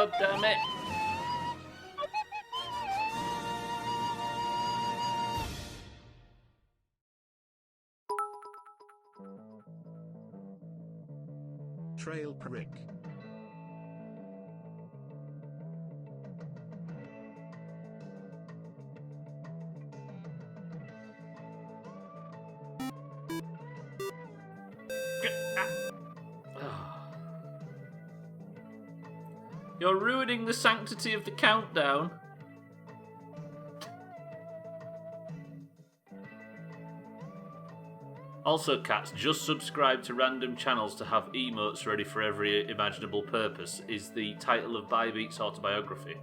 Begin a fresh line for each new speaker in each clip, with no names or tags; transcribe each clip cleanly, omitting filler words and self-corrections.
God damn it.
Trail prick.
You're ruining the sanctity of the countdown. Also, cats, just subscribe to random channels to have emotes ready for every imaginable purpose is the title of Bybeat's autobiography.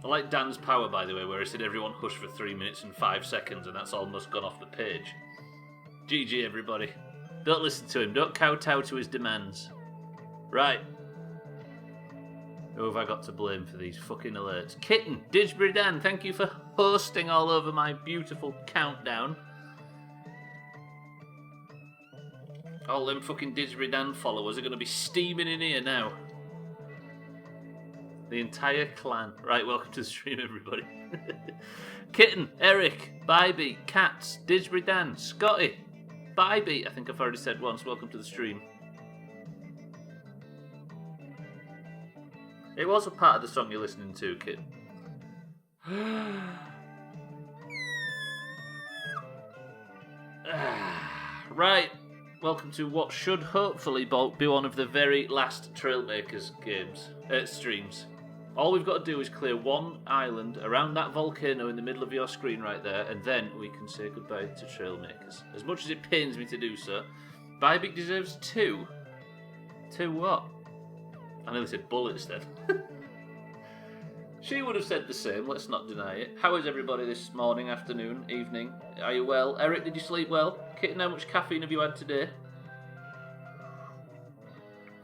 I like Dan's power, by the way, where he said everyone hush for 3 minutes and 5 seconds and that's almost gone off the page. GG, everybody. Don't listen to him. Don't kowtow to his demands. Right. Who have I got to blame for these fucking alerts? Kitten, Didsbury Dan, thank you for hosting all over my beautiful countdown. All them fucking Didsbury Dan followers are going to be steaming in here now. The entire clan. Right, welcome to the stream, everybody. Kitten, Eric, Bybee, Cats, Didsbury Dan, Scotty, Bybee, I think I've already said once, welcome to the stream. It was a part of the song you're listening to, kid. Right, welcome to what should hopefully be one of the very last Trailmakers streams. All we've got to do is clear one island around that volcano in the middle of your screen right there, and then we can say goodbye to Trailmakers. As much as it pains me to do so, Bybee deserves 2. 2 what? I nearly said bullets then. She would have said the same, let's not deny it. How is everybody this morning, afternoon, evening? Are you well? Eric, did you sleep well? Kitten, how much caffeine have you had today?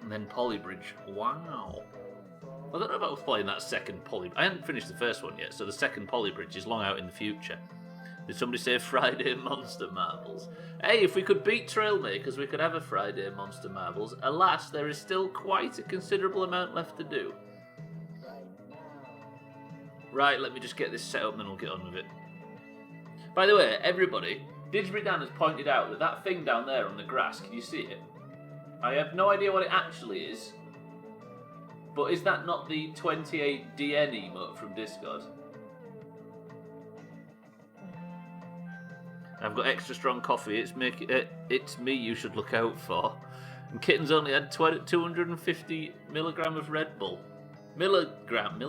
And then Polybridge. Wow. I don't know about playing that second Polybridge. I haven't finished the first one yet, so the second Polybridge is long out in the future. Did somebody say Friday Monster Marbles? Hey, if we could beat Trailmakers, we could have a Friday Monster Marbles. Alas, there is still quite a considerable amount left to do. Right, let me just get this set up and then we'll get on with it. By the way, everybody, Didsbury Dan has pointed out that that thing down there on the grass, can you see it? I have no idea what it actually is, but is that not the 28DN emote from Discord? I've got extra strong coffee. It's me you should look out for. And Kitten's only had 250 milligram of Red Bull. Milligrams,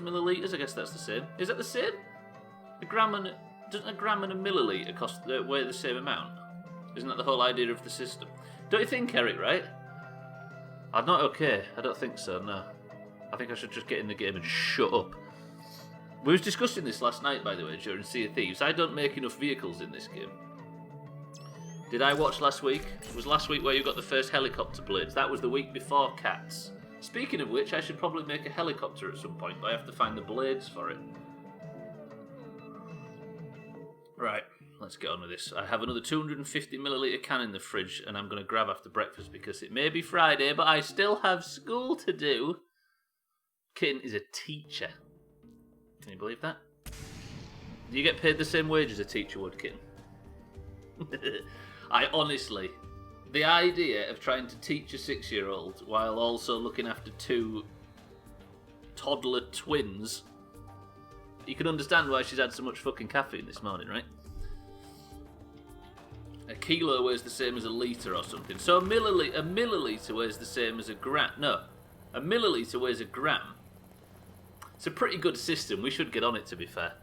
milliliters. I guess that's the same. Is that the same? Doesn't a gram and a milliliter weigh the same amount? Isn't that the whole idea of the system? Don't you think, Eric? Right? I'm not okay. I don't think so. No. I think I should just get in the game and shut up. We was discussing this last night, by the way, during Sea of Thieves. I don't make enough vehicles in this game. Did I watch last week? It was last week where you got the first helicopter blades. That was the week before Cats. Speaking of which, I should probably make a helicopter at some point, but I have to find the blades for it. Right, let's get on with this. I have another 250ml can in the fridge, and I'm going to grab after breakfast because it may be Friday, but I still have school to do. Kitten is a teacher. Can you believe that? Do you get paid the same wage as a teacher would, Kitten? I honestly, the idea of trying to teach a 6-year-old while also looking after 2 toddler twins, you can understand why she's had so much fucking caffeine this morning, right? A kilo weighs the same as a litre or something. So a milliliter weighs the same as a gram. No, a milliliter weighs a gram. It's a pretty good system. We should get on it, to be fair.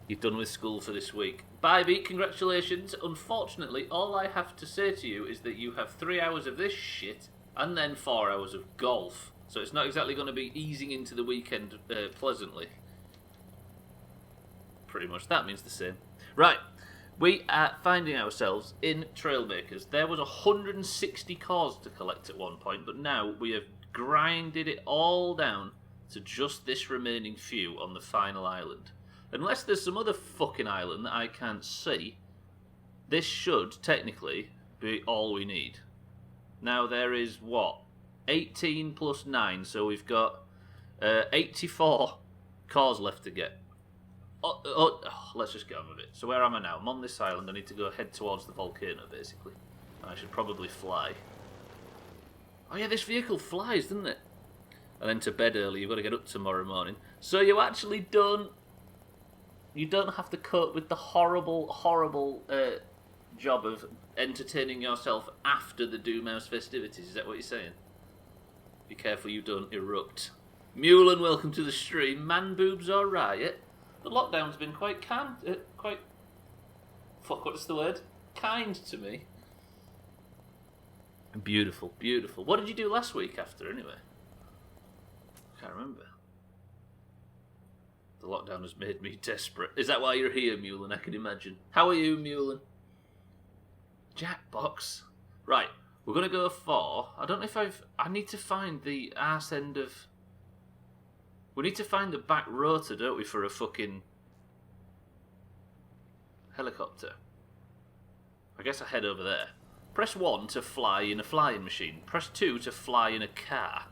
You're done with school for this week. Bybee, congratulations. Unfortunately, all I have to say to you is that you have 3 hours of this shit and then 4 hours of golf. So it's not exactly going to be easing into the weekend pleasantly. Pretty much. That means the same. Right. We are finding ourselves in Trailmakers. There was 160 cores to collect at one point, but now we have grinded it all down to just this remaining few on the final island. Unless there's some other fucking island that I can't see, this should technically be all we need. Now there is what? 18 plus 9, so we've got 84 cores left to get. Let's just get on with it. So where am I now? I'm on this island. I need to go head towards the volcano, basically. I should probably fly. Oh yeah, this vehicle flies, doesn't it? And then to bed early. You've got to get up tomorrow morning. So you actually don't... You don't have to cope with the horrible job of entertaining yourself after the Doomhaus festivities. Is that what you're saying? Be careful you don't erupt. Mulan, welcome to the stream. Man boobs or riot? The lockdown's been quite kind... what's the word? Kind to me. Beautiful, beautiful. What did you do last week after, anyway? I can't remember. The lockdown has made me desperate. Is that why you're here, Mulan? I can imagine. How are you, Mulan? Jackbox. Right, we're going to go for... I don't know if I need to find the arse end of... We need to find the back rotor, don't we, for a fucking... helicopter. I guess I head over there. Press 1 to fly in a flying machine. Press 2 to fly in a car.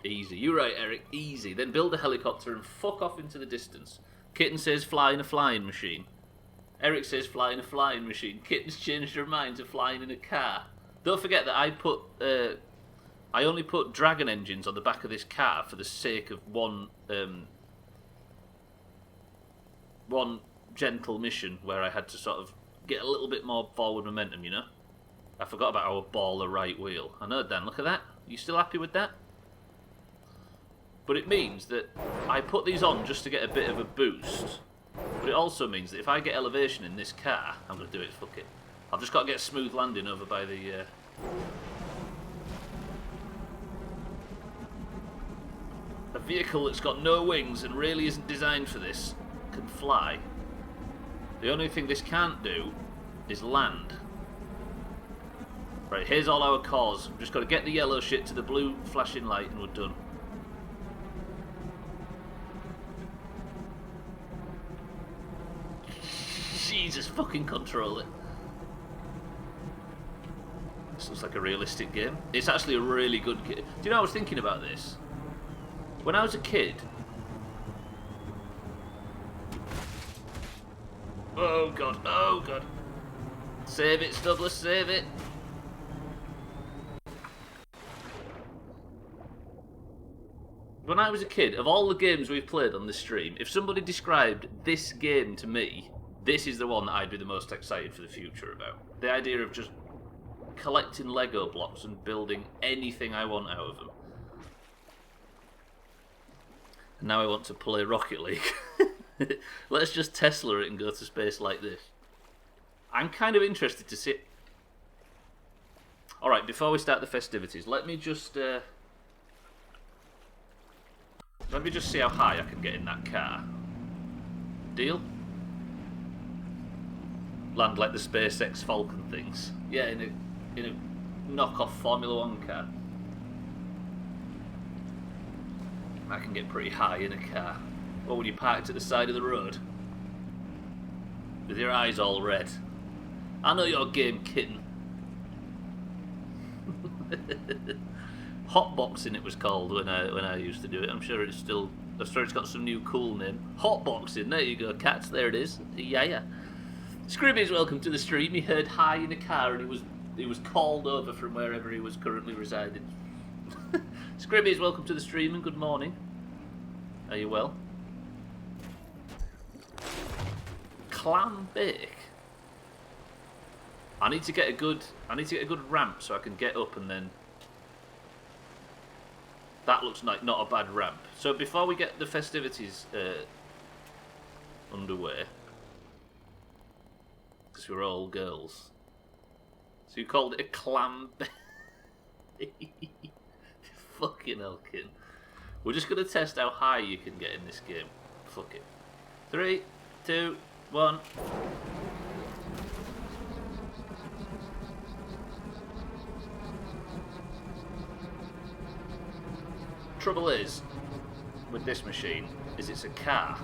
Easy. You're right, Eric. Easy. Then build a helicopter and fuck off into the distance. Kitten says fly in a flying machine. Eric says fly in a flying machine. Kitten's changed her mind to flying in a car. Don't forget that I only put dragon engines on the back of this car for the sake of one gentle mission where I had to sort of get a little bit more forward momentum, you know? I forgot about our baller right wheel. I know, Dan, look at that. You still happy with that? But it means that I put these on just to get a bit of a boost. But it also means that if I get elevation in this car, I'm going to do it, fuck it. I've just got to get a smooth landing over by the... A vehicle that's got no wings and really isn't designed for this can fly. The only thing this can't do is land. Right, here's all our cores. We've just got to get the yellow shit to the blue flashing light and we're done. Jesus, fucking control it. This looks like a realistic game. It's actually a really good game. Do you know, I was thinking about this. When I was a kid... Oh god, oh god. Save it, Stubbler, save it. When I was a kid, of all the games we've played on this stream, if somebody described this game to me, this is the one that I'd be the most excited for the future about. The idea of just collecting Lego blocks and building anything I want out of them. And now I want to play Rocket League. Let's just Tesla it and go to space like this. I'm kind of interested to see... Alright, before we start the festivities, let me just see how high I can get in that car. Deal? Land like the SpaceX Falcon things. Yeah, in a knockoff Formula 1 car. I can get pretty high in a car. Or when you parked at the side of the road. With your eyes all red. I know your game, kitten. Hotboxing it was called when I used to do it. I'm sure it's got some new cool name. Hotboxing, there you go, cats, there it is. Yeah. Scrimmies, welcome to the stream. He heard hi in a car and he was called over from wherever he was currently residing. Scrimmies, welcome to the stream and good morning. Are you well? Clam bake. I need to get a good ramp so I can get up and then. That looks like not a bad ramp. So before we get the festivities underway, because we're all girls. So you called it a clam bake. Fucking hell, kid. We're just going to test how high you can get in this game. Fuck it. 3, 2, 1. Trouble is, with this machine, is it's a car.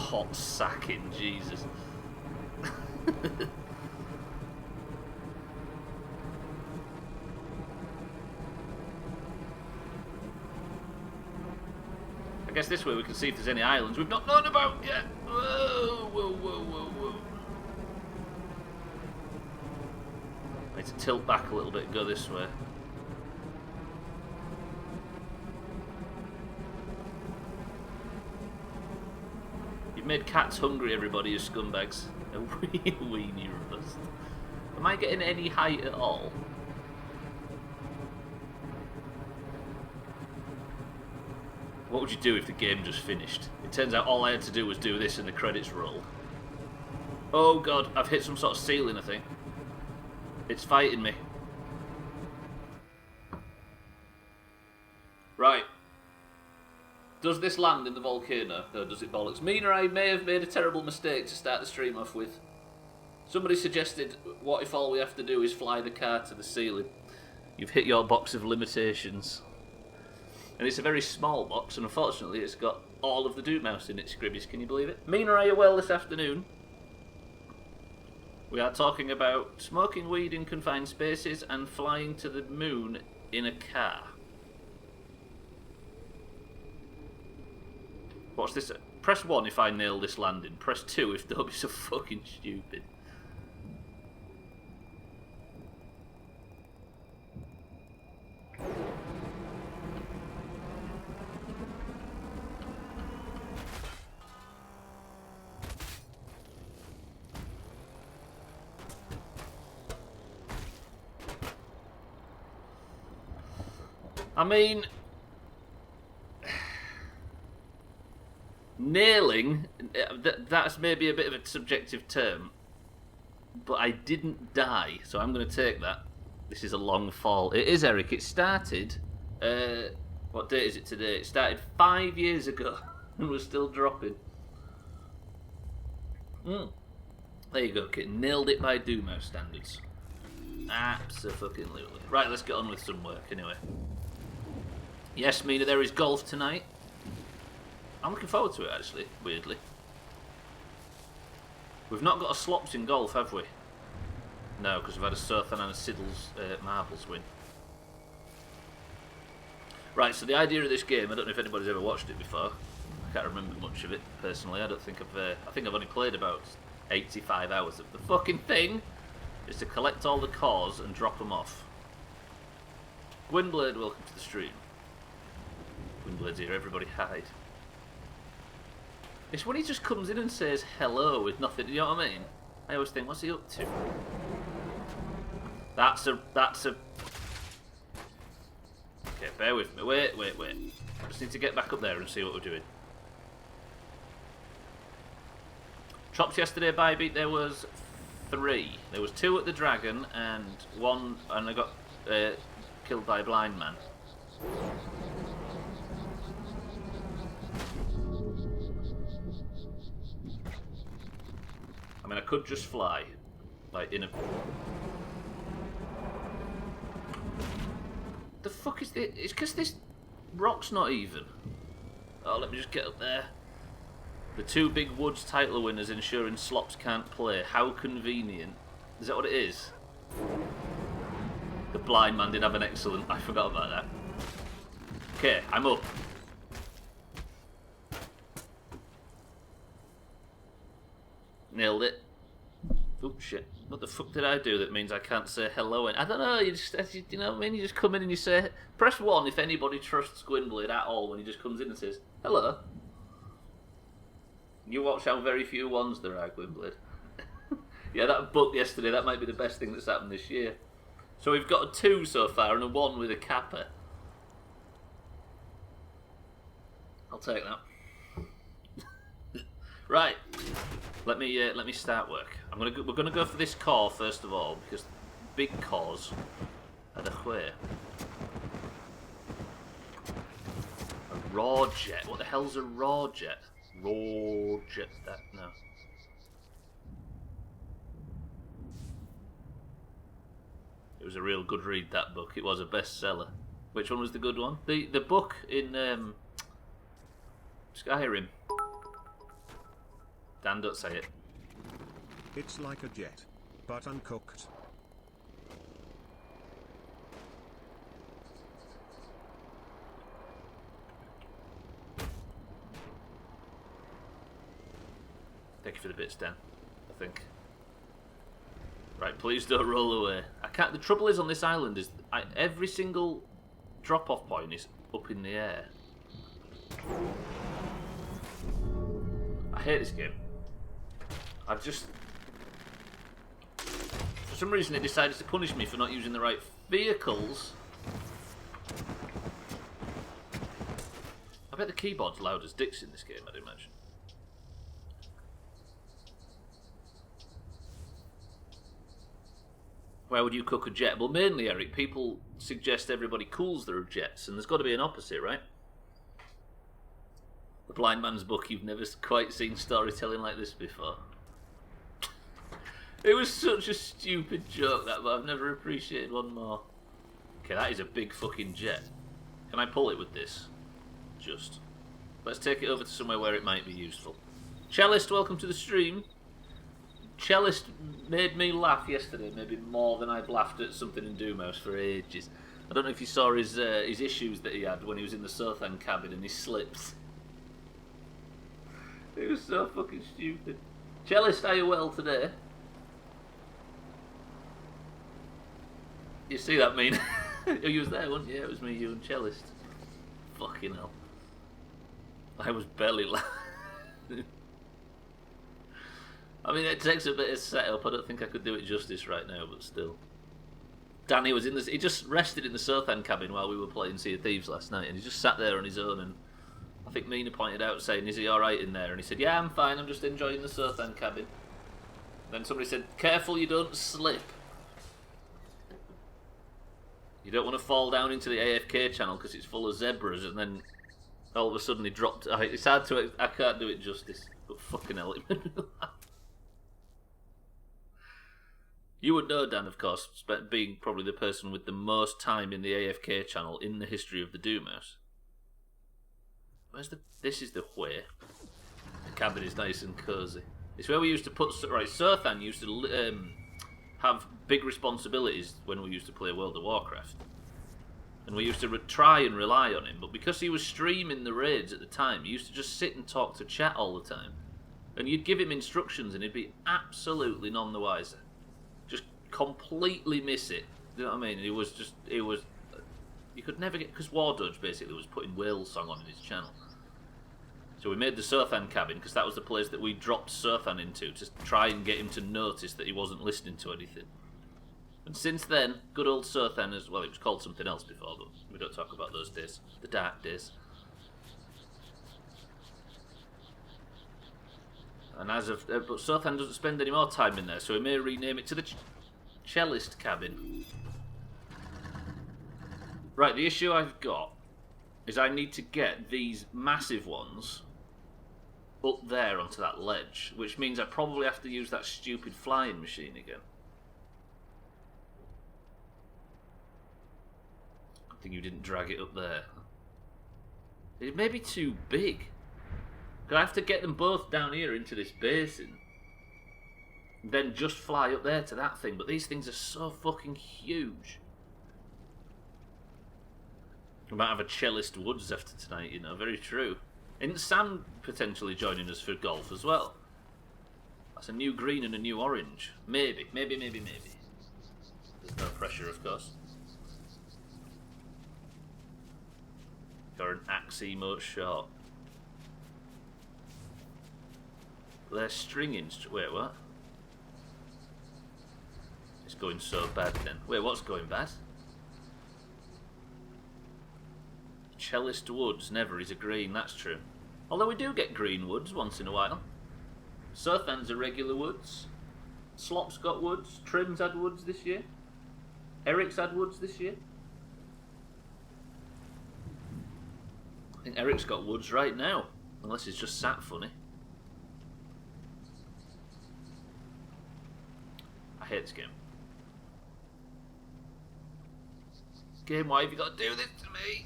hot sacking, Jesus. I guess this way we can see if there's any islands we've not known about yet. Whoa, whoa, whoa, whoa, whoa. I need to tilt back a little bit and go this way. You've made cats hungry, everybody, you scumbags. A weenie rust. Am I getting any height at all? What would you do if the game just finished? It turns out all I had to do was do this and the credits rolled. Oh god, I've hit some sort of ceiling, I think. It's fighting me. Right. Does this land in the volcano? Or does it bollocks? Me or I may have made a terrible mistake to start the stream off with. Somebody suggested, what if all we have to do is fly the car to the ceiling? You've hit your box of limitations. And it's a very small box, and unfortunately it's got all of the Doomhaus in it, Scribbies, can you believe it? Me and I are well this afternoon. We are talking about smoking weed in confined spaces and flying to the moon in a car. What's this? Press 1 if I nail this landing. Press 2 if don't be so fucking stupid. I mean, nailing, that's maybe a bit of a subjective term, but I didn't die, so I'm going to take that. This is a long fall. It is, Eric. It started, what date is it today? It started 5 years ago, and we're still dropping. There you go, kid. Nailed it by Doomhaus standards. Abso-fucking-lutely. Right, let's get on with some work, anyway. Yes, Mina, there is golf tonight. I'm looking forward to it, actually, weirdly. We've not got a slops in golf, have we? No, because we've had a Sothan and a Siddle's marbles win. Right, so the idea of this game, I don't know if anybody's ever watched it before. I can't remember much of it, personally. I think I've only played about 85 hours of the fucking thing. Is to collect all the cores and drop them off. Gwynblade, welcome to the stream. Gwynblade's here, everybody hide. It's when he just comes in and says hello with nothing, you know what I mean? I always think, what's he up to? That's a... Okay, bear with me. Wait. I just need to get back up there and see what we're doing. Chops yesterday by beat, there was 3. There was 2 at the Dragon and 1, and I got killed by a blind man. I mean, I could just fly, like in a... The fuck is this? It's because this rock's not even. Oh, let me just get up there. The 2 Big Woods title winners ensuring slops can't play. How convenient. Is that what it is? The blind man did have an excellent... I forgot about that. Okay, I'm up. Nailed it. Oh shit. What the fuck did I do that means I can't say hello? I don't know, you know what I mean? You just come in and you say... Press 1 if anybody trusts Gwynblade at all when he just comes in and says, hello. You watch how very few ones there are, Gwynblade. Yeah, that book yesterday, that might be the best thing that's happened this year. So we've got a 2 so far and a 1 with a kappa. I'll take that. Right. Let me start work. We're gonna go for this core first of all because big cores are the way. A raw jet. What the hell's a raw jet? Raw jet. That no. It was a real good read, that book. It was a bestseller. Which one was the good one? The book in Skyrim. Dan, don't say it.
It's like a jet, but uncooked.
Thank you for the bits, Dan. I think. Right, please don't roll away. I can't. The trouble is on this island is every single drop-off point is up in the air. I hate this game. I've just... For some reason it decided to punish me for not using the right vehicles. I bet the keyboard's loud as dicks in this game, I'd imagine. Why would you cook a jet? Well, mainly, Eric, people suggest everybody cools their jets, and there's got to be an opposite, right? The blind man's book, you've never quite seen storytelling like this before. It was such a stupid joke, that, but I've never appreciated one more. Okay, that is a big fucking jet. Can I pull it with this? Just. Let's take it over to somewhere where it might be useful. Cellist, welcome to the stream. Cellist made me laugh yesterday, maybe more than I've laughed at something in Doomhaus for ages. I don't know if you saw his issues that he had when he was in the Sothan cabin and he slips. It was so fucking stupid. Cellist, are you well today? You see that mean? You was there, weren't you? Yeah, it was me, you and Cellist. Fucking hell. I was barely laughing. I mean, it takes a bit of setup. I don't think I could do it justice right now, but still. Danny was in this. He just rested in the Sothan cabin while we were playing Sea of Thieves last night, and he just sat there on his own. And I think Mina pointed out, saying, "Is he all right in there?" And he said, "Yeah, I'm fine. I'm just enjoying the Sothan cabin." Then somebody said, "Careful, you don't slip. You don't want to fall down into the AFK channel because it's full of zebras." And then all of a sudden he dropped. It's hard to. I can't do it justice, but fucking hell, it made me laugh. You would know, Dan, of course, being probably the person with the most time in the AFK channel in the history of the Doomhaus. Where's the... This is the way. The cabin is nice and cosy. It's where we used to put... Right, Sothan used to have big responsibilities when we used to play World of Warcraft. And we used to try and rely on him, but because he was streaming the raids at the time, he used to just sit and talk to chat all the time. And you'd give him instructions and he'd be absolutely none the wiser. Just completely miss it. You know what I mean? It was just, you could never get, because Wardodge basically was putting Whale's song on in his channel. So we made the Sothan cabin, because that was the place that we dropped Sothan into, to try and get him to notice that he wasn't listening to anything. And since then, good old Sothan, as well, it was called something else before, but we don't talk about those days. The dark days. And as of, but Sothan doesn't spend any more time in there, so we may rename it to the Cellist cabin. Right, the issue I've got is I need to get these massive ones up there onto that ledge, which means I probably have to use that stupid flying machine again. I think you didn't drag it up there. It may be too big. I have to get them both down here into this basin. Then just fly up there to that thing. But these things are so fucking huge. We might have a Cellist Woods after tonight, you know. Very true. Isn't Sam potentially joining us for golf as well? That's a new green and a new orange. Maybe. There's no pressure, of course. Or an axe emote shot. They're stringing. Wait, what? It's going so bad then. Wait, what's going bad? Cellist Woods never is a green, that's true. Although we do get green woods once in a while. Sothan's a regular woods. Slop's got woods. Trim's had woods this year. Eric's had woods this year. I think Eric's got woods right now. Unless he's just sat funny. I hate this game. Game, why have you got to do this to me?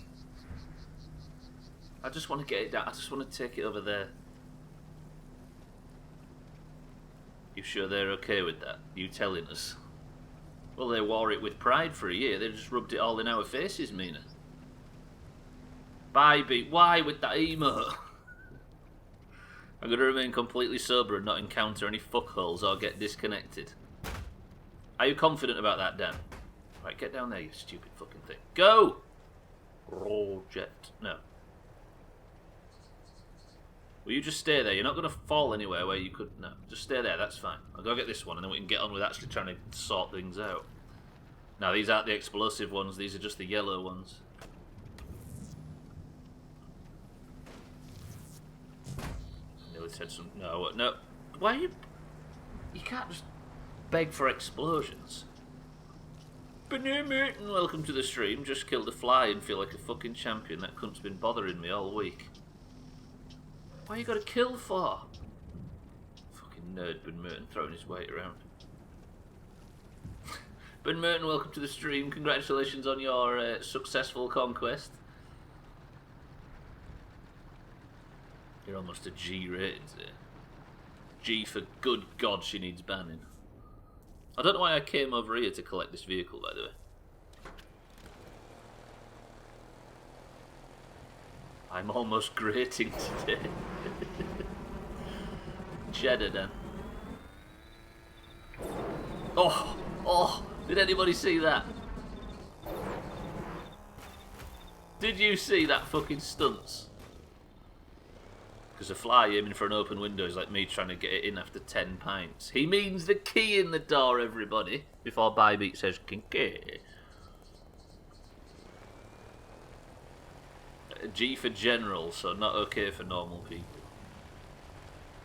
I just want to get it down. I just want to take it over there. You sure they're okay with that? You telling us? Well, they wore it with pride for a year. They just rubbed it all in our faces, Mina. Bybee, why with that emote? I'm going to remain completely sober and not encounter any fuckholes or get disconnected. Are you confident about that, Dan? Right, get down there, you stupid fucking thing. Go! Roll jet. No. Will you just stay there? You're not going to fall anywhere where you could... No, just stay there, that's fine. I'll go get this one and then we can get on with actually trying to sort things out. Now, these aren't the explosive ones, these are just the yellow ones. Nearly said some... No, no. Why are you... You can't just beg for explosions. Benjamin, welcome to the stream. Just killed a fly and feel like a fucking champion. That cunt's been bothering me all week. Why you got to kill for? Fucking nerd Ben Merton throwing his weight around. Ben Merton, welcome to the stream. Congratulations on your successful conquest. You're almost a G rating today. G for good God, she needs banning. I don't know why I came over here to collect this vehicle, by the way. I'm almost grating today. Cheddar, Dan. Oh! Oh! Did anybody see that? Did you see that fucking stunts? Because a fly aiming for an open window is like me trying to get it in after 10 pints. He means the key in the door, everybody. Before Bybeat says kinky. G for general, so not okay for normal people.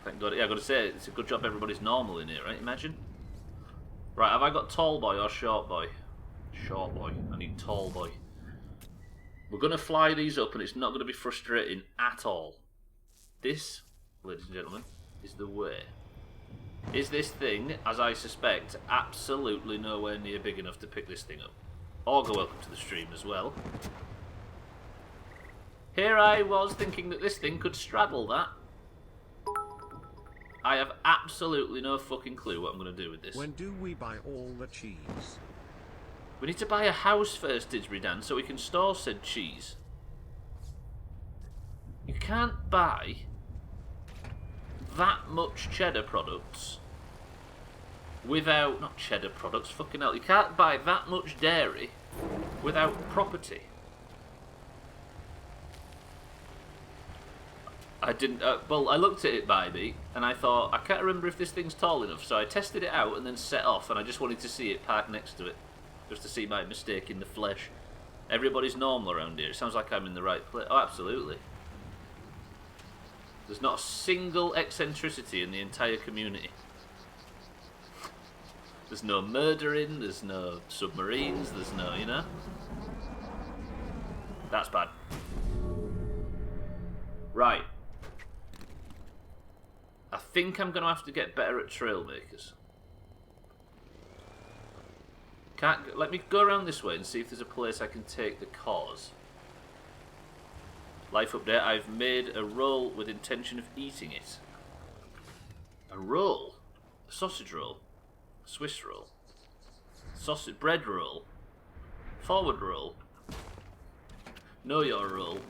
Thank God. Yeah, I've got to say, it's a good job everybody's normal in here, right? Imagine. Right, have I got tall boy or short boy? Short boy. I need tall boy. We're going to fly these up and it's not going to be frustrating at all. This, ladies and gentlemen, is the way. Is this thing, as I suspect, absolutely nowhere near big enough to pick this thing up? Augur, welcome to the stream as well. Here I was thinking that this thing could straddle that. I have absolutely no fucking clue what I'm going to do with this.
When do we buy all the cheese?
We need to buy a house first, Didsbury Dan, so we can store said cheese. You can't buy that much cheddar products without... Not cheddar products, fucking hell. You can't buy that much dairy without property. I didn't... well, I looked at it, Bybee, and I thought, I can't remember if this thing's tall enough, so I tested it out and then set off, and I just wanted to see it parked next to it. Just to see my mistake in the flesh. Everybody's normal around here. It sounds like I'm in the right place. Oh, absolutely. There's not a single eccentricity in the entire community. There's no murdering, there's no submarines, there's no, you know? That's bad. Right. I think I'm going to have to get better at Trailmakers. Let me go around this way and see if there's a place I can take the cause. Life update, I've made a roll with intention of eating it. A roll? A sausage roll? A Swiss roll? Sausage bread roll? Forward roll? Know your roll?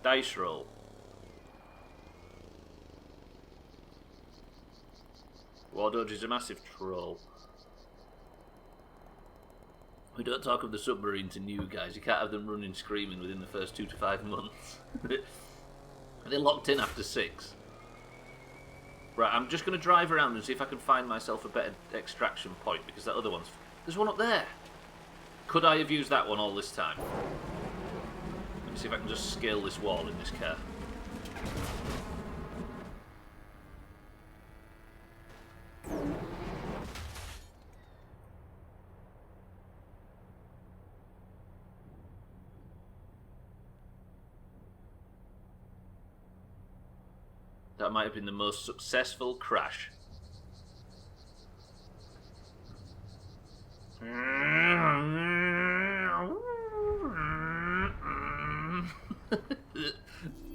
Dice roll. War Dodge is a massive troll. We don't talk of the submarine to new guys. You can't have them running screaming within the first 2 to 5 months. They're locked in after 6. Right, I'm just going to drive around and see if I can find myself a better extraction point, because that other one's... There's one up there. Could I have used that one all this time? Let me see if I can just scale this wall in this car. That might have been the most successful crash.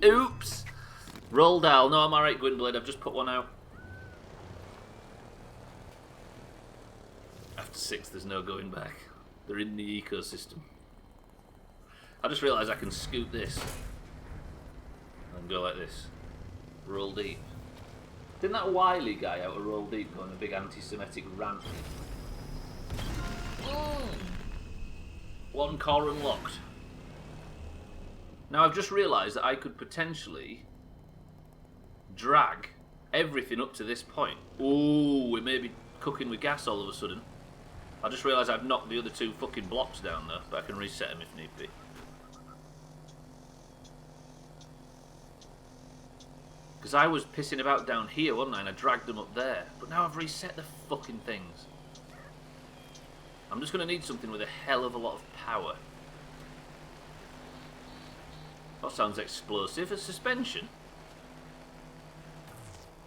Oops! Roll Dahl. No, I'm alright, Gwynblade. I've just put one out. After 6, there's no going back. They're in the ecosystem. I just realised I can scoot this. And go like this. Roll deep. Didn't that wily guy out of Roll Deep go on a big anti-Semitic rant? One core unlocked. Now I've just realised that I could potentially drag everything up to this point. Ooh, we may be cooking with gas all of a sudden. I just realised I've knocked the other 2 fucking blocks down though, but I can reset them if need be. Because I was pissing about down here, wasn't I? And I dragged them up there. But now I've reset the fucking things. I'm just going to need something with a hell of a lot of power. That sounds explosive. A suspension?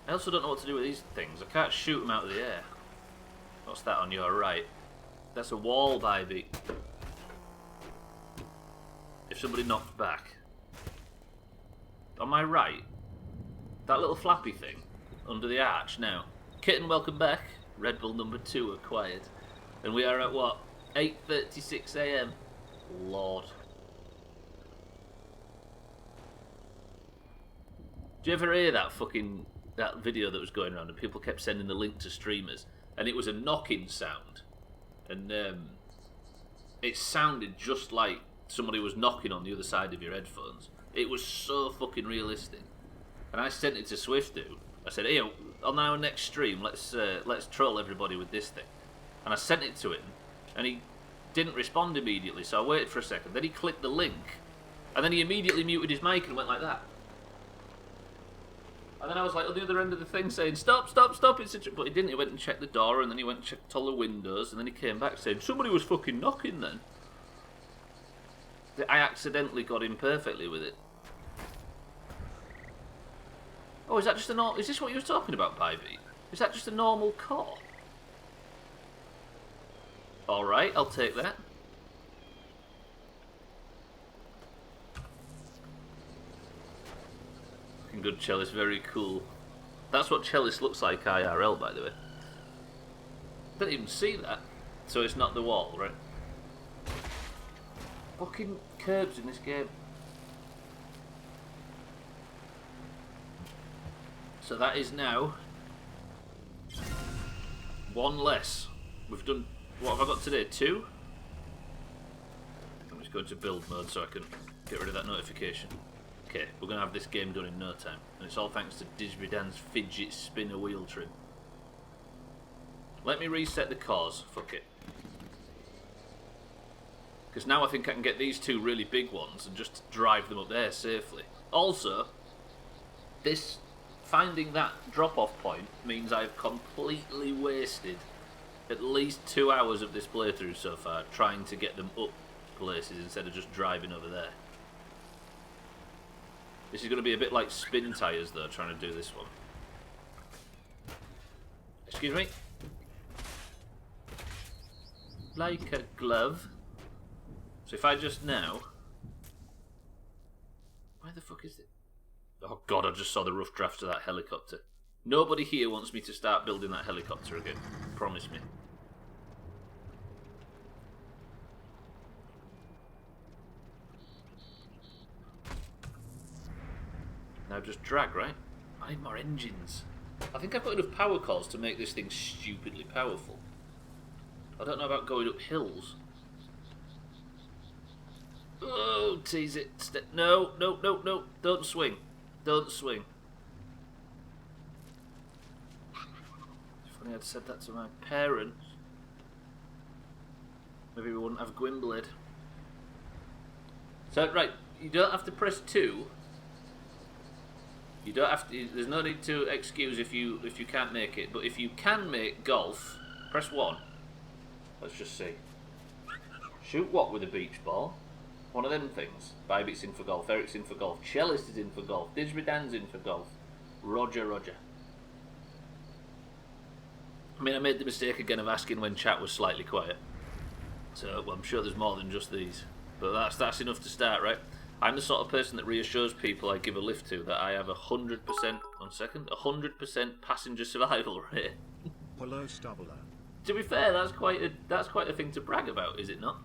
I also don't know what to do with these things. I can't shoot them out of the air. What's that on your right? That's a wall, baby. If somebody knocked back. On my right, that little flappy thing under the arch now. Kitten, welcome back. Red Bull number 2 acquired. And we are at what? 8:36 AM. Lord. Do you ever hear that video that was going around and people kept sending the link to streamers and it was a knocking sound and it sounded just like somebody was knocking on the other side of your headphones. It was so fucking realistic. And I sent it to Swiftu. I said, "Hey, on our next stream, let's troll everybody with this thing." And I sent it to him, and he didn't respond immediately. So I waited for a second. Then he clicked the link, and then he immediately muted his mic and went like that. And then I was like on the other end of the thing saying, "Stop, stop, stop!" It's but he didn't. He went and checked the door, and then he went and checked all the windows, and then he came back saying, "Somebody was fucking knocking." Then I accidentally got in perfectly with it. Oh, is that just a normal... Is this what you were talking about, Pivy? Is that just a normal core? Alright, I'll take that. Looking good, Chalice. Very cool. That's what Chalice looks like IRL, by the way. Didn't even see that. So it's not the wall, right? Fucking curbs in this game. So that is now 1 less. We've done, what have I got today? 2? I'm just going to build mode so I can get rid of that notification. Okay, we're going to have this game done in no time. And it's all thanks to Disbridan's fidget spinner wheel trim. Let me reset the cores, fuck it. Because now I think I can get these 2 really big ones and just drive them up there safely. Also, finding that drop-off point means I've completely wasted at least 2 hours of this playthrough so far trying to get them up places instead of just driving over there. This is going to be a bit like spin tyres though, trying to do this one. Excuse me? Like a glove. So if I just now... Where the fuck is it? Oh god, I just saw the rough drafts of that helicopter. Nobody here wants me to start building that helicopter again. Promise me. Now just drag, right? I need more engines. I think I've got enough power cores to make this thing stupidly powerful. I don't know about going up hills. Oh, tease it. No, no, no, no. Don't swing. Don't swing. If only I'd said that to my parents. Maybe we wouldn't have Gwynblade. So, right, you don't have to press 2. You don't have to. There's no need to excuse if you can't make it. But if you can make golf, press 1. Let's just see. Shoot what with a beach ball? One of them things. Bybit's in for golf, Eric's in for golf, Cellist is in for golf, Disridan's in for golf. Roger, Roger. I mean, I made the mistake again of asking when chat was slightly quiet. So, well, I'm sure there's more than just these. But that's enough to start, right? I'm the sort of person that reassures people I give a lift to that I have 100%, 100% passenger survival rate.
Hello, Stubbler.
To be fair, that's quite a thing to brag about, is it not?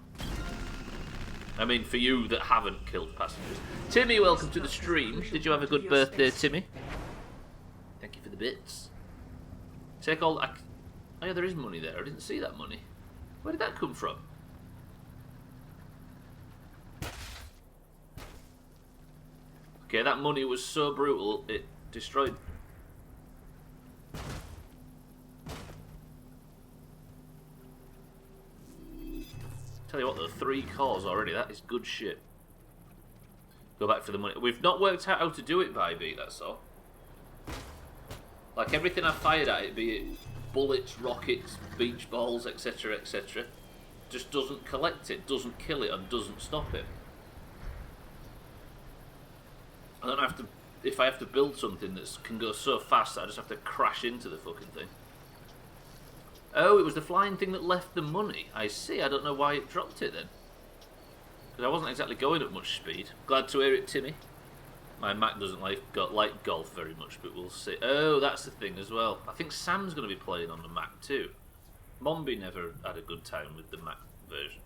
I mean, for you that haven't killed passengers. Timmy, welcome to the stream. Did you have a good birthday, Timmy? Thank you for the bits. Take all... Oh yeah, there is money there. I didn't see that money. Where did that come from? Okay, that money was so brutal, it destroyed... Tell you what though, 3 cores already, that is good shit. Go back for the money. We've not worked out how to do it by beat, that's all. Like everything I've fired at it, be it bullets, rockets, beach balls, etc, etc, just doesn't collect it, doesn't kill it, and doesn't stop it. I don't have to, if I have to build something that can go so fast that I just have to crash into the fucking thing. Oh, it was the flying thing that left the money. I see. I don't know why it dropped it then. Because I wasn't exactly going at much speed. Glad to hear it, Timmy. My Mac doesn't like golf very much, but we'll see. Oh, that's the thing as well. I think Sam's going to be playing on the Mac too. Mombi never had a good time with the Mac version.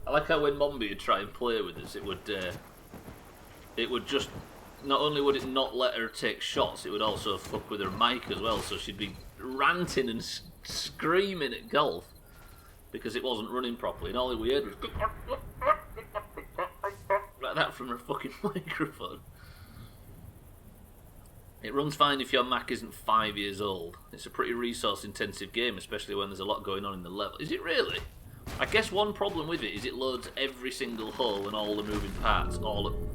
I like how when Mombi would try and play with us, it would just... Not only would it not let her take shots, it would also fuck with her mic as well, so she'd be ranting and screaming at golf because it wasn't running properly, and all we heard was like that from her fucking microphone. It runs fine if your Mac isn't 5 years old. It's a pretty resource intensive game, especially when there's a lot going on in the level. Is it really? I guess one problem with it is it loads every single hole and all the moving parts.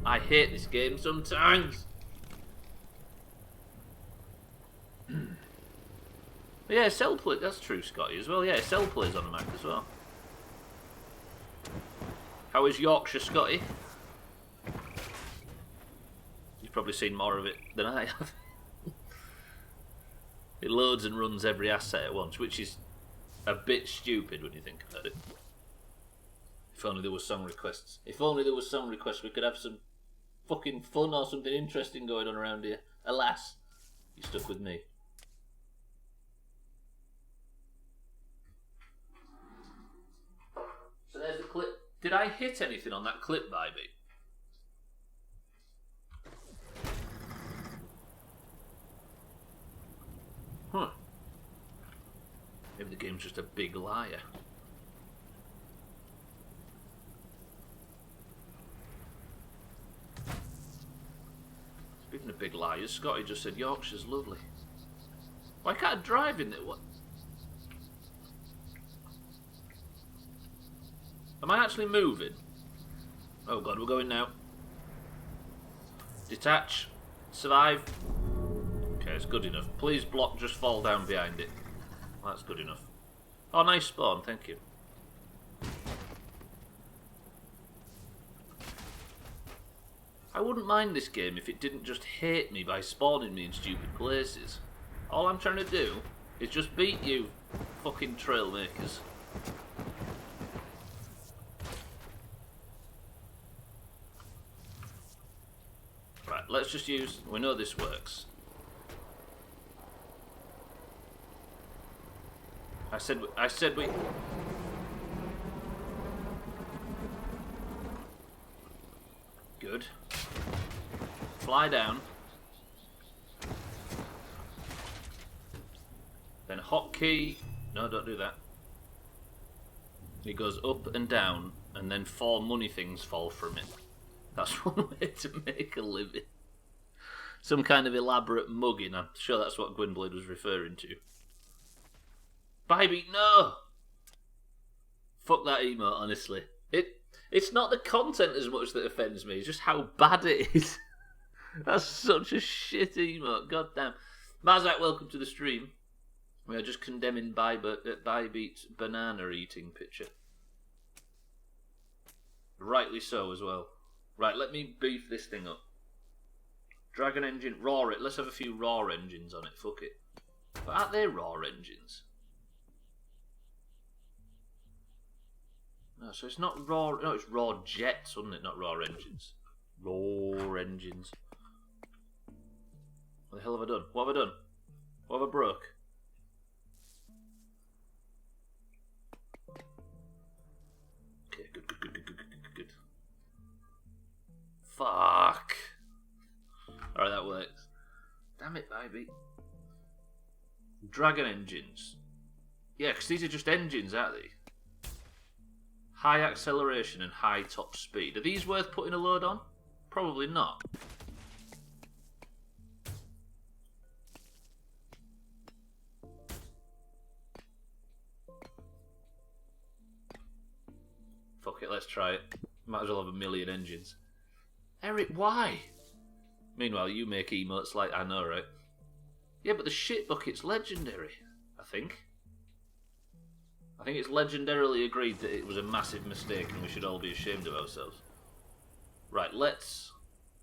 I hate this game sometimes. Yeah, Cell play. That's true, Scotty, as well. Yeah, Cell plays on the Mac as well. How is Yorkshire, Scotty? You've probably seen more of it than I have. It loads and runs every asset at once, which is a bit stupid when you think about it. If only there were song requests. If only there were song requests, we could have some fucking fun or something interesting going on around here. Alas, you're stuck with me. So there's the clip. Did I hit anything on that clip, Bybee? Huh. Maybe the game's just a big liar. Speaking of big liars, Scotty just said Yorkshire's lovely. Why can't I drive in there? What? Am I actually moving? Oh god, we're going now. Detach. Survive. Okay, it's good enough. Please block, just fall down behind it. That's good enough. Oh, nice spawn, thank you. I wouldn't mind this game if it didn't just hate me by spawning me in stupid places. All I'm trying to do is just beat you, fucking Trailmakers. Right, let's just use... We know this works. I said we... Good. Fly down. Then hotkey... No, don't do that. It goes up and down, and then 4 money things fall from it. That's one way to make a living. Some kind of elaborate mugging. I'm sure that's what Gwynblade was referring to. Bybee, no! Fuck that emote, honestly. It's not the content as much that offends me, it's just how bad it is. That's such a shit emote, goddamn. Mazak, welcome to the stream. We are just condemning Bybeat's banana eating picture. Rightly so as well. Right, let me beef this thing up. Dragon engine, raw it. Let's have a few raw engines on it, fuck it. But aren't they raw engines? So it's not raw. No, it's raw jets, wasn't it? Not raw engines. Raw engines. What the hell have I done? What have I done? What have I broke? Okay, good. Fuck. Alright, that works. Damn it, baby. Dragon engines. Yeah, because these are just engines, aren't they? High acceleration and high top speed. Are these worth putting a load on? Probably not. Fuck it, let's try it. Might as well have a million engines. Eric, why? Meanwhile, you make emotes like I know, right? Yeah, but the shit bucket's legendary, I think. I think it's legendarily agreed that it was a massive mistake and we should all be ashamed of ourselves. Right, let's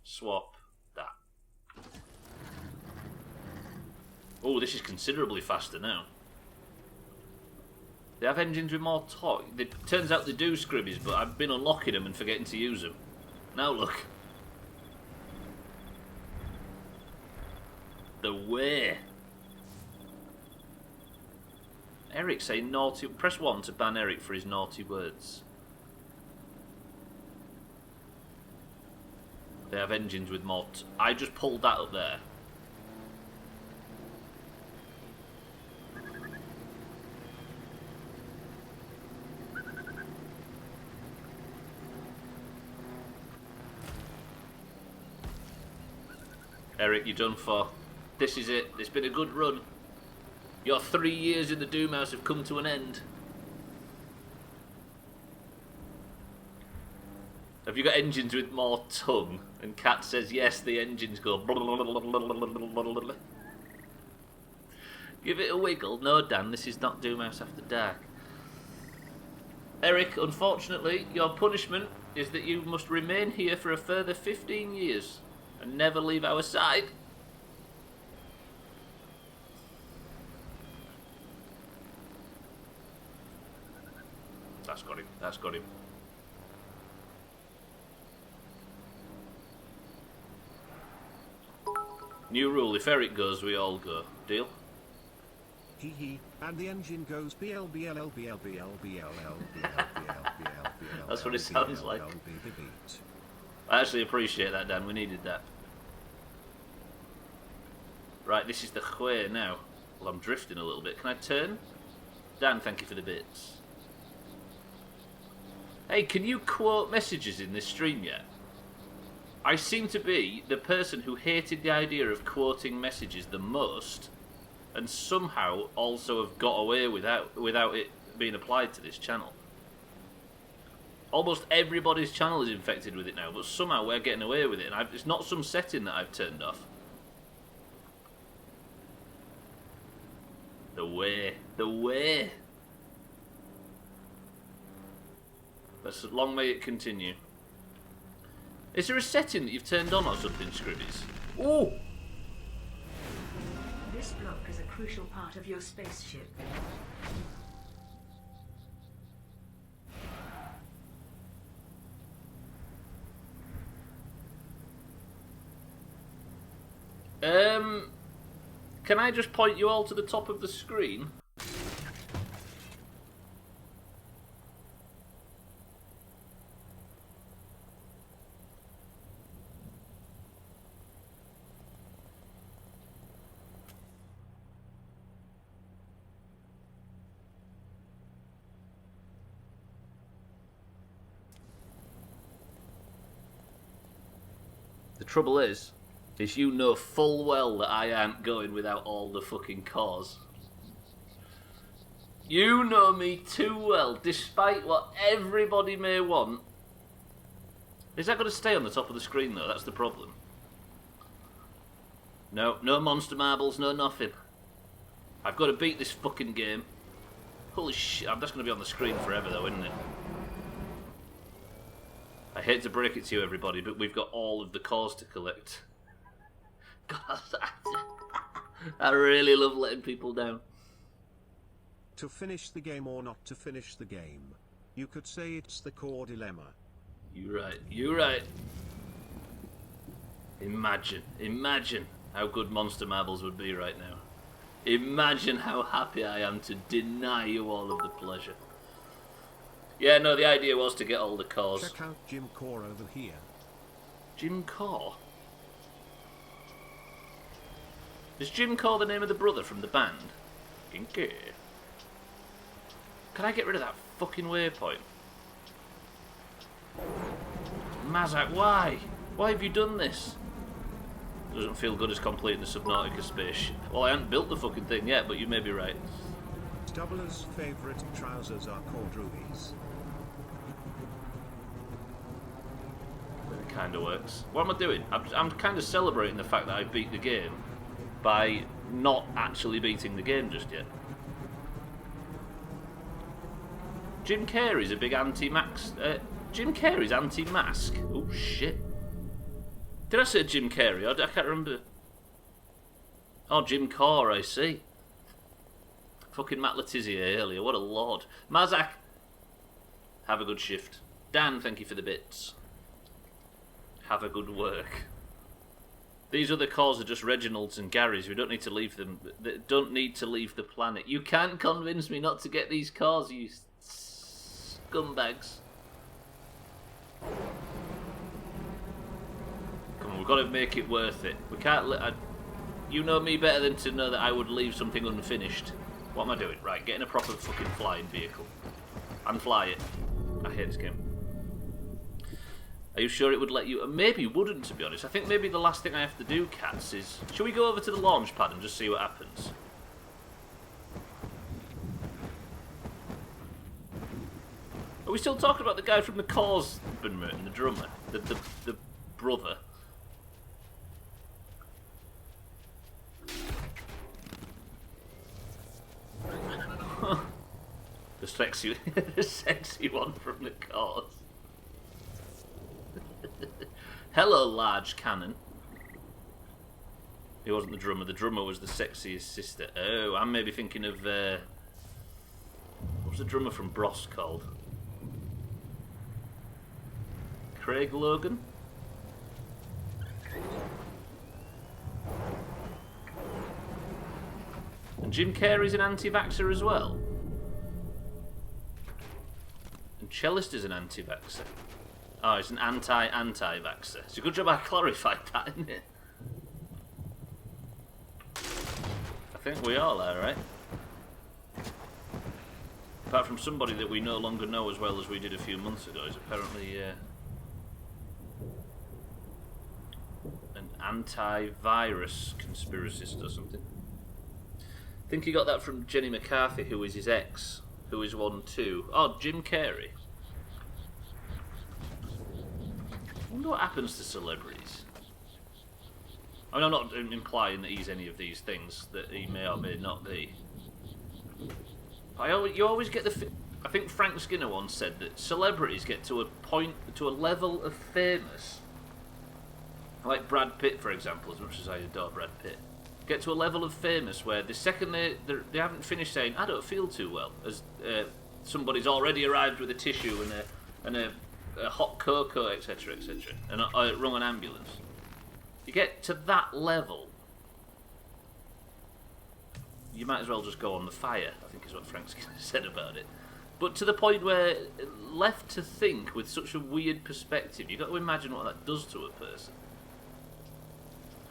swap that. Oh, this is considerably faster now. They have engines with more torque. It turns out they do, Scribbies, but I've been unlocking them and forgetting to use them. Now look. The way. Eric saying naughty... Press 1 to ban Eric for his naughty words. They have engines with more... I just pulled that up there. Eric, you're done for. This is it. It's been a good run. Your 3 years in the Doomhaus have come to an end. Have you got engines with more tongue? And Kat says yes, the engines go. Give it a wiggle. No, Dan, this is not Doomhaus After Dark. Eric, unfortunately, your punishment is that you must remain here for a further 15 years and never leave our side. That's got him. That's got him. New rule, if Eric goes, we all go. Deal?
Hee hee, and the engine goes BLBLLBLBLBLBLBL.
That's what it sounds like. I actually appreciate that, Dan. We needed that. Right, this is the way now. Well, I'm drifting a little bit. Can I turn? Dan, thank you for the bits. Hey, can you quote messages in this stream yet? I seem to be the person who hated the idea of quoting messages the most, and somehow also have got away without it being applied to this channel. Almost everybody's channel is infected with it now, but somehow we're getting away with it, and it's not some setting that I've turned off. The way. But long may it continue. Is there a setting that you've turned on or something, Scribbies? Oh!
This block is a crucial part of your spaceship.
Can I just point you all to the top of the screen? The trouble is you know full well that I ain't going without all the fucking cores. You know me too well, despite what everybody may want. Is that going to stay on the top of the screen though? That's the problem. No monster marbles, no nothing. I've got to beat this fucking game. Holy shit, that's going to be on the screen forever though, isn't it? I hate to break it to you everybody, but we've got all of the cores to collect. God, I really love letting people down.
To finish the game or not to finish the game? You could say it's the core dilemma.
You're right. You're right. Imagine how good Monster Marbles would be right now. Imagine how happy I am to deny you all of the pleasure. Yeah, no, the idea was to get all the cores.
Check out Jim Core over here.
Jim Core? Is Jim Core the name of the brother from the band? Kinky. Can I get rid of that fucking waypoint? Mazak, why? Why have you done this? Doesn't feel good as completing the Subnautica spaceship. Well, I haven't built the fucking thing yet, but you may be right.
Stubbler's favourite trousers are called rubies.
It kind of works. What am I doing? I'm kind of celebrating the fact that I beat the game by not actually beating the game just yet. Jim Carrey's a big anti-max. Jim Carrey's anti-mask. Oh shit! Did I say Jim Carrey? I can't remember. Oh, Jim Core. I see. Fucking Matt Letizia earlier. What a lord. Mazak, have a good shift. Dan, thank you for the bits. Have a good work. These other cores are just Reginald's and Gary's. We don't need to leave them. They don't need to leave the planet. You can't convince me not to get these cores, you scumbags. Come on, we've got to make it worth it. We can't let... You know me better than to know that I would leave something unfinished. What am I doing? Right, get in a proper fucking flying vehicle. And fly it. I hate this game. Are you sure it would let you? Maybe it wouldn't, to be honest. I think maybe the last thing I have to do, cats, is... Shall we go over to the launch pad and just see what happens? Are we still talking about the guy from the Cause and the drummer? The brother? The sexy, the sexy one from the Cause. Hello, large cannon. He wasn't the drummer. The drummer was the sexiest sister. Oh, I'm maybe thinking of... what was the drummer from Bros called? Craig Logan? And Jim Carrey's an anti-vaxxer as well. And Cellist is an anti-vaxxer. Oh, it's an anti-vaxxer. It's a good job I clarified that, isn't it? I think we all are, right? Apart from somebody that we no longer know as well as we did a few months ago is apparently an anti-virus conspiracist or something. I think he got that from Jenny McCarthy, who is his ex, who is one too. Oh, Jim Carrey. I wonder what happens to celebrities. I mean, I'm not implying that he's any of these things, that he may or may not be. You always get the... I think Frank Skinner once said that celebrities get to a point, to a level of famous, like Brad Pitt, for example, as much as I adore Brad Pitt, get to a level of famous where the second they haven't finished saying, I don't feel too well, as somebody's already arrived with a tissue and a hot cocoa, etc., etc., and rung an ambulance. You get to that level, you might as well just go on the fire, I think is what Frank Skinner said about it. But to the point where, left to think with such a weird perspective, you've got to imagine what that does to a person.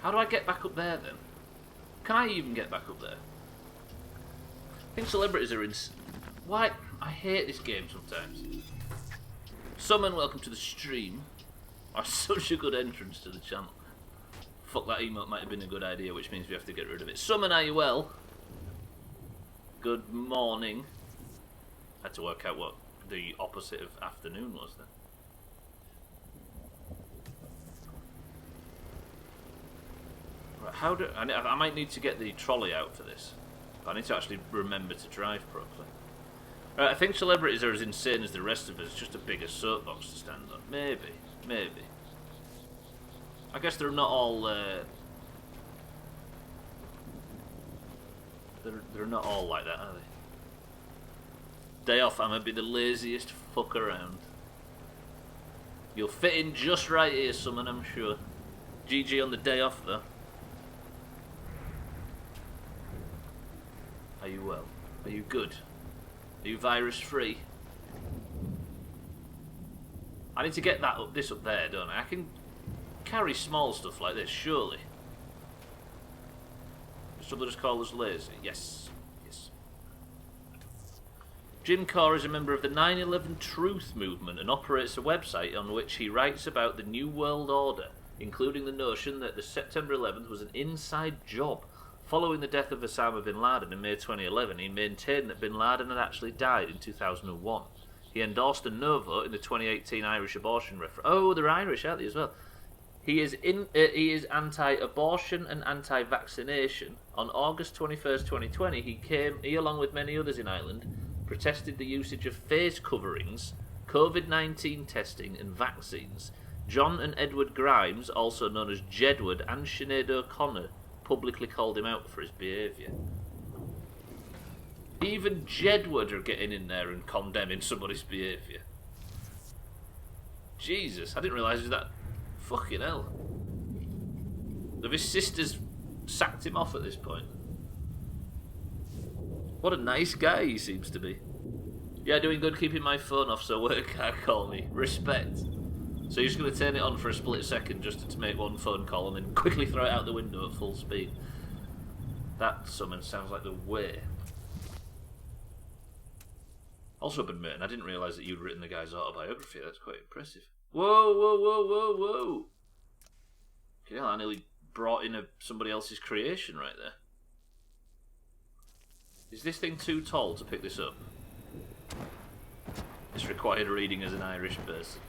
How do I get back up there then? Can I even get back up there? I think celebrities are in... Why? I hate this game sometimes. Summon, welcome to the stream. Oh, such a good entrance to the channel. Fuck, that emote might have been a good idea, which means we have to get rid of it. Summon, are you well? Good morning. I had to work out what the opposite of afternoon was then. Right, how do I might need to get the trolley out for this. I need to actually remember to drive properly. Right, I think celebrities are as insane as the rest of us. It's just a bigger soapbox to stand on. Maybe. I guess they're not all. They're not all like that, are they? Day off, I'm gonna be the laziest fuck around. You'll fit in just right here, Summon, I'm sure. GG on the day off, though. Are you well? Are you good? Are you virus-free? I need to get that up, this up there, don't I? I can carry small stuff like this, surely. Stubbler just call us lazy. Yes. Yes. Jim Corr is a member of the 9/11 Truth Movement and operates a website on which he writes about the New World Order, including the notion that the September 11th was an inside job. Following the death of Osama bin Laden in May 2011, he maintained that bin Laden had actually died in 2001. He endorsed a no vote in the 2018 Irish abortion referendum. Oh, they're Irish, aren't they, as well? He is anti-abortion and anti-vaccination. On August 21st, 2020, he along with many others in Ireland, protested the usage of face coverings, COVID-19 testing and vaccines. John and Edward Grimes, also known as Jedward, and Sinead O'Connor publicly called him out for his behaviour. Even Jedward are getting in there and condemning somebody's behaviour. Jesus, I didn't realise it was that. Fucking hell. Have his sisters sacked him off at this point? What a nice guy he seems to be. Yeah, doing good keeping my phone off so work can't call me. Respect. So you're just going to turn it on for a split second just to make one phone call and then quickly throw it out the window at full speed. That summon sounds like the way. Also, Ben Merton, I didn't realise that you'd written the guy's autobiography. That's quite impressive. Whoa, whoa, whoa, whoa, whoa. Yeah, I nearly brought in somebody else's creation right there. Is this thing too tall to pick this up? It's required reading as an Irish person.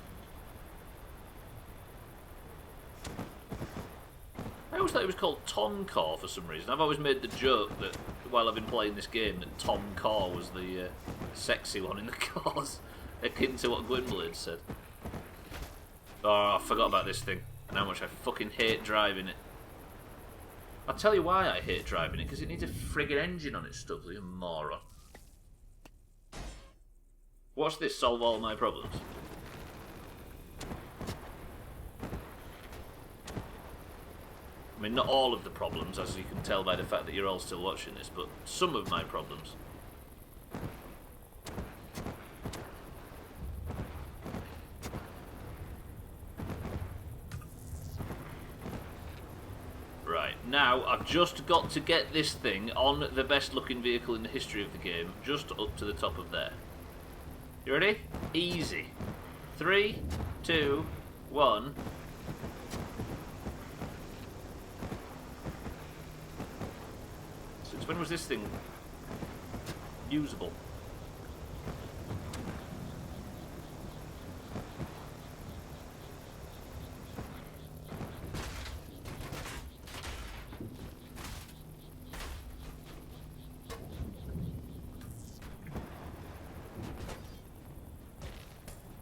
I always thought it was called Tom Core for some reason. I've always made the joke that while I've been playing this game that Tom Core was the sexy one in the cause, akin to what Gwynblade said. Oh, I forgot about this thing and how much I fucking hate driving it. I'll tell you why I hate driving it, because it needs a friggin' engine on it, Stubbler, you moron. Watch this solve all my problems. I mean, not all of the problems, as you can tell by the fact that you're all still watching this, but some of my problems. Right, now I've just got to get this thing on the best looking vehicle in the history of the game, just up to the top of there. You ready? Easy. 3, 2, 1... When was this thing usable?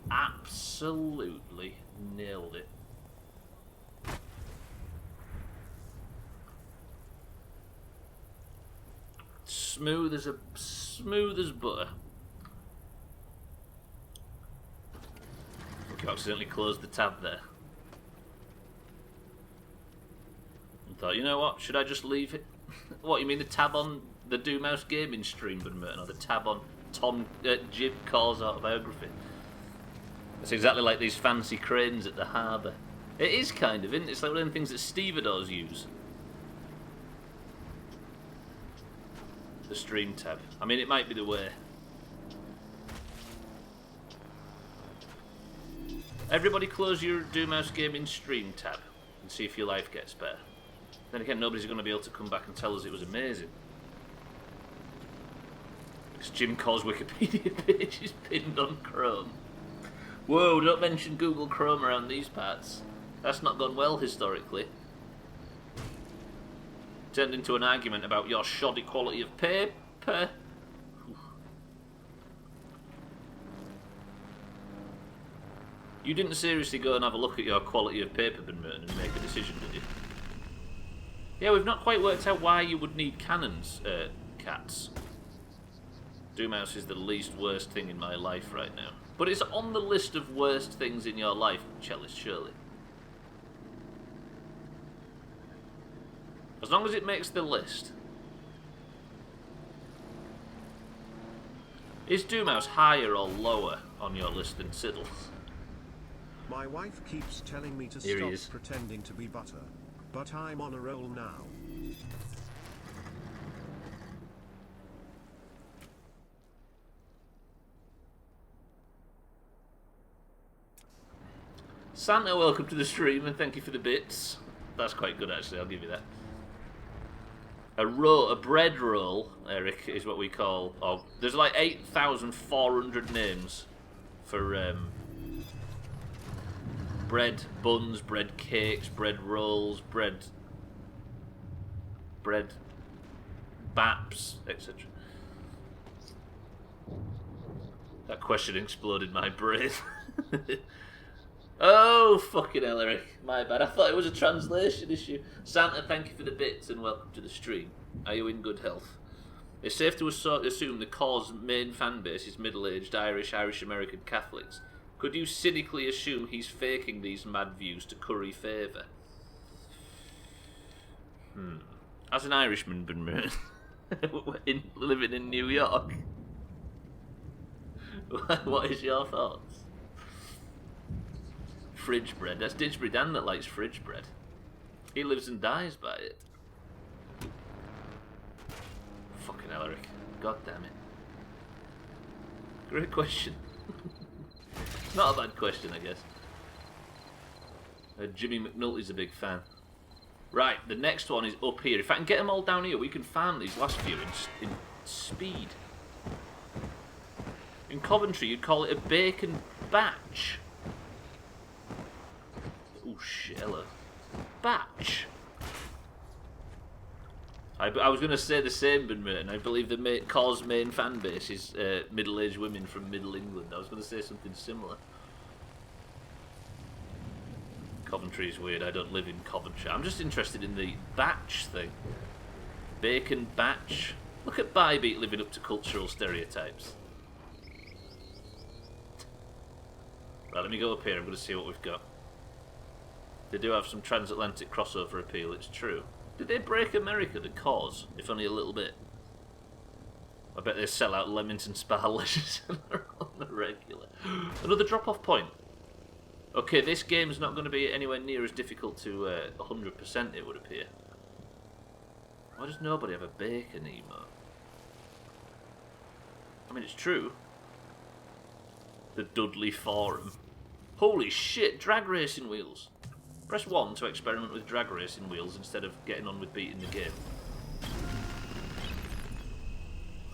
Absolutely nailed it. Smooth as butter. I accidentally closed the tab there. And thought, you know what? Should I just leave it? What, you mean the tab on the Doomhaus gaming stream, Ben Merton, or the tab on Jim Corr's autobiography? It's exactly like these fancy cranes at the harbour. It is kind of, isn't it? It's like one of them things that stevedores use. The stream tab. I mean, it might be the way. Everybody close your Doomhaus Gaming stream tab and see if your life gets better. Then again, nobody's going to be able to come back and tell us it was amazing. Because Jim Corr's Wikipedia page is pinned on Chrome. Whoa, don't mention Google Chrome around these parts. That's not gone well historically. Turned into an argument about your shoddy quality of paper. You didn't seriously go and have a look at your quality of paper, Ben Merton, and make a decision, did you? Yeah, we've not quite worked out why you would need cannons, cats. Doomhaus is the least worst thing in my life right now. But it's on the list of worst things in your life, Chellis, surely. As long as it makes the list. Is Doomhaus higher or lower on your list than Siddles?
My wife keeps telling me to
Here he is.
stop pretending to be butter, but I'm on a roll now.
Santa, welcome to the stream and thank you for the bits. That's quite good actually, I'll give you that. A bread roll, Eric, is what we call... Oh, there's like 8,400 names for bread buns, bread cakes, bread rolls, bread baps, etc. That question exploded my brain. Oh, fucking hell, Eric. My bad. I thought it was a translation issue. Santa, thank you for the bits and welcome to the stream. Are you in good health? It's safe to assume the cause main fan base is middle-aged Irish-American Catholics. Could you cynically assume he's faking these mad views to curry favour? As an Irishman, living in New York, what is your thoughts? Fridge bread. That's Didsbury Dan that likes fridge bread. He lives and dies by it. Fucking hell, Eric. God damn it. Great question. It's not a bad question, I guess. Jimmy McNulty's a big fan. Right, the next one is up here. If I can get them all down here, we can farm these last few in speed. In Coventry, you'd call it a bacon batch. Oh shit, hello. Batch. I was going to say the same, but I believe the cause main fan base is middle-aged women from Middle England. I was going to say something similar. Coventry is weird. I don't live in Coventry. I'm just interested in the batch thing. Bacon batch. Look at Bybeat living up to cultural stereotypes. Right, let me go up here. I'm going to see what we've got. They do have some transatlantic crossover appeal, it's true. Did they break America to cause, if only a little bit? I bet they sell out Leamington Spa Leisure Centre on the regular. Another drop-off point. Okay, this game's not going to be anywhere near as difficult to 100%, it would appear. Why does nobody have a bacon emote? I mean, it's true. The Dudley Forum. Holy shit, drag racing wheels. Press 1 to experiment with drag racing wheels instead of getting on with beating the game.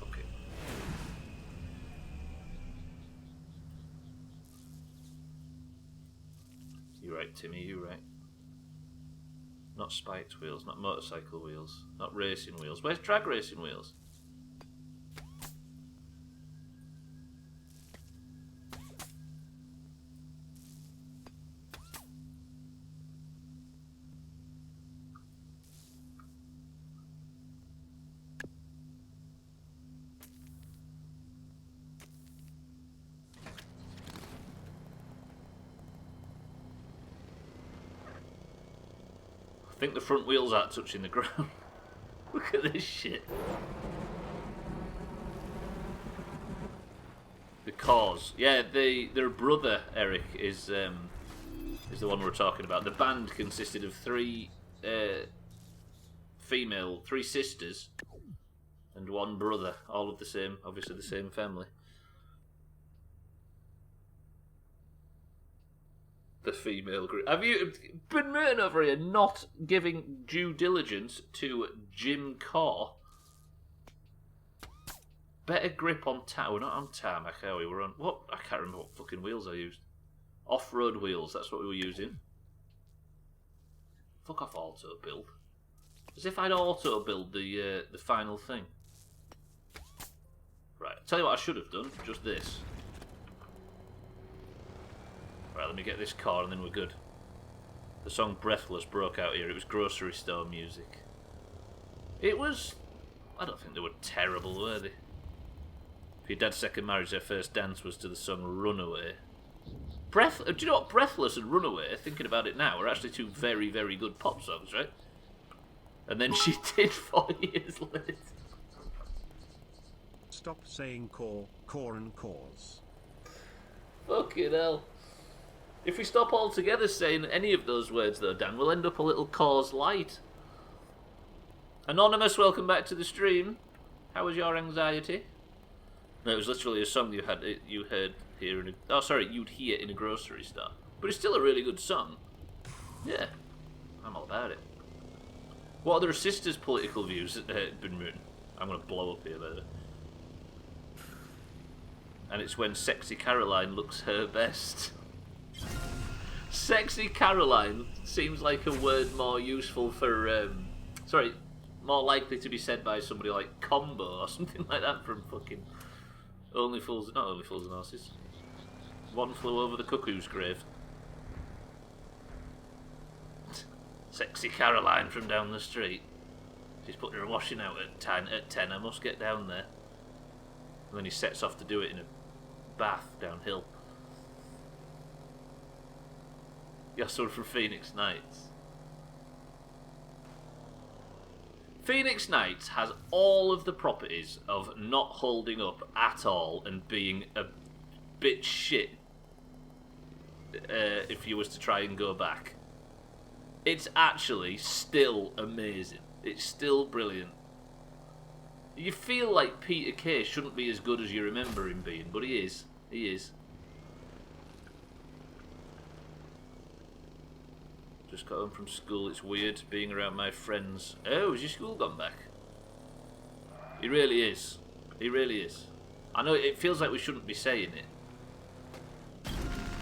Okay. You're right, Timmy, you're right. Not spiked wheels, not motorcycle wheels, not racing wheels. Where's drag racing wheels? I think the front wheels aren't touching the ground. Look at this shit. The cause. Yeah, their brother, Eric, is the one we're talking about. The band consisted of three sisters and one brother, all of the same, obviously the same family. The female group. Have you been written over here not giving due diligence to Jim Corr? Better grip on we're not on tarmac, are we? We're on what? I can't remember what fucking wheels I used. Off-road wheels. That's what we were using. Fuck off, auto build. As if I'd auto build the final thing. Right. I'll tell you what I should have done. Just this. Right, let me get this car and then we're good. The song Breathless broke out here. It was grocery store music. It was... I don't think they were terrible, were they? For your dad's second marriage, their first dance was to the song Runaway. Do you know what? Breathless and Runaway, thinking about it now, are actually two very, very good pop songs, right? And then she did 4 years later.
Stop saying core, and cause.
Fucking hell. If we stop altogether saying any of those words, though, Dan, we'll end up a little cause light. Anonymous, welcome back to the stream. How was your anxiety? No, it was literally a song you heard here in you'd hear in a grocery store. But it's still a really good song. Yeah, I'm all about it. What are the sisters' political views? I'm going to blow up here, by and it's when Sexy Caroline looks her best. Sexy Caroline seems like a word more useful for, more likely to be said by somebody like Combo or something like that from fucking not Only Fools and Horses. One Flew Over the Cuckoo's Grave. Sexy Caroline from down the street. She's putting her washing out at 10. I must get down there. And then he sets off to do it in a bath downhill. You're sort from Phoenix Nights. Phoenix Nights has all of the properties of not holding up at all and being a bit shit if you was to try and go back. It's actually still amazing. It's still brilliant. You feel like Peter Kay shouldn't be as good as you remember him being, but he is. He is. Just got home from school. It's weird being around my friends. Oh, has your school gone back? He really is. He really is. I know it feels like we shouldn't be saying it.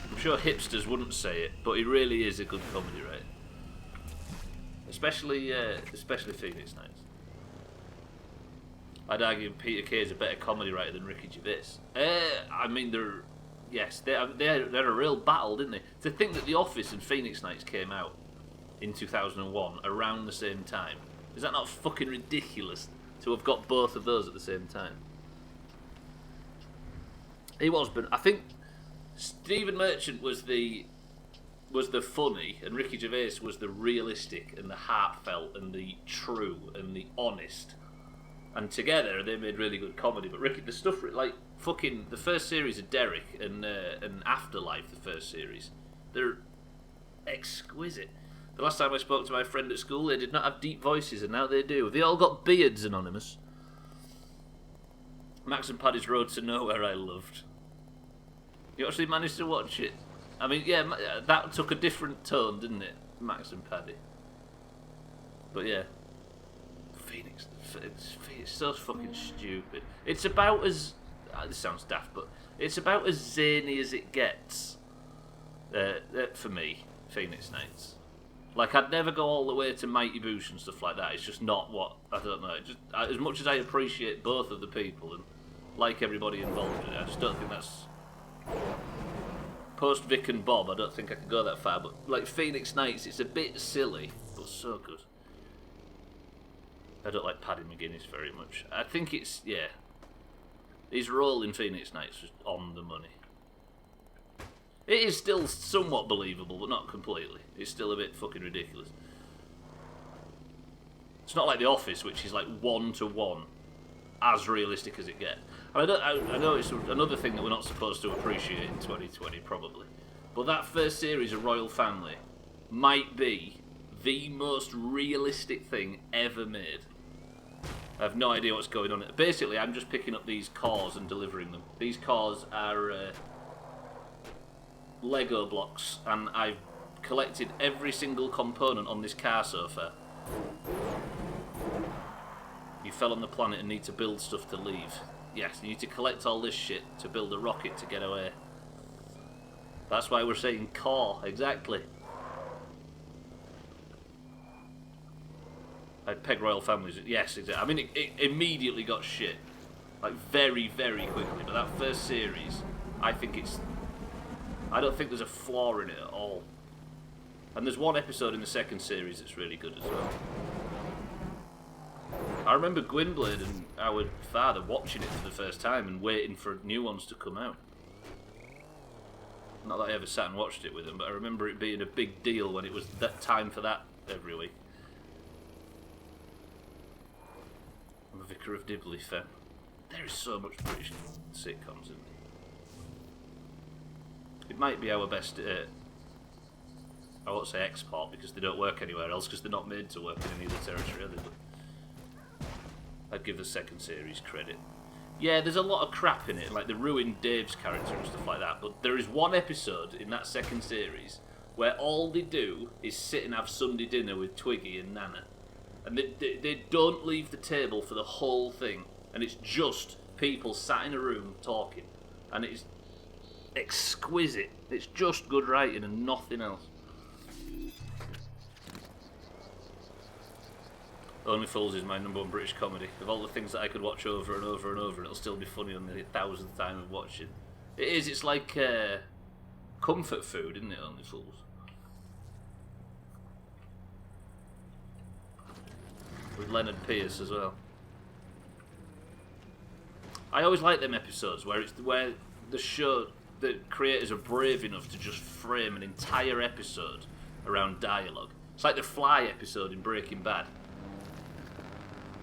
I'm sure hipsters wouldn't say it, but he really is a good comedy, right? Especially Phoenix Nights. I'd argue Peter Kay is a better comedy writer than Ricky Gervais. I mean, they're a real battle, didn't they? To think that The Office and Phoenix Nights came out in 2001 around the same time. Is that not fucking ridiculous to have got both of those at the same time? He was, but I think Stephen Merchant was the funny, and Ricky Gervais was the realistic and the heartfelt and the true and the honest. And together they made really good comedy. But Ricky, the stuff like fucking the first series of Derek and Afterlife, the first series, they're exquisite. The last time I spoke to my friend at school, they did not have deep voices, and now they do. They all got beards, Anonymous. Max and Paddy's Road to Nowhere I loved. You actually managed to watch it? I mean, yeah, that took a different tone, didn't it? Max and Paddy. But yeah. Phoenix, it's so fucking stupid. It's about as... this sounds daft, but it's about as zany as it gets. For me, Phoenix Nights. Like, I'd never go all the way to Mighty Boosh and stuff like that. It's just not what... I don't know. Just, as much as I appreciate both of the people and like everybody involved in it, I just don't think that's... Post Vic and Bob, I don't think I could go that far. But, like, Phoenix Nights, it's a bit silly, but so good. I don't like Paddy McGuinness very much. I think it's... yeah. His role in Phoenix Nights was on the money. It is still somewhat believable, but not completely. It's still a bit fucking ridiculous. It's not like The Office, which is like 1-to-1, as realistic as it gets. And I know it's another thing that we're not supposed to appreciate in 2020, probably. But that first series of Royal Family might be the most realistic thing ever made. I have no idea what's going on. Basically, I'm just picking up these cars and delivering them. These cars are... Lego blocks, and I've collected every single component on this car so far. You fell on the planet and need to build stuff to leave. Yes, you need to collect all this shit to build a rocket to get away. That's why we're saying car, exactly. I peg Royal Families, yes, exactly. I mean, it immediately got shit. Like, very, very quickly, but that first series, I don't think there's a flaw in it at all. And there's one episode in the second series that's really good as well. I remember Gwynblade and our father watching it for the first time and waiting for new ones to come out. Not that I ever sat and watched it with him, but I remember it being a big deal when it was that time for that every week. I'm a Vicar of Dibley fan. There is so much British sitcoms in there. It might be our best, I won't say export because they don't work anywhere else because they're not made to work in any other territory other than. I'd give the second series credit. Yeah, there's a lot of crap in it, like they ruined Dave's character and stuff like that, but there is one episode in that second series where all they do is sit and have Sunday dinner with Twiggy and Nana. And they don't leave the table for the whole thing, and it's just people sat in a room talking, and it's exquisite. It's just good writing and nothing else. Only Fools is my #1 British comedy. Of all the things that I could watch over and over and over, and it'll still be funny on the 1000th time of watching. It is. It's like comfort food, isn't it? Only Fools. With Leonard Pierce as well. I always like them episodes where the show, the creators are brave enough to just frame an entire episode around dialogue. It's like the Fly episode in Breaking Bad.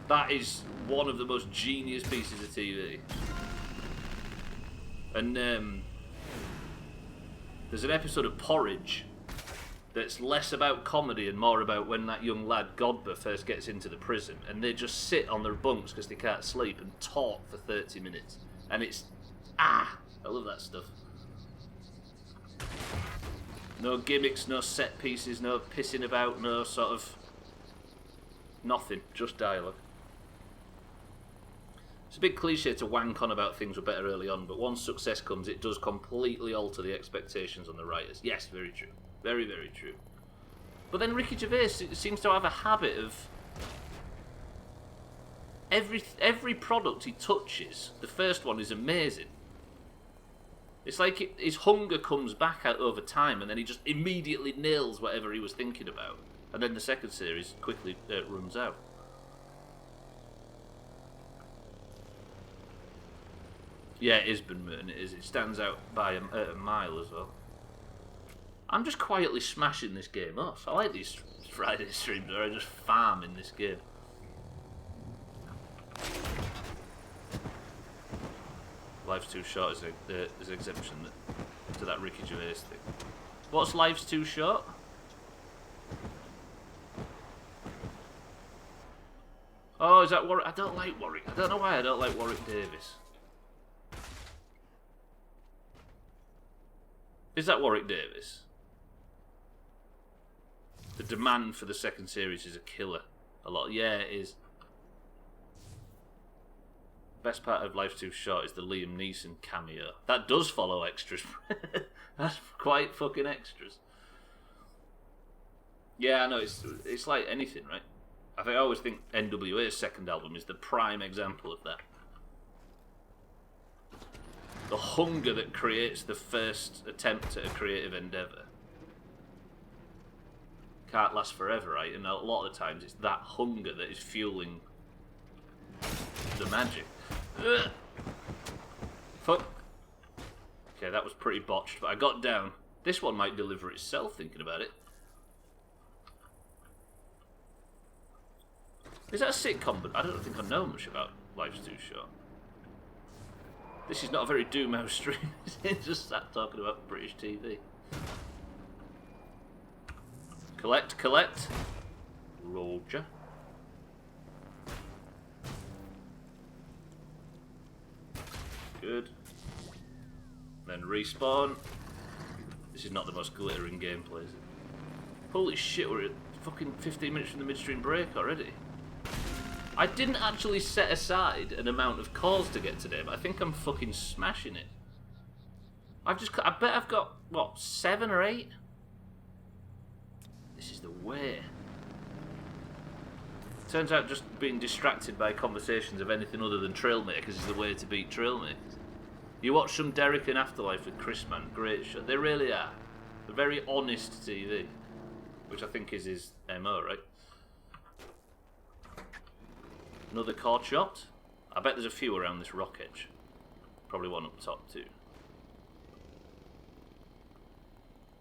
That is one of the most genius pieces of TV. And there's an episode of Porridge that's less about comedy and more about when that young lad, Godber, first gets into the prison, and they just sit on their bunks because they can't sleep and talk for 30 minutes. And it's... I love that stuff. No gimmicks, no set pieces, no pissing about, no sort of... nothing, just dialogue. It's a big cliche to wank on about things were better early on, but once success comes, it does completely alter the expectations on the writers. Yes, very true. Very, very true. But then Ricky Gervais seems to have a habit of... Every product he touches, the first one is amazing. It's like his hunger comes back out over time, and then he just immediately nails whatever he was thinking about. And then the second series quickly runs out. Yeah, it is Ben Merton, it is. It stands out by a mile as well. I'm just quietly smashing this game off. I like these Friday streams where I just farm in this game. Life's too short is an exemption to that Ricky Gervais thing. What's Life's too short? Oh, is that Warwick? I don't like Warwick. I don't know why I don't like Warwick Davis. Is that Warwick Davis? The demand for the second series is a killer. A lot. Yeah, it is. Best part of Life's Too Short is the Liam Neeson cameo. That does follow extras. That's quite fucking extras. Yeah, I know. It's like anything, right? I always think NWA's second album is the prime example of that. The hunger that creates the first attempt at a creative endeavour can't last forever, right? And a lot of the times it's that hunger that is fueling the magic. Ugh. Fuck. Okay, that was pretty botched, but I got down. This one might deliver itself, thinking about it. Is that a sitcom? But I don't think I know much about Life's Too Short. This is not a very Doomhaus stream. It's just sat talking about British TV. Collect, collect. Roger. Good. Then respawn. This is not the most glittering gameplay, is it? Holy shit, we're at fucking 15 minutes from the midstream break already. I didn't actually set aside an amount of calls to get today, but I think I'm fucking smashing it. I bet I've got, what, 7 or 8? This is the way. Turns out just being distracted by conversations of anything other than Trailmakers is the way to beat Trailmakers. You watch some Derek in Afterlife with Chris, man. Great show. They really are. They're very honest TV, which I think is his MO, right? Another core chopped. I bet there's a few around this rock edge. Probably one up top too.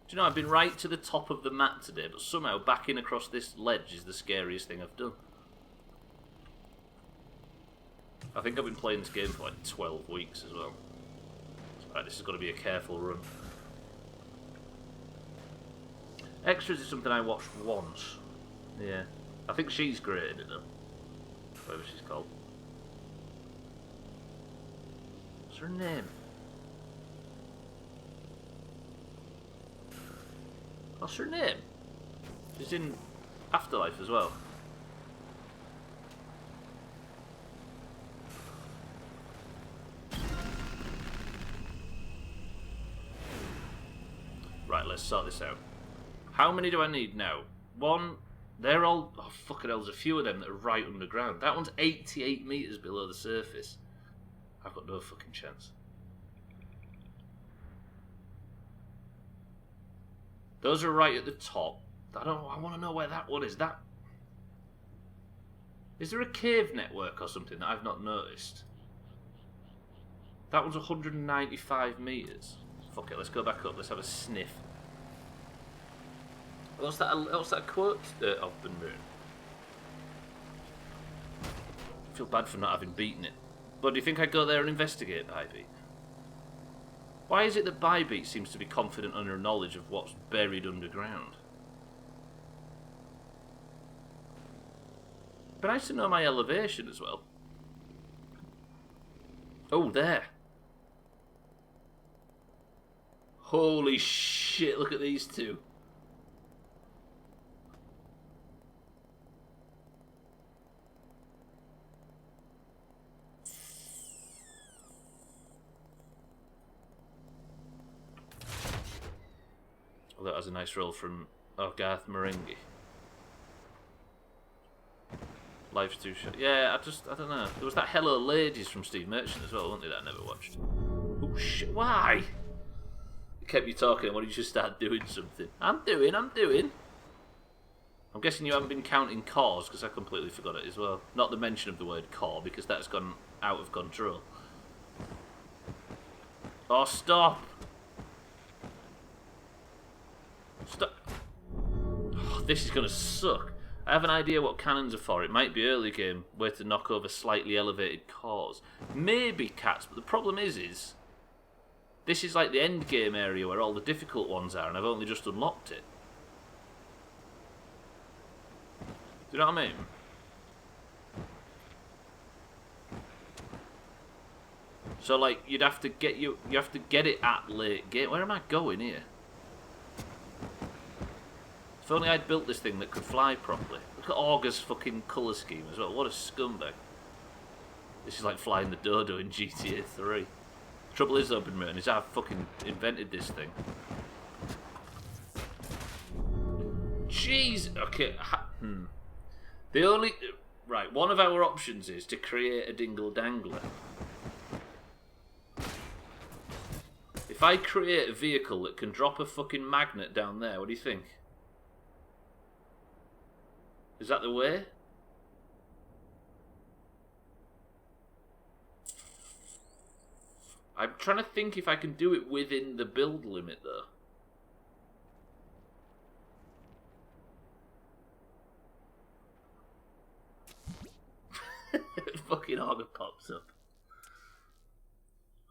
Do you know, I've been right to the top of the map today, but somehow backing across this ledge is the scariest thing I've done. I think I've been playing this game for like 12 weeks as well. Right, this has got to be a careful run. Extras is something I watched once. Yeah. I think she's great at it though. Whatever she's called. What's her name? What's her name? She's in Afterlife as well. Right, let's sort this out. How many do I need now? One. They're all... Oh, fucking hell, there's a few of them that are right underground. That one's 88 metres below the surface. I've got no fucking chance. Those are right at the top. I want to know where that one is. Is there a cave network or something that I've not noticed? That one's 195 metres. Fuck it, let's go back up. Let's have a sniff. What's that quote of the moon? I feel bad for not having beaten it. But do you think I'd go there and investigate Bybeat? Why is it that Bybeat seems to be confident on her knowledge of what's buried underground? But nice to know my elevation as well. Oh, there. Holy shit, look at these two. Oh, that was a nice roll from Garth Marenghi. Life's too short. Yeah, I don't know. There was that Hello Ladies from Steve Merchant as well, wasn't there, that I never watched? Oh shit, why? It kept you talking, why don't you just start doing something? I'm doing. I'm guessing you haven't been counting cores, because I completely forgot it as well. Not the mention of the word core, because that's gone out of control. Oh, stop! Stop! Oh, this is gonna suck. I have an idea what cannons are for. It might be early game, where to knock over slightly elevated cores. Maybe cats, but the problem is this is like the end game area where all the difficult ones are, and I've only just unlocked it. Do you know what I mean? So like you have to get it at late game. Where am I going here? If only I'd built this thing that could fly properly. Look at Augur's fucking colour scheme as well. What a scumbag. This is like flying the dodo in GTA 3. The trouble is, though, Ben, is I've fucking invented this thing. Jeez! Okay. The only... Right, one of our options is to create a dingle-dangler. If I create a vehicle that can drop a fucking magnet down there, what do you think? Is that the way? I'm trying to think if I can do it within the build limit, though. Fucking Augur pops up.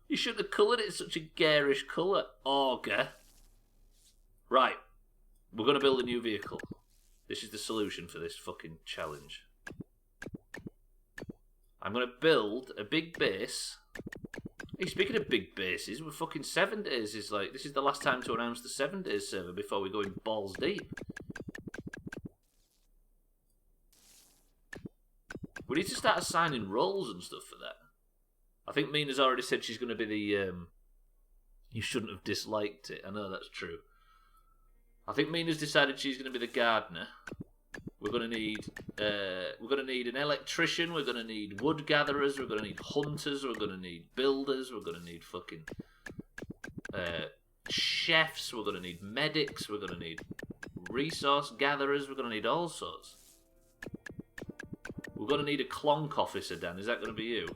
You shouldn't have coloured it such a garish colour, Augur. Right. We're going to build a new vehicle. This is the solution for this fucking challenge. I'm going to build a big base. Hey, speaking of big bases, we're fucking 7 days. This is the last time to announce the 7 days server before we go in balls deep. We need to start assigning roles and stuff for that. I think Mina's already said she's going to be the... You shouldn't have disliked it. I know that's true. I think Mina's decided she's going to be the gardener. We're going to need an electrician. We're going to need wood gatherers. We're going to need hunters. We're going to need builders. We're going to need fucking chefs. We're going to need medics. We're going to need resource gatherers. We're going to need all sorts. We're going to need a clonk officer, Dan. Is that going to be you?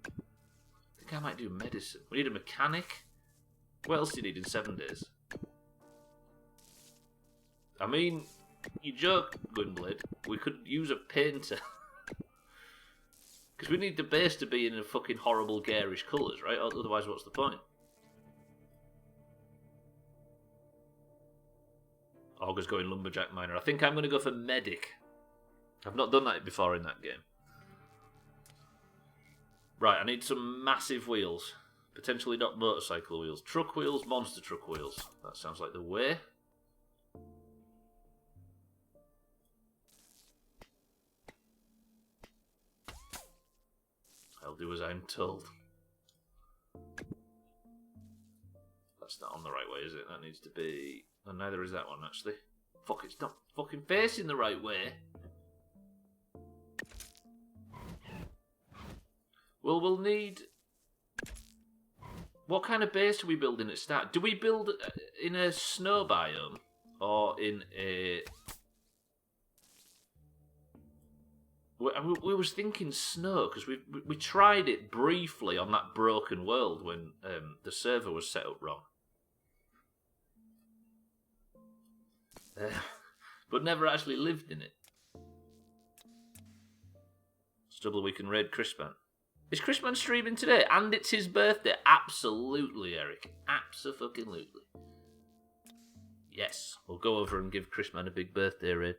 I think I might do medicine. We need a mechanic. What else do you need in 7 days? I mean, you joke, Gwynblade. We could use a painter. Because we need the base to be in a fucking horrible garish colours, right? Otherwise, what's the point? Augur's going lumberjack miner. I think I'm going to go for medic. I've not done that before in that game. Right, I need some massive wheels. Potentially not motorcycle wheels. Truck wheels, monster truck wheels. That sounds like the way. I'll do as I'm told. That's not on the right way, is it? That needs to be... And neither is that one, actually. Fuck, it's not fucking facing the right way. Well, we'll need... What kind of base are we building at start? Do we build in a snow biome? Or in a... We was thinking snow, because we tried it briefly on that broken world when the server was set up wrong. But never actually lived in it. Stubbler, we can raid Chrisman. Is Chrisman streaming today? And it's his birthday? Absolutely, Eric. Abso-fucking-lutely. Yes, we'll go over and give Chrisman a big birthday raid.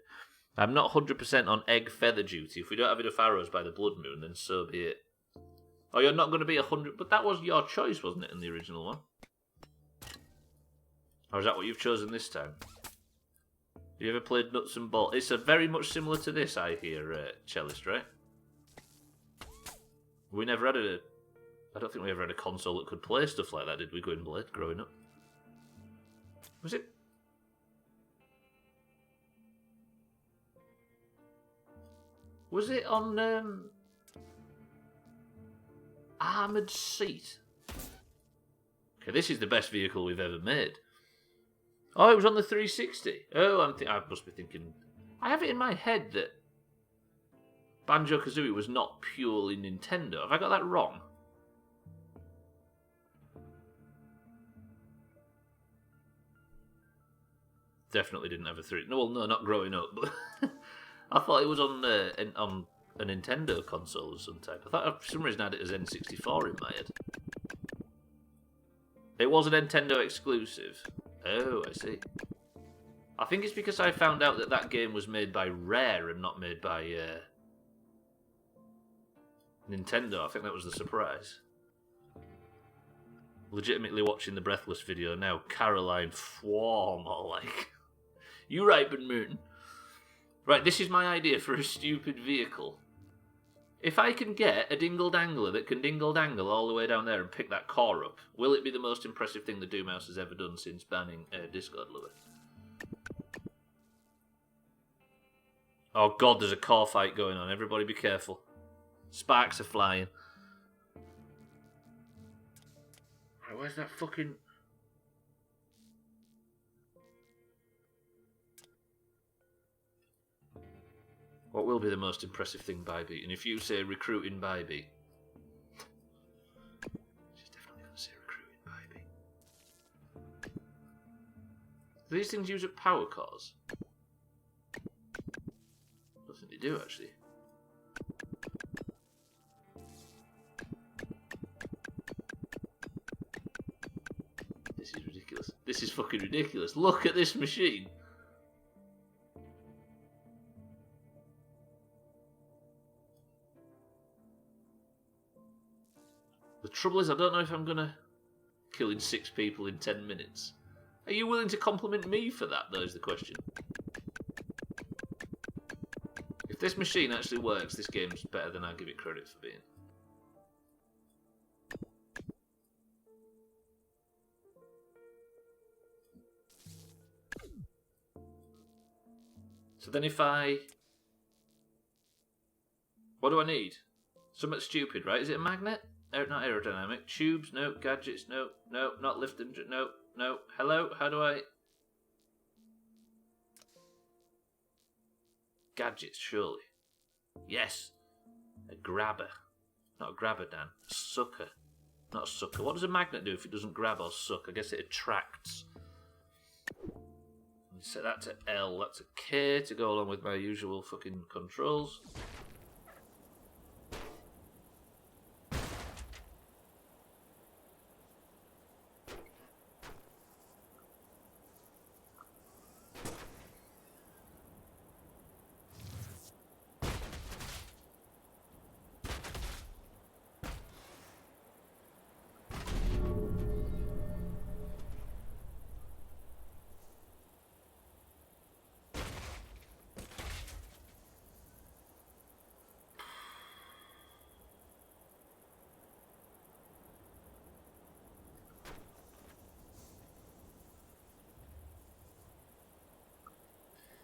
I'm not 100% on egg feather duty. If we don't have enough arrows by the blood moon, then so be it. Oh, you're not going to be 100... But that was your choice, wasn't it, in the original one? Or is that what you've chosen this time? Have you ever played Nuts and Bolts? It's very much similar to this, I hear, Cellist, right? We never had a... I don't think we ever had a console that could play stuff like that, did we, Gwynblade, growing up? Was it... Was it on, Armoured Seat? Okay, this is the best vehicle we've ever made. Oh, it was on the 360. Oh, I must be thinking... I have it in my head that Banjo-Kazooie was not purely Nintendo. Have I got that wrong? Definitely didn't have a 3... No, well, no, not growing up, but... I thought it was on a Nintendo console of some type. I thought for some reason I had it as N64 in my head. It was a Nintendo exclusive. Oh, I see. I think it's because I found out that that game was made by Rare and not made by Nintendo. I think that was the surprise. Legitimately watching the Breathless video now. Caroline Fwarm, or like... You right, Ben Moon. Right, this is my idea for a stupid vehicle. If I can get a dingle-dangler that can dingle-dangle all the way down there and pick that core up, will it be the most impressive thing the Doomhaus has ever done since banning Discord Lover? Oh god, there's a core fight going on. Everybody be careful. Sparks are flying. Right, where's that fucking... What will be the most impressive thing Bybee? And if you say recruiting Bybee, she's definitely going to say recruiting Bybee. Do these things use up power cores? I don't think they do, actually. This is ridiculous. This is fucking ridiculous. Look at this machine. The trouble is, I don't know if I'm going to killing 6 people in 10 minutes. Are you willing to compliment me for that, though, is the question. If this machine actually works, this game's better than I give it credit for being. So then if I... What do I need? Something stupid, right? Is it a magnet? Not aerodynamic. Tubes, no. Gadgets, no. No, not lift and... No, no. Hello? How do I... Gadgets, surely. Yes. A grabber. Not a grabber, Dan. A sucker. Not a sucker. What does a magnet do if it doesn't grab or suck? I guess it attracts. Set that to L. That's a K to go along with my usual fucking controls.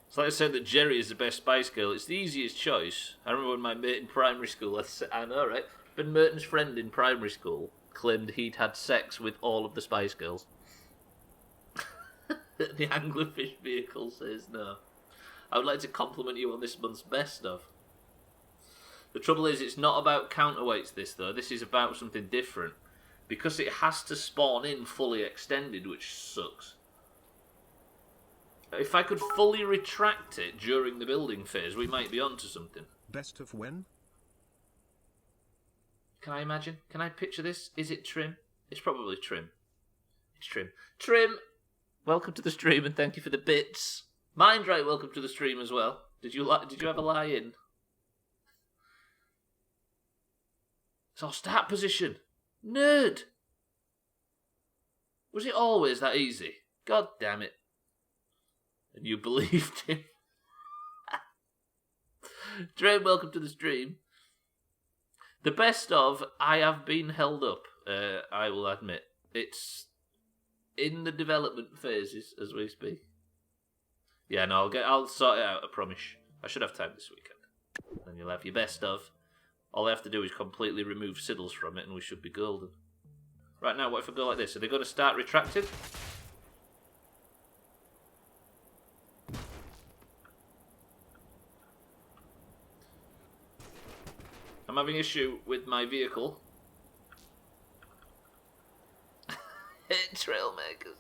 It's like I said that Jerry is the best Spice Girl. It's the easiest choice. I remember when my mate in primary school, I know, right? Ben Merton's friend in primary school claimed he'd had sex with all of the Spice Girls. The anglerfish vehicle says no. I would like to compliment you on this month's best of. The trouble is, it's not about counterweights, this, though. This is about something different. Because it has to spawn in fully extended, which sucks. If I could fully retract it during the building phase, we might be onto something.
Best of when?
Can I imagine? Can I picture this? Is it Trim? It's probably Trim. It's Trim. Trim! Welcome to the stream and thank you for the bits. Mindright, welcome to the stream as well. Did you have a lie in? It's our start position. Nerd! Was it always that easy? God damn it. And you believed him. Dre, welcome to the stream. The best of, I have been held up, I will admit. It's in the development phases as we speak. Yeah, no, I'll sort it out, I promise. I should have time this weekend. Then you'll have your best of. All I have to do is completely remove Siddles from it and we should be golden. Right now, what if I go like this? Are they going to start retracting? I'm having issue with my vehicle. Trailmakers.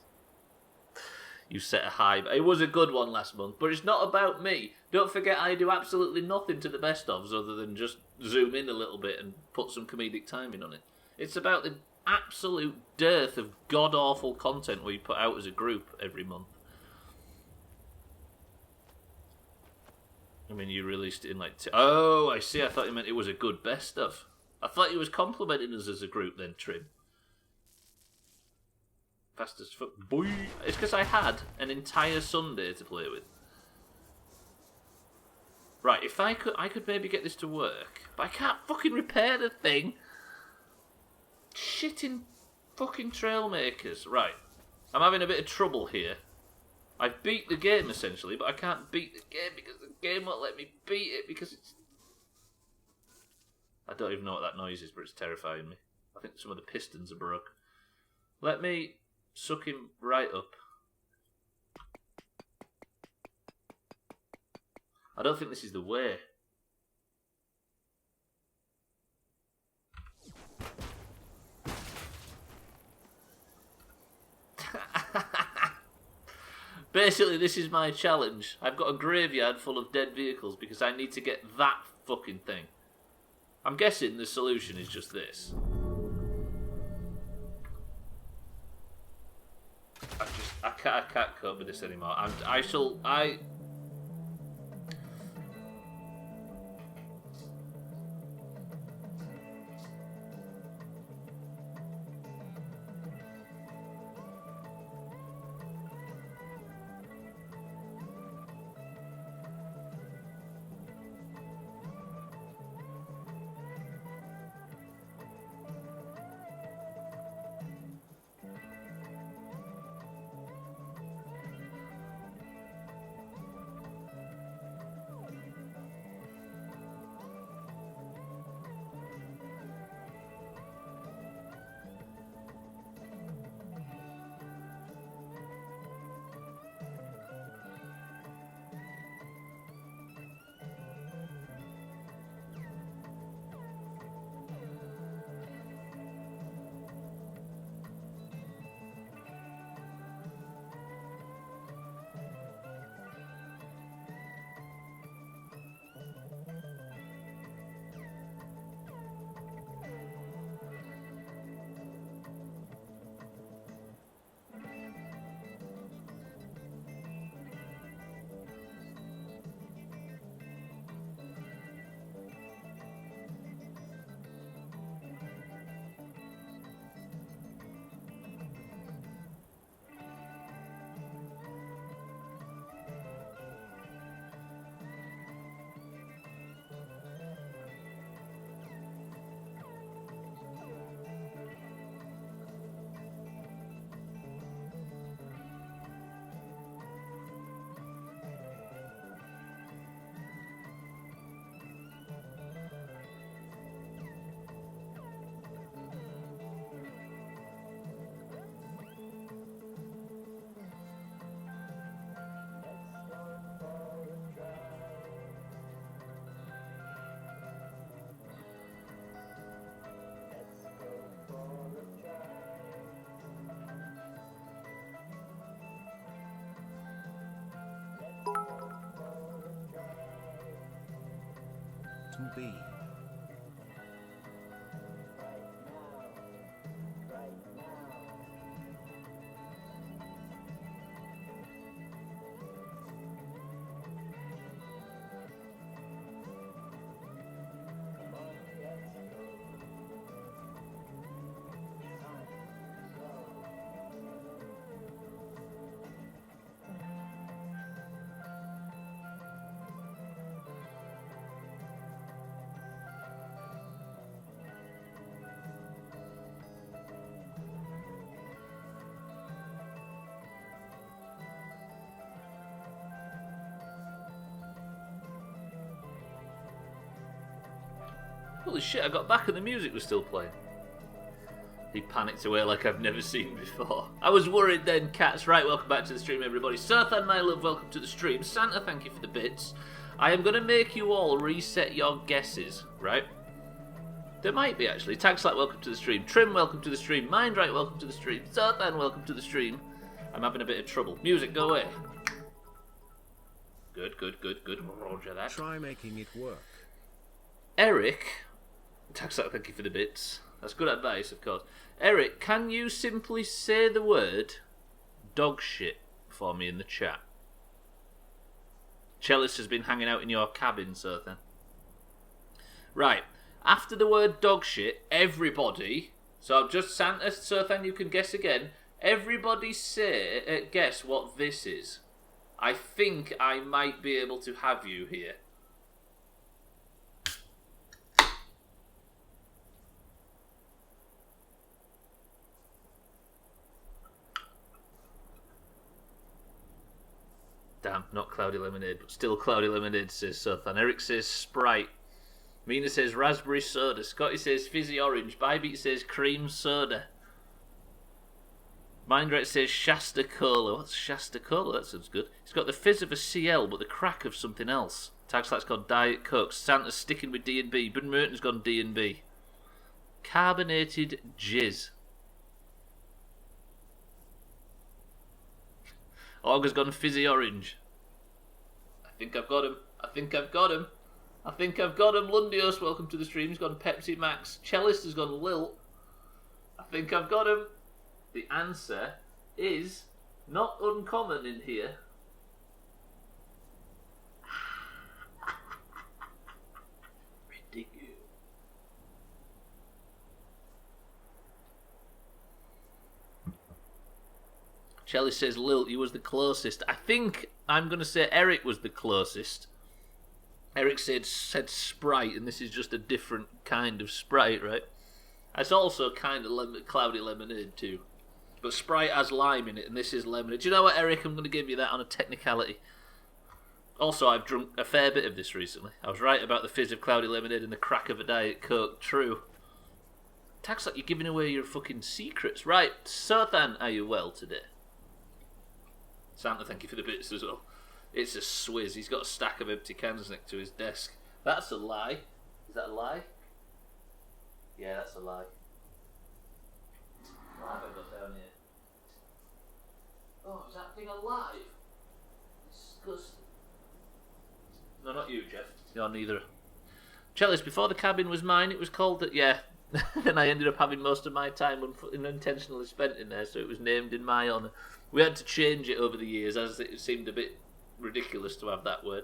You set a high... It was a good one last month, but it's not about me. Don't forget I do absolutely nothing to the best ofs other than just zoom in a little bit and put some comedic timing on it. It's about the absolute dearth of god-awful content we put out as a group every month. I mean, you released it in like... Oh, I see. I thought you meant it was a good best of. I thought you was complimenting us as a group then, Trim. Fast as fuck. Boy. It's because I had an entire Sunday to play with. Right, if I could maybe get this to work. But I can't fucking repair the thing. Shitting fucking Trailmakers. Right. I'm having a bit of trouble here. I beat the game, essentially, but I can't beat the game because the game won't let me beat it because it's... I don't even know what that noise is, but it's terrifying me. I think some of the pistons are broke. Let me suck him right up. I don't think this is the way. Basically, this is my challenge. I've got a graveyard full of dead vehicles because I need to get that fucking thing. I'm guessing the solution is just this. I can't cope with this anymore.
button B.
Holy shit, I got back and the music was still playing. He panicked away like I've never seen before. I was worried then, cats. Right, welcome back to the stream, everybody. Sirthan, my love, welcome to the stream. Santa, thank you for the bits. I am going to make you all reset your guesses, right? There might be, actually. Tagslack, welcome to the stream. Trim, welcome to the stream. Mindright, welcome to the stream. Sirthan, welcome to the stream. I'm having a bit of trouble. Music, go away. Good, good, good, good. Roger that.
Try making it work.
Eric... Tagslack, thank you for the bits. That's good advice, of course. Eric, can you simply say the word dog shit for me in the chat? Chalice has been hanging out in your cabin, Sirthan. Right. After the word dog shit, everybody... So just Santa, Sirthan, you can guess again. Everybody guess what this is. I think I might be able to have you here. Damn, not Cloudy Lemonade, but still Cloudy Lemonade, says Sirthan. Eric says Sprite. Mina says raspberry soda. Scotty says fizzy orange. Bybeat says cream soda. Mindrat says Shasta Cola. What's Shasta Cola? That sounds good. It's got the fizz of a CL, but the crack of something else. Tagslack's got Diet Coke. Santa's sticking with D&B. Bud Merton's gone D&B. Carbonated jizz. Augur's gone fizzy orange. I think I've got him. I think I've got him. I think I've got him. Lundios, welcome to the stream. He's gone Pepsi Max. Cellist has gone Lilt. I think I've got him. The answer is not uncommon in here. Ridiculous. Chelly says Lilt, you was the closest. I think I'm going to say Eric was the closest. Eric said Sprite, and this is just a different kind of Sprite, right? It's also kind of cloudy lemonade too. But Sprite has lime in it, and this is lemonade. Do you know what, Eric? I'm going to give you that on a technicality. Also, I've drunk a fair bit of this recently. I was right about the fizz of cloudy lemonade and the crack of a Diet Coke. True. Tax like you're giving away your fucking secrets. Right, Sirthan, are you well today? Santa, thank you for the bits as well. It's a swizz. He's got a stack of empty cans next to his desk. That's a lie. Is that a lie? Yeah, that's a lie. What have I got down here? Oh, is that thing alive? Disgusting. No, not you, Jeff. You're neither. Chellis, before the cabin was mine, it was called that. Yeah. Then I ended up having most of my time unintentionally spent in there, so it was named in my honour. We had to change it over the years, as it seemed a bit ridiculous to have that word.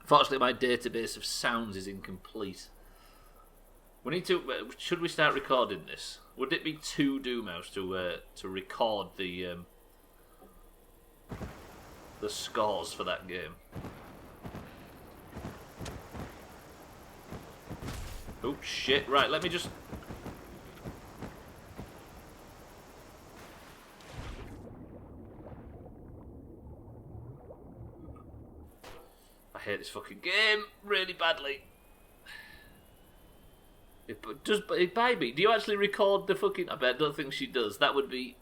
Fortunately, my database of sounds is incomplete. We need to. Should we start recording this? Would it be too Doomhaus to record the scores for that game? Oh shit! Right, let me just. I hate this fucking game really badly. Does Bybeat? Do you actually record the fucking? I don't think she does. That would be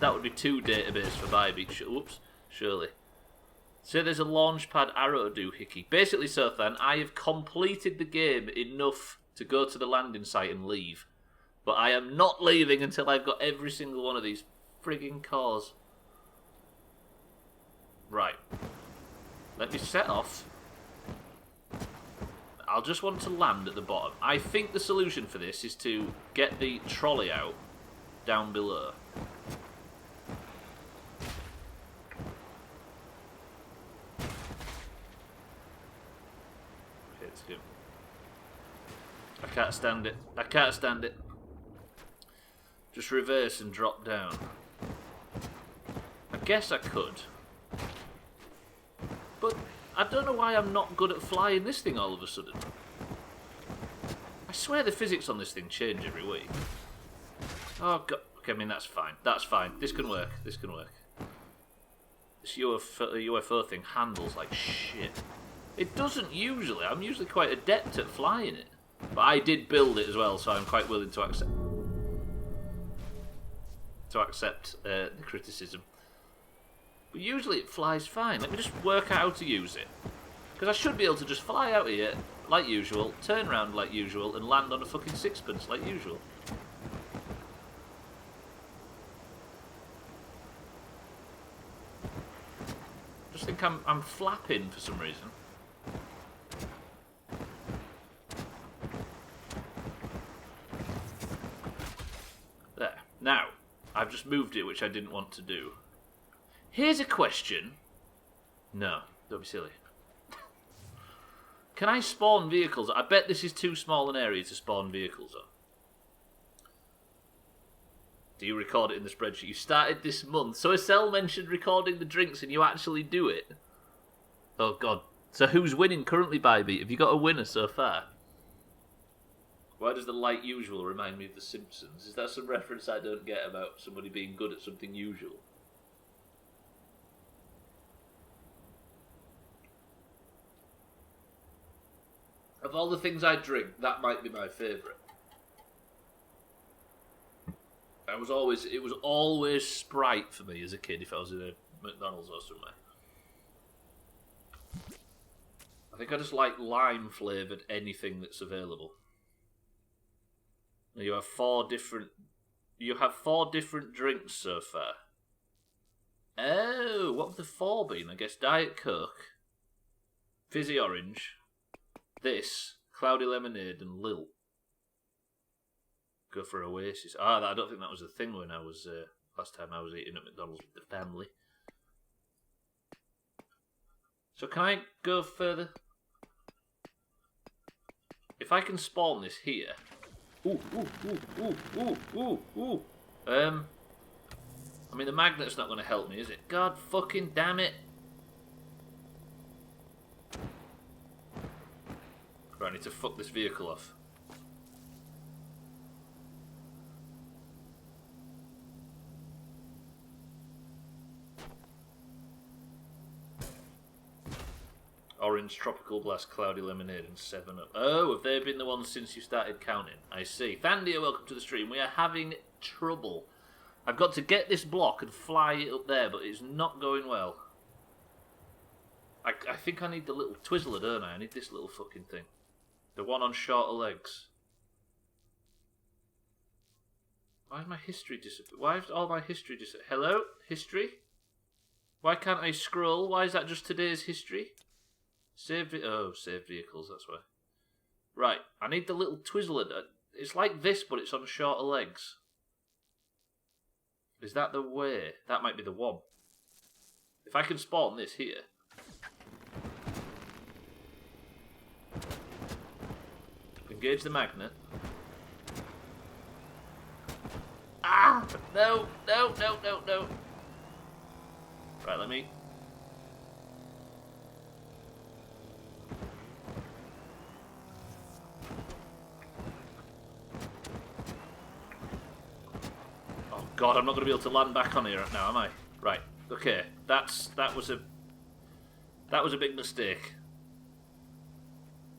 too database for Bybeat. Whoops, surely. So there's a launchpad arrow doohickey. Basically, Sirthan, I have completed the game enough to go to the landing site and leave, but I am not leaving until I've got every single one of these frigging cores. Right. Let me set off. I'll just want to land at the bottom. I think the solution for this is to get the trolley out down below. Okay, let's go. I can't stand it. I can't stand it. Just reverse and drop down. I guess I could. But I don't know why I'm not good at flying this thing all of a sudden. I swear the physics on this thing change every week. Oh god. Okay, I mean that's fine. That's fine. This can work. This can work. This UFO thing handles like shit. It doesn't usually. I'm usually quite adept at flying it. But I did build it as well, so I'm quite willing to accept the criticism. But usually it flies fine. Let me just work out how to use it. Because I should be able to just fly out here like usual, turn around like usual, and land on a fucking sixpence like usual. Just think I'm flapping for some reason. There. Now, I've just moved it, which I didn't want to do. Here's a question. No, don't be silly. Can I spawn vehicles? I bet this is too small an area to spawn vehicles on. Do you record it in the spreadsheet? You started this month. So Estelle mentioned recording the drinks and you actually do it. Oh god. So who's winning currently, Bybeat? Have you got a winner so far? Why does the like usual remind me of The Simpsons? Is that some reference I don't get about somebody being good at something usual? Of all the things I drink, that might be my favourite. It was always Sprite for me as a kid if I was in a McDonald's or somewhere. I think I just like lime flavoured anything that's available. You have four different drinks so far. Oh, what have the four been? I guess Diet Coke, Fizzy Orange, this, Cloudy Lemonade, and Lil. Go for Oasis. I don't think that was a thing when I was last time I was eating at McDonald's with the family. So can I go further? If I can spawn this here. Ooh. I mean the magnet's not going to help me, is it? God fucking damn it. Right, I need to fuck this vehicle off. Orange, Tropical Blast, Cloudy Lemonade, and 7-Up. Oh, have they been the ones since you started counting? I see. Thandia, welcome to the stream. We are having trouble. I've got to get this block and fly it up there, but it's not going well. I think I need the little Twizzler, don't I? I need this little fucking thing. The one on shorter legs. Why is my history disappeared? Why is all my history disappeared? Hello? History? Why can't I scroll? Why is that just today's history? Save vehicles, that's why. Right, I need the little Twizzler. It's like this, but it's on shorter legs. Is that the way? That might be the one. If I can spawn this here. Engage the magnet. Ah! No! Right, let me... Oh god, I'm not going to be able to land back on here now, am I? Right, okay. That was a big mistake.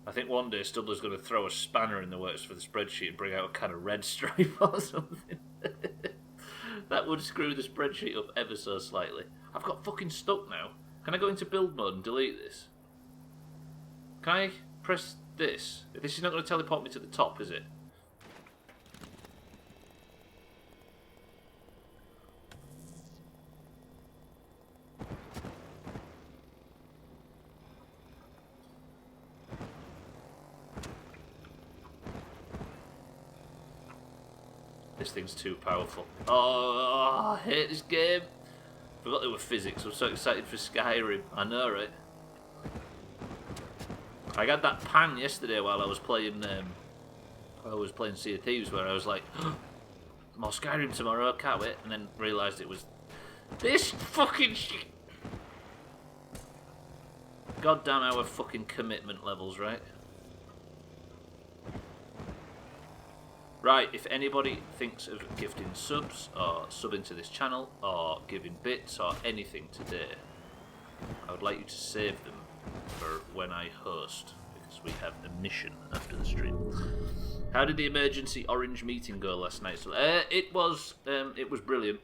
I think one day Stubbler's going to throw a spanner in the works for the spreadsheet and bring out a kind of red stripe or something. That would screw the spreadsheet up ever so slightly. I've got fucking stuck now. Can I go into build mode and delete this? Can I press this? This is not going to teleport me to the top, is it? This thing's too powerful. Oh, I hate this game. Forgot there were physics. I'm so excited for Skyrim. I know, right? I got that pang yesterday while I was playing. Sea of Thieves, where I was like, "More Skyrim tomorrow. Can't wait!" And then realised it was this fucking shit. God damn our fucking commitment levels, right? Right, if anybody thinks of gifting subs, or subbing to this channel, or giving bits, or anything today, I would like you to save them for when I host, because we have a mission after the stream. How did the emergency orange meeting go last night? So, it was brilliant.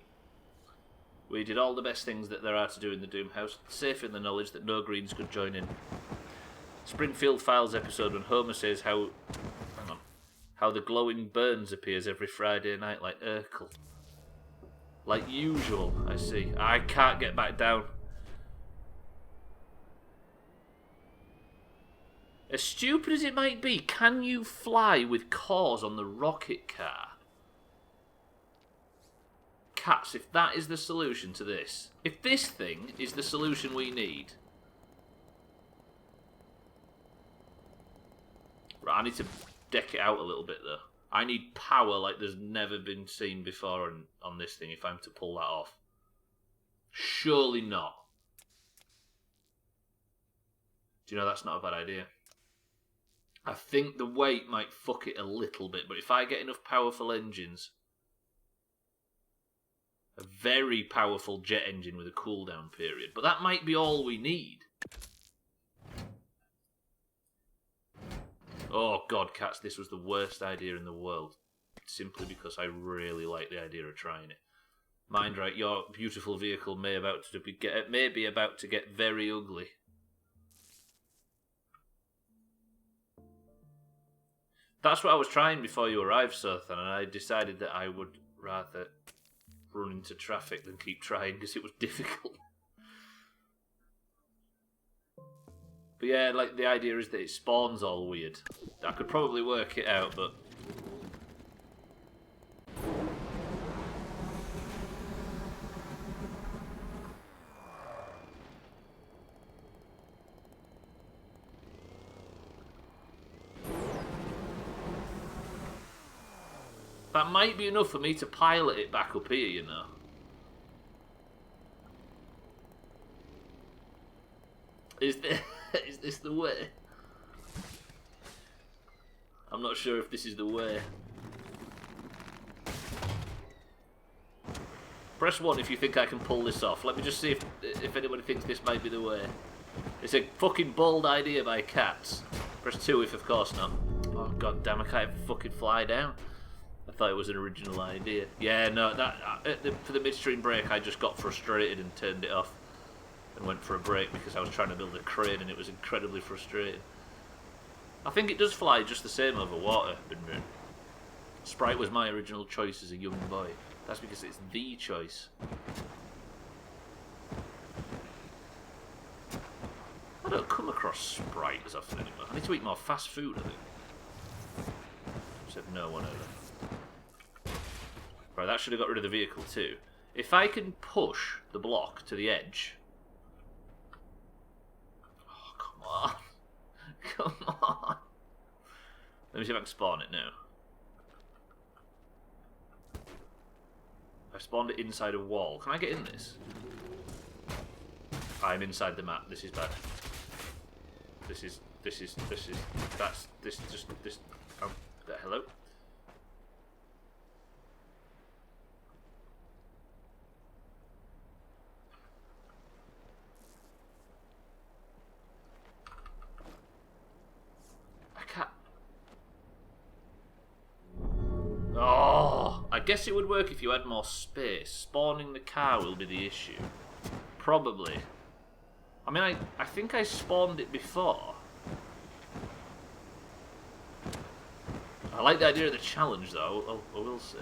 We did all the best things that there are to do in the Doomhaus, safe in the knowledge that no Greens could join in. Springfield Files episode when Homer says how the glowing Burns appears every Friday night like Urkel. Like usual, I see. I can't get back down. As stupid as it might be, can you fly with cores on the rocket car? Cats, if that is the solution to this, if this thing is the solution we need... Right, I need to deck it out a little bit though. I need power like there's never been seen before on this thing if I'm to pull that off. Surely not. Do you know that's not a bad idea? I think the weight might fuck it a little bit, but if I get enough powerful engines, a very powerful jet engine with a cooldown period, but that might be all we need. Oh god, cats, this was the worst idea in the world. Simply because I really like the idea of trying it. Mind right, your beautiful vehicle may be about to get very ugly. That's what I was trying before you arrived, Sothan, and I decided that I would rather run into traffic than keep trying because it was difficult. But yeah, like the idea is that it spawns all weird. I could probably work it out, but... that might be enough for me to pilot it back up here, you know. Is this the way? I'm not sure if this is the way. Press 1 if you think I can pull this off. Let me just see if anybody thinks this might be the way. It's a fucking bold idea by cats. Press 2 if of course not. Oh god damn, I can't even fucking fly down. I thought it was an original idea. Yeah, no, for the midstream break I just got frustrated and turned it off. And went for a break because I was trying to build a crane and it was incredibly frustrating. I think it does fly just the same over water. Sprite was my original choice as a young boy. That's because it's the choice. I don't come across Sprite as often anymore. I need to eat more fast food, I think. Said no one over. Right, that should have got rid of the vehicle too. If I can push the block to the edge... Come on. Let me see if I can spawn it now. I've spawned it inside a wall. Can I get in this? I'm inside the map. This is bad. This. Hello? I guess it would work if you had more space. Spawning the car will be the issue. Probably. I mean, I think I spawned it before. I like the idea of the challenge, though, I will say.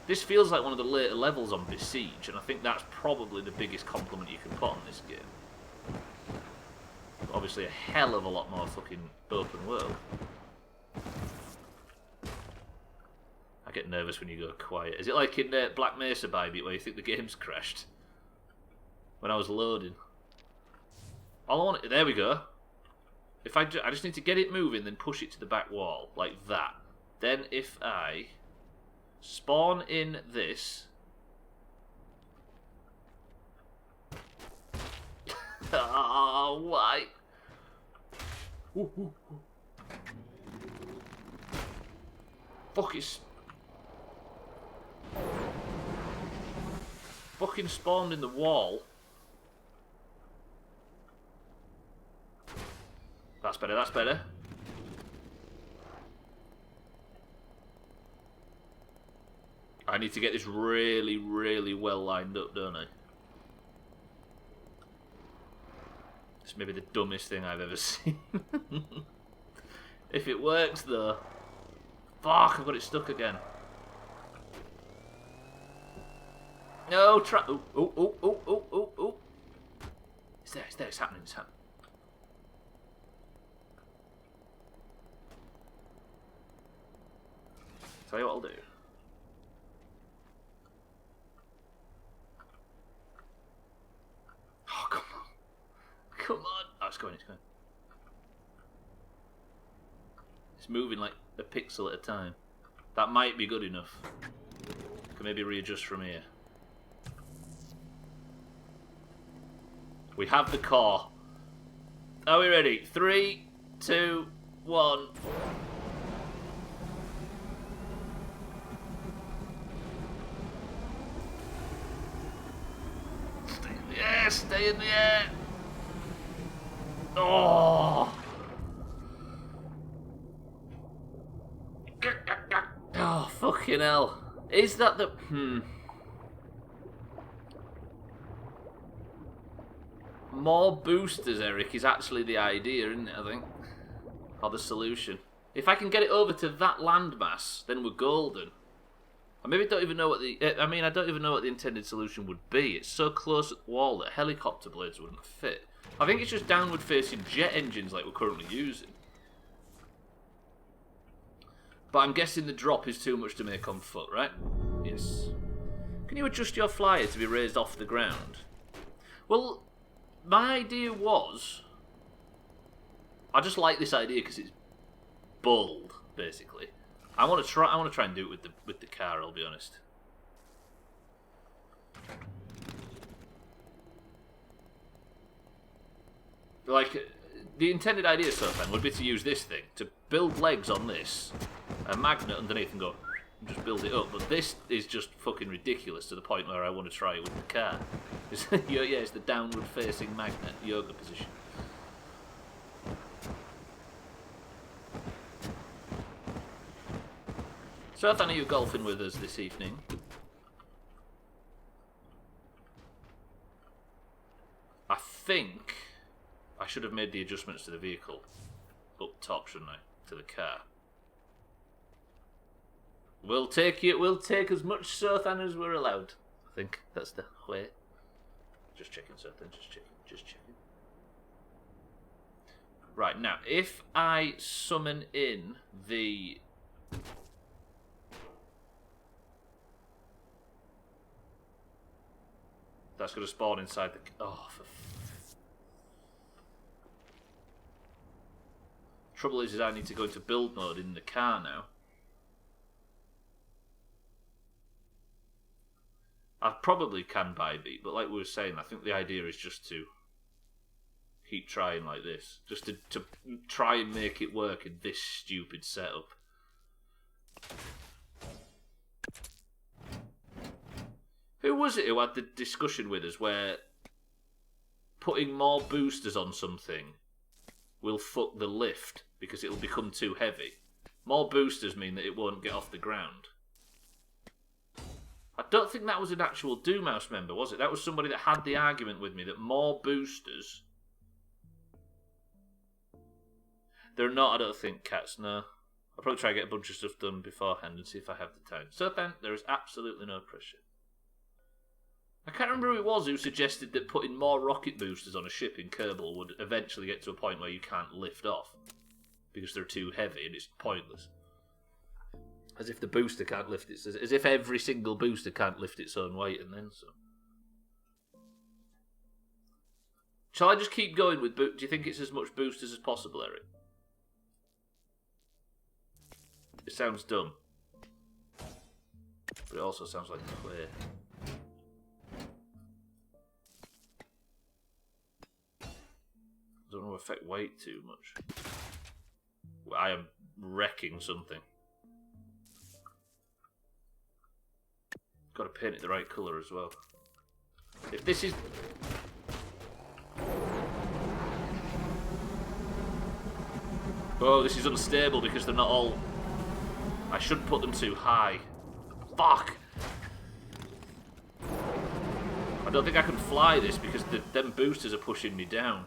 This feels like one of the later levels on Besiege, and I think that's probably the biggest compliment you can put on this game. Obviously a hell of a lot more fucking open world. I get nervous when you go quiet. Is it like in Black Mesa Baby where you think the game's crashed? When I was loading. All I want... There we go. If I just need to get it moving, then push it to the back wall. Like that. Then if I spawn in this... Oh, why? Ooh, ooh, ooh. Fuck, it's... Fucking spawned in the wall. That's better, that's better. I need to get this really, really well lined up, don't I? It's maybe the dumbest thing I've ever seen. If it works, though. Fuck, I've got it stuck again. No, try. Oh, oh, oh, oh, oh, oh, oh. It's there, it's happening, it's happening. Tell you what I'll do. Oh, come on. Come on. Oh, it's going, it's going. It's moving like a pixel at a time. That might be good enough. Can maybe readjust from here. We have the core. Are we ready? 3, 2, 1. Stay in the air, stay in the air. Oh. Oh, fucking hell. Is that the... More boosters, Eric, is actually the idea, isn't it, I think? Or the solution. If I can get it over to that landmass, then we're golden. I maybe don't even know what the... I mean, I don't even know what the intended solution would be. It's so close at the wall that helicopter blades wouldn't fit. I think it's just downward-facing jet engines like we're currently using. But I'm guessing the drop is too much to make on foot, right? Yes. Can you adjust your flyer to be raised off the ground? Well, my idea was... I just like this idea because it's bold, basically. I want to try and do it with the car, I'll be honest. Like, the intended idea, Sofan, would be to use this thing, to build legs on this, a magnet underneath and go, and just build it up. But this is just fucking ridiculous to the point where I want to try it with the car. Yeah, it's the downward-facing magnet yoga position. Sofan, are you golfing with us this evening? I think I should have made the adjustments to the vehicle up top, shouldn't I? To the car. We'll take as much Sothan as we're allowed. I think that's the way. Just checking, Sothan, just checking. Right, now, if I summon in the... That's going to spawn inside the... Oh, for... Trouble is I need to go into build mode in the car now. I probably can buy beat, but like we were saying, I think the idea is just to keep trying like this. Just to try and make it work in this stupid setup. Who was it who had the discussion with us where putting more boosters on something will fuck the lift because it'll become too heavy? More boosters mean that it won't get off the ground. I don't think that was an actual Doomhaus member, was it? That was somebody that had the argument with me that more boosters... They're not, I don't think, cats, no. I'll probably try to get a bunch of stuff done beforehand and see if I have the time. So then, there is absolutely no pressure. I can't remember who it was who suggested that putting more rocket boosters on a ship in Kerbal would eventually get to a point where you can't lift off because they're too heavy and it's pointless. As if the booster can't lift it. As if every single booster can't lift its own weight and then some. Shall I just keep going with do you think it's as much boosters as possible, Eric? It sounds dumb. But it also sounds like clear. Don't want to affect weight too much. I am wrecking something. Got to paint it the right colour as well. If this is... Oh, this is unstable because they're not all... I shouldn't put them too high. Fuck! I don't think I can fly this because them boosters are pushing me down.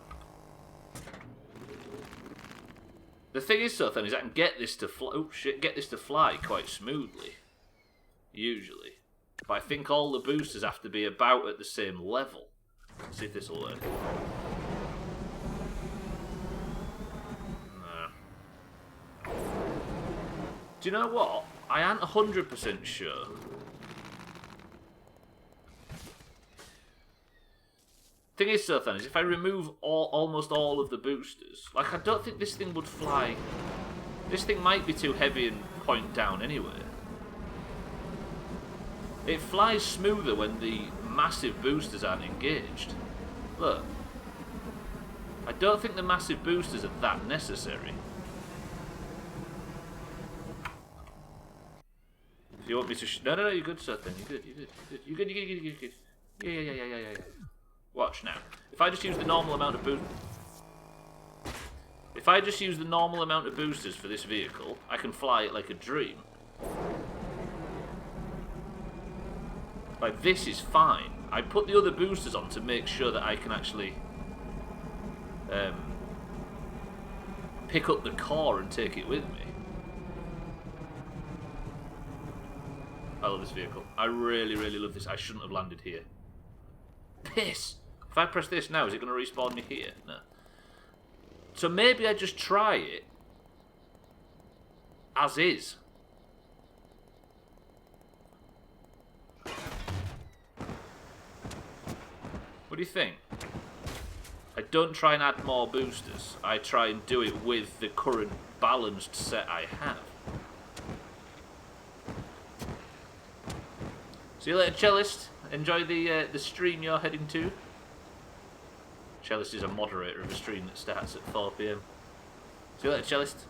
The thing is, so then, is I can get this to fly. Oh shit! Get this to fly quite smoothly, usually. But I think all the boosters have to be about at the same level. Let's see if this will work. No. Do you know what? I ain't 100% sure. Thing is, so then, is if I remove almost all of the boosters, like I don't think this thing would fly. This thing might be too heavy and point down anyway. It flies smoother when the massive boosters aren't engaged. Look. I don't think the massive boosters are that necessary. If you want me to no, you're good, sir, then. You're good. Yeah. Watch now. If I just use the normal amount of boosters for this vehicle, I can fly it like a dream. Like, this is fine. I put the other boosters on to make sure that I can actually pick up the core and take it with me. I love this vehicle. I really, really love this. I shouldn't have landed here. Piss! If I press this now, is it going to respawn me here? No. So maybe I just try it as is. What do you think? I don't try and add more boosters. I try and do it with the current balanced set I have. See you later, Cellist. Enjoy the stream you're heading to. Cellist is a moderator of a stream that starts at 4 PM. See you later, Cellist.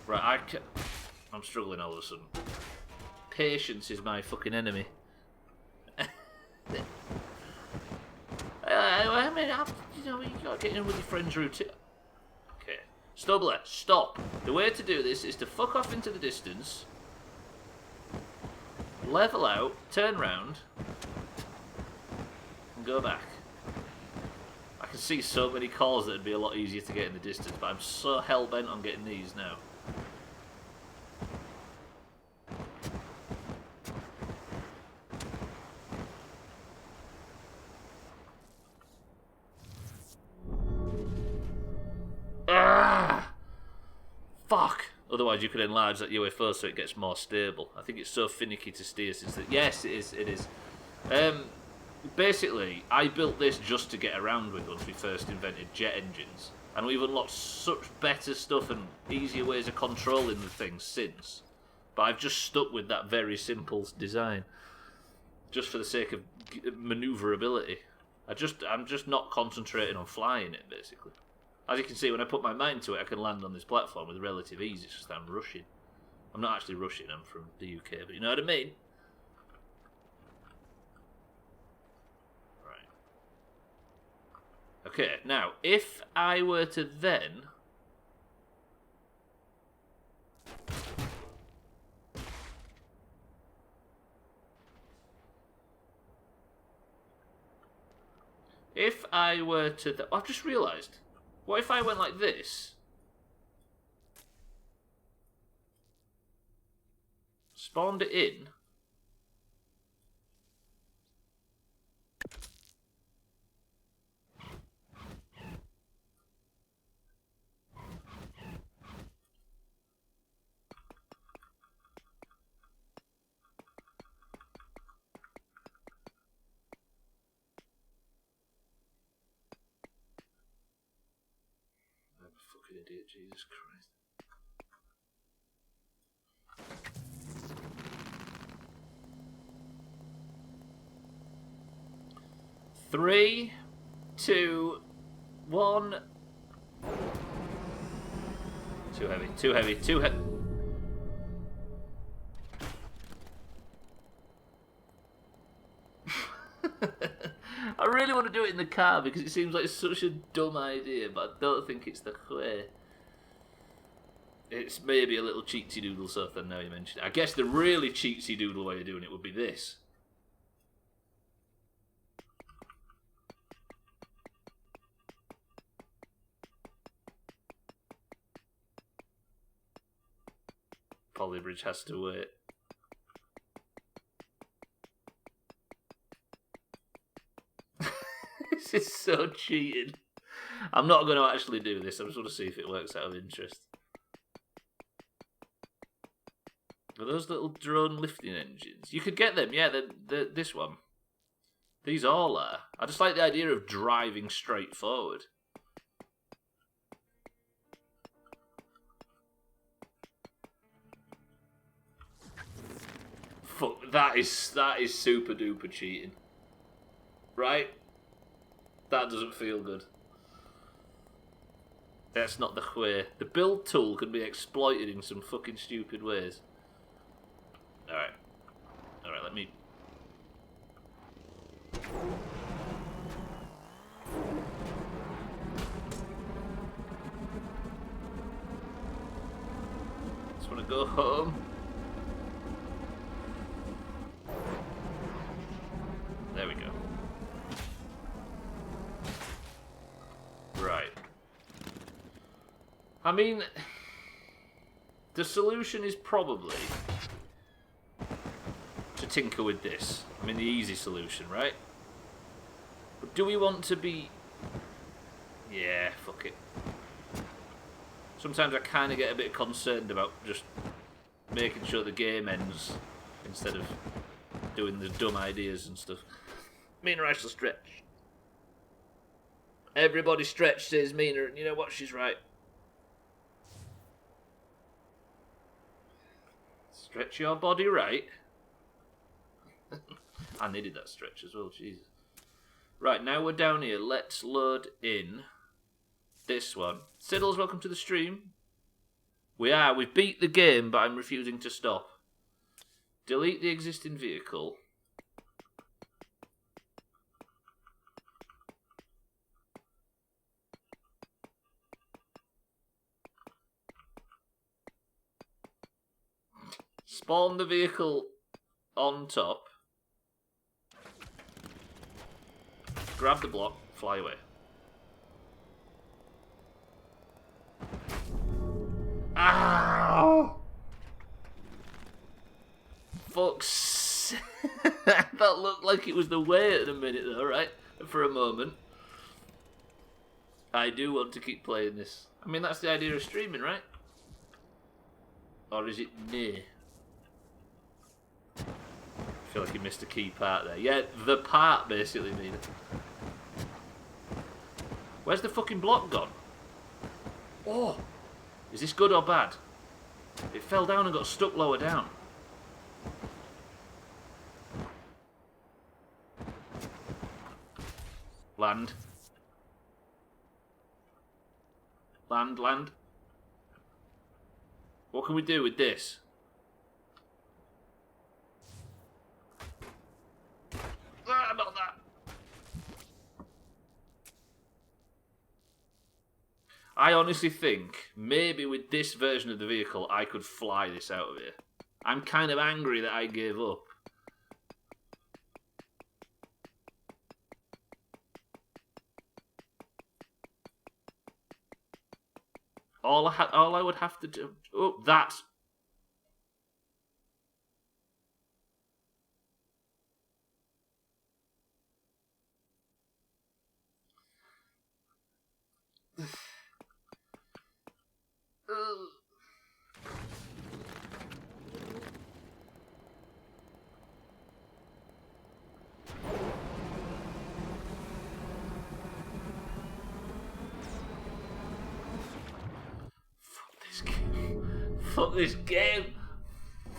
Right, I'm struggling all of a sudden. Patience is my fucking enemy. I mean, you know, you gotta get in with your friend's routine. Okay. Stubbler, stop. The way to do this is to fuck off into the distance, level out, turn round, and go back. I can see so many calls that would be a lot easier to get in the distance, but I'm so hell-bent on getting these now. Fuck! Otherwise you could enlarge that UFO so it gets more stable. I think it's so finicky to steer since that. Yes, it is. Basically, I built this just to get around with once we first invented jet engines. And we've unlocked such better stuff and easier ways of controlling the thing since. But I've just stuck with that very simple design. Just for the sake of manoeuvrability. I'm just not concentrating on flying it, basically. As you can see, when I put my mind to it, I can land on this platform with relative ease. It's just I'm rushing. I'm not actually rushing, I'm from the UK, but you know what I mean? Right. Okay, now, if I were to then... If I were to... I've just realised. What if I went like this? Spawned it in. fucking idiot, Jesus Christ. Three, 2, 1. Too heavy, too heavy, too heavy. I really want to do it in the car because it seems like such a dumb idea, but I don't think it's the way. It's maybe a little cheatsy doodle stuff, then now you mention it. I guess the really cheatsy doodle way of doing it would be this. Polybridge has to wait. This is so cheated. I'm not going to actually do this. I just want to see if it works out of interest. Are those little drone lifting engines? You could get them, yeah, this one. These all are. I just like the idea of driving straight forward. Fuck, that is super duper cheating. Right? That doesn't feel good. That's not the way. The build tool can be exploited in some fucking stupid ways. Alright. Alright, let me... Just want to go home. There we go. Right. I mean, the solution is probably to tinker with this. I mean, the easy solution, right? But do we want to be... Yeah, fuck it. Sometimes I kind of get a bit concerned about just making sure the game ends instead of doing the dumb ideas and stuff. Mina Ash'll stretch. Everybody stretch, says Mina, and you know what? She's right. Stretch your body right. I needed that stretch as well, Jesus. Right, now we're down here. Let's load in this one. Siddles, welcome to the stream. We've beat the game, but I'm refusing to stop. Delete the existing vehicle. Spawn the vehicle on top. Grab the block, fly away. Ow! Fuck's... That looked like it was the way at a minute though, right? For a moment. I do want to keep playing this. I mean, that's the idea of streaming, right? Or is it near? I feel like you missed a key part there. Yeah, the part, basically, Mina. Where's the fucking block gone? Oh! Is this good or bad? It fell down and got stuck lower down. Land. Land, land. What can we do with this? Ah, not that. I honestly think maybe with this version of the vehicle I could fly this out of here. I'm kind of angry that I gave up. All I would have to do... Oh, that's... Fuck this game.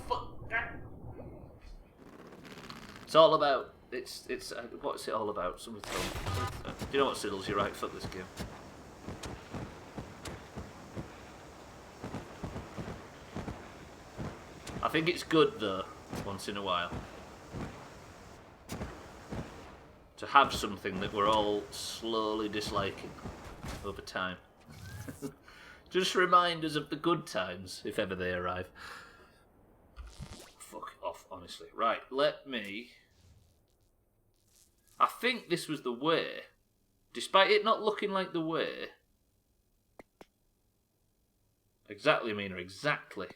Fuck that. It's all about. It's. What's it all about? Somebody tell me. Do you know what, Siddles? You're right. Fuck this game. I think it's good though, once in a while, to have something that we're all slowly disliking over time. Just remind us of the good times, if ever they arrive. Fuck off, honestly. Right, let me... I think this was the way. Despite it not looking like the way. Exactly, Mina, exactly.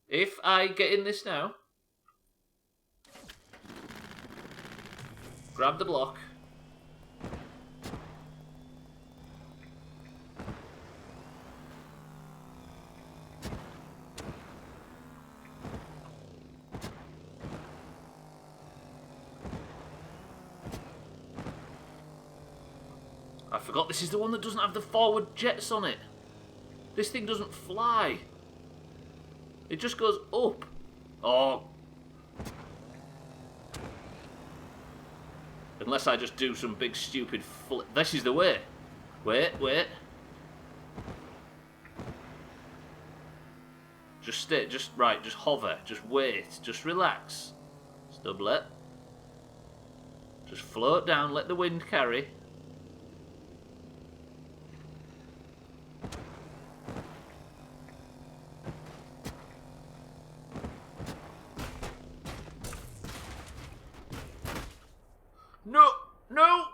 If I get in this now, grab the block, I forgot this is the one that doesn't have the forward jets on it. This thing doesn't fly. It just goes up. Oh. Unless I just do some big stupid flip. This is the way. Wait. Just stay, just hover, just wait, just relax. Stubbler. Just float down, let the wind carry. No!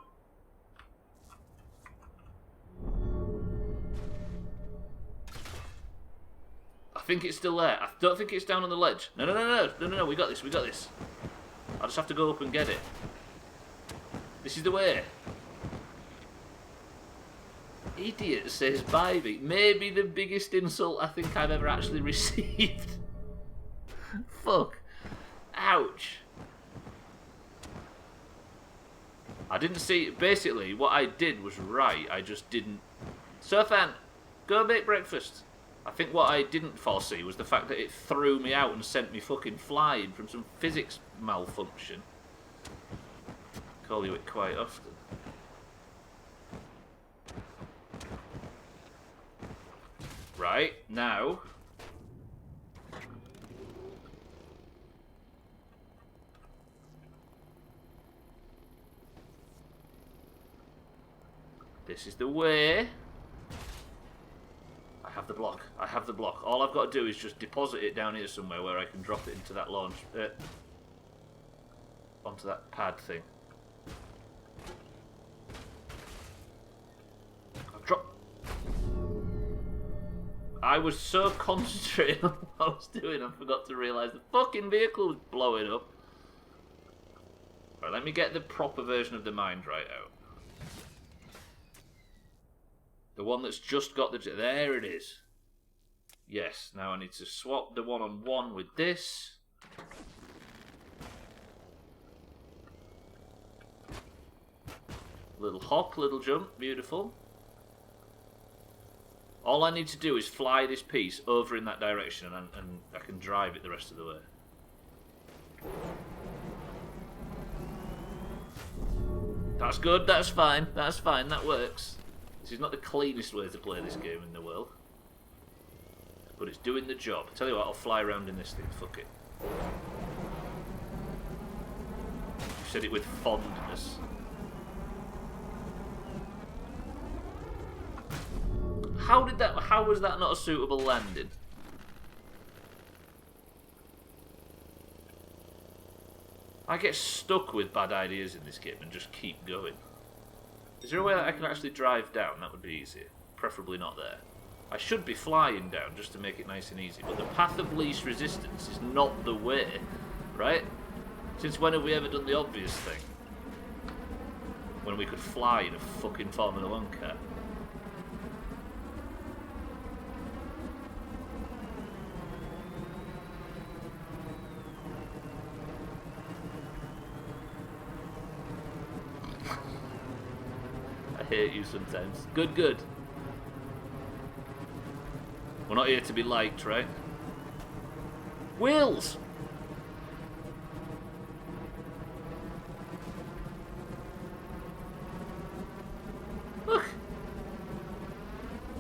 I think it's still there. I don't think it's down on the ledge. No, we got this. I just have to go up and get it. This is the way. Idiot says bye me. Maybe the biggest insult I think I've ever actually received. Fuck. Ouch. I didn't see... Basically, what I did was right. I just didn't... Surfan, go make breakfast. I think what I didn't foresee was the fact that it threw me out and sent me fucking flying from some physics malfunction. Call you it quite often. Right, now... This is the way. I have the block. All I've got to do is just deposit it down here somewhere where I can drop it into that launch... onto that pad thing. I was so concentrated on what I was doing I forgot to realise the fucking vehicle was blowing up. Right, let me get the proper version of the mind right out. The one that's just got the... There it is. Yes, now I need to swap the one-on-one with this. Little hop, little jump, beautiful. All I need to do is fly this piece over in that direction and I can drive it the rest of the way. That's good, that's fine, that works. This is not the cleanest way to play this game in the world. But it's doing the job. Tell you what, I'll fly around in this thing, fuck it. You said it with fondness. How was that not a suitable landing? I get stuck with bad ideas in this game and just keep going. Is there a way that I can actually drive down? That would be easier. Preferably not there. I should be flying down just to make it nice and easy, but the path of least resistance is not the way, right? Since when have we ever done the obvious thing? When we could fly in a fucking Formula 1 car. I hate you sometimes. Good. We're not here to be liked, right? Wheels! Look!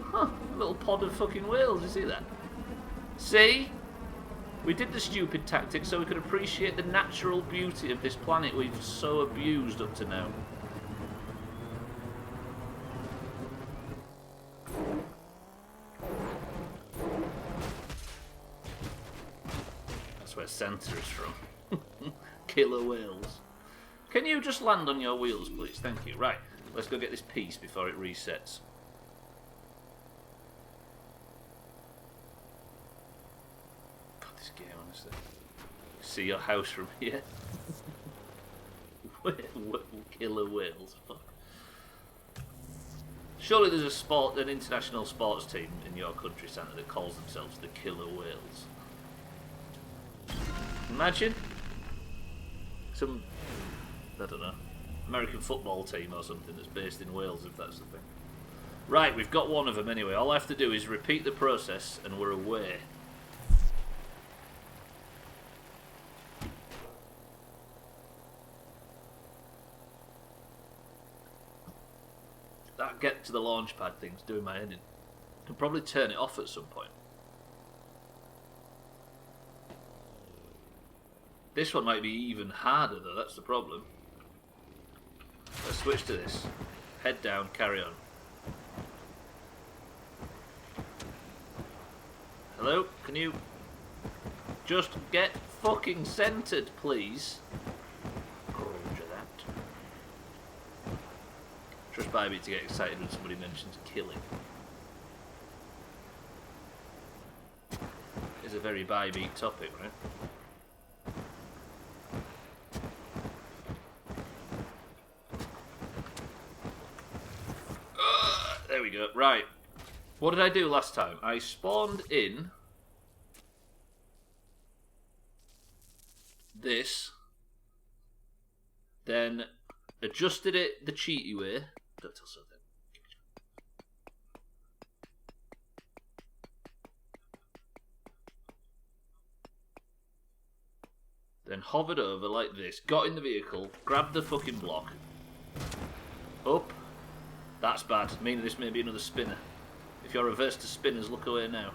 Huh, a little pod of fucking wheels, you see that? See? We did the stupid tactic so we could appreciate the natural beauty of this planet we've so abused up to now. That's where Santa is from. Killer whales. Can you just land on your wheels, please? Thank you. Right, let's go get this piece before it resets. Game, honestly. See your house from here. Killer whales. Fuck. Surely there's an international sports team in your country, Santa, that calls themselves the Killer Whales. Imagine some, I don't know, American football team or something that's based in Wales, if that's the thing. Right, we've got one of them anyway. All I have to do is repeat the process and we're away. That get to the launch pad thing's doing my head in. Can probably turn it off at some point. This one might be even harder though, that's the problem. Let's switch to this. Head down, carry on. Hello, can you just get fucking centered, please? Trust Bybee to get excited when somebody mentions killing. It's a very Bybee topic, right? There we go. Right. What did I do last time? I spawned in this, then adjusted it the cheaty way. Don't tell so then. Then hovered over like this, got in the vehicle, grabbed the fucking block. Up. That's bad. Meaning this may be another spinner. If you're averse to spinners, look away now.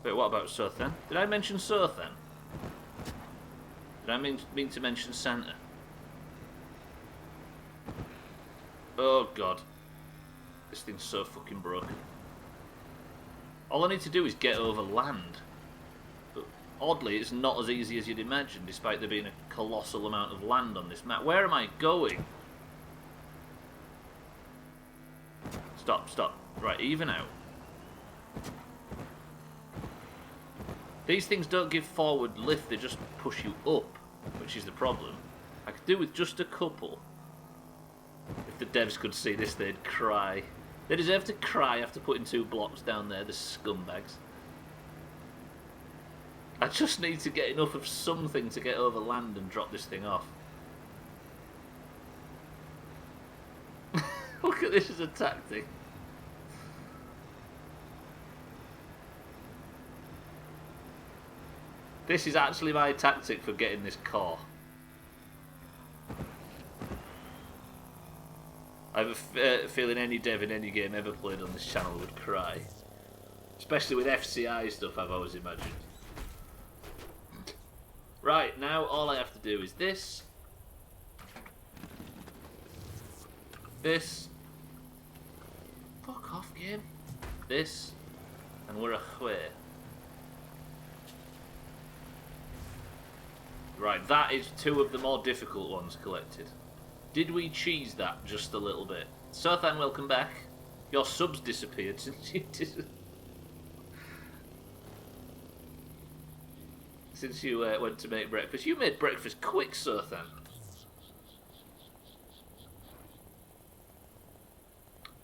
Wait, what about Sothan? Did I mention Sothan? Did I mean to mention Santa? Oh god. This thing's so fucking broken. All I need to do is get over land. But oddly, it's not as easy as you'd imagine, despite there being a colossal amount of land on this map. Where am I going? Stop, stop. Right, even out. These things don't give forward lift, they just push you up, which is the problem. I could do with just a couple. If the devs could see this, they'd cry. They deserve to cry after putting 2 blocks down there, the scumbags. I just need to get enough of something to get over land and drop this thing off. Look at this as a tactic. This is actually my tactic for getting this car. I have a feeling any dev in any game ever played on this channel would cry. Especially with FCI stuff, I've always imagined. Right, now all I have to do is this. This. Fuck off, game. This. And we're away. Right, that is 2 of the more difficult ones collected. Did we cheese that just a little bit? Sothan, welcome back. Your subs disappeared since you went to make breakfast. You made breakfast quick, Sothan.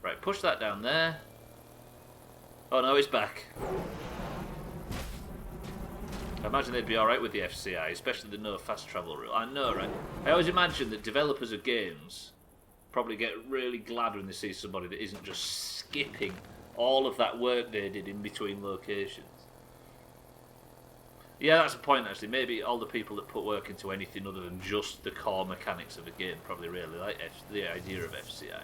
Right, push that down there. Oh no, it's back. I imagine they'd be alright with the FCI, especially the no fast travel rule. I know, right? I always imagine that developers of games probably get really glad when they see somebody that isn't just skipping all of that work they did in between locations. Yeah, that's a point actually. Maybe all the people that put work into anything other than just the core mechanics of a game probably really like the idea of FCI.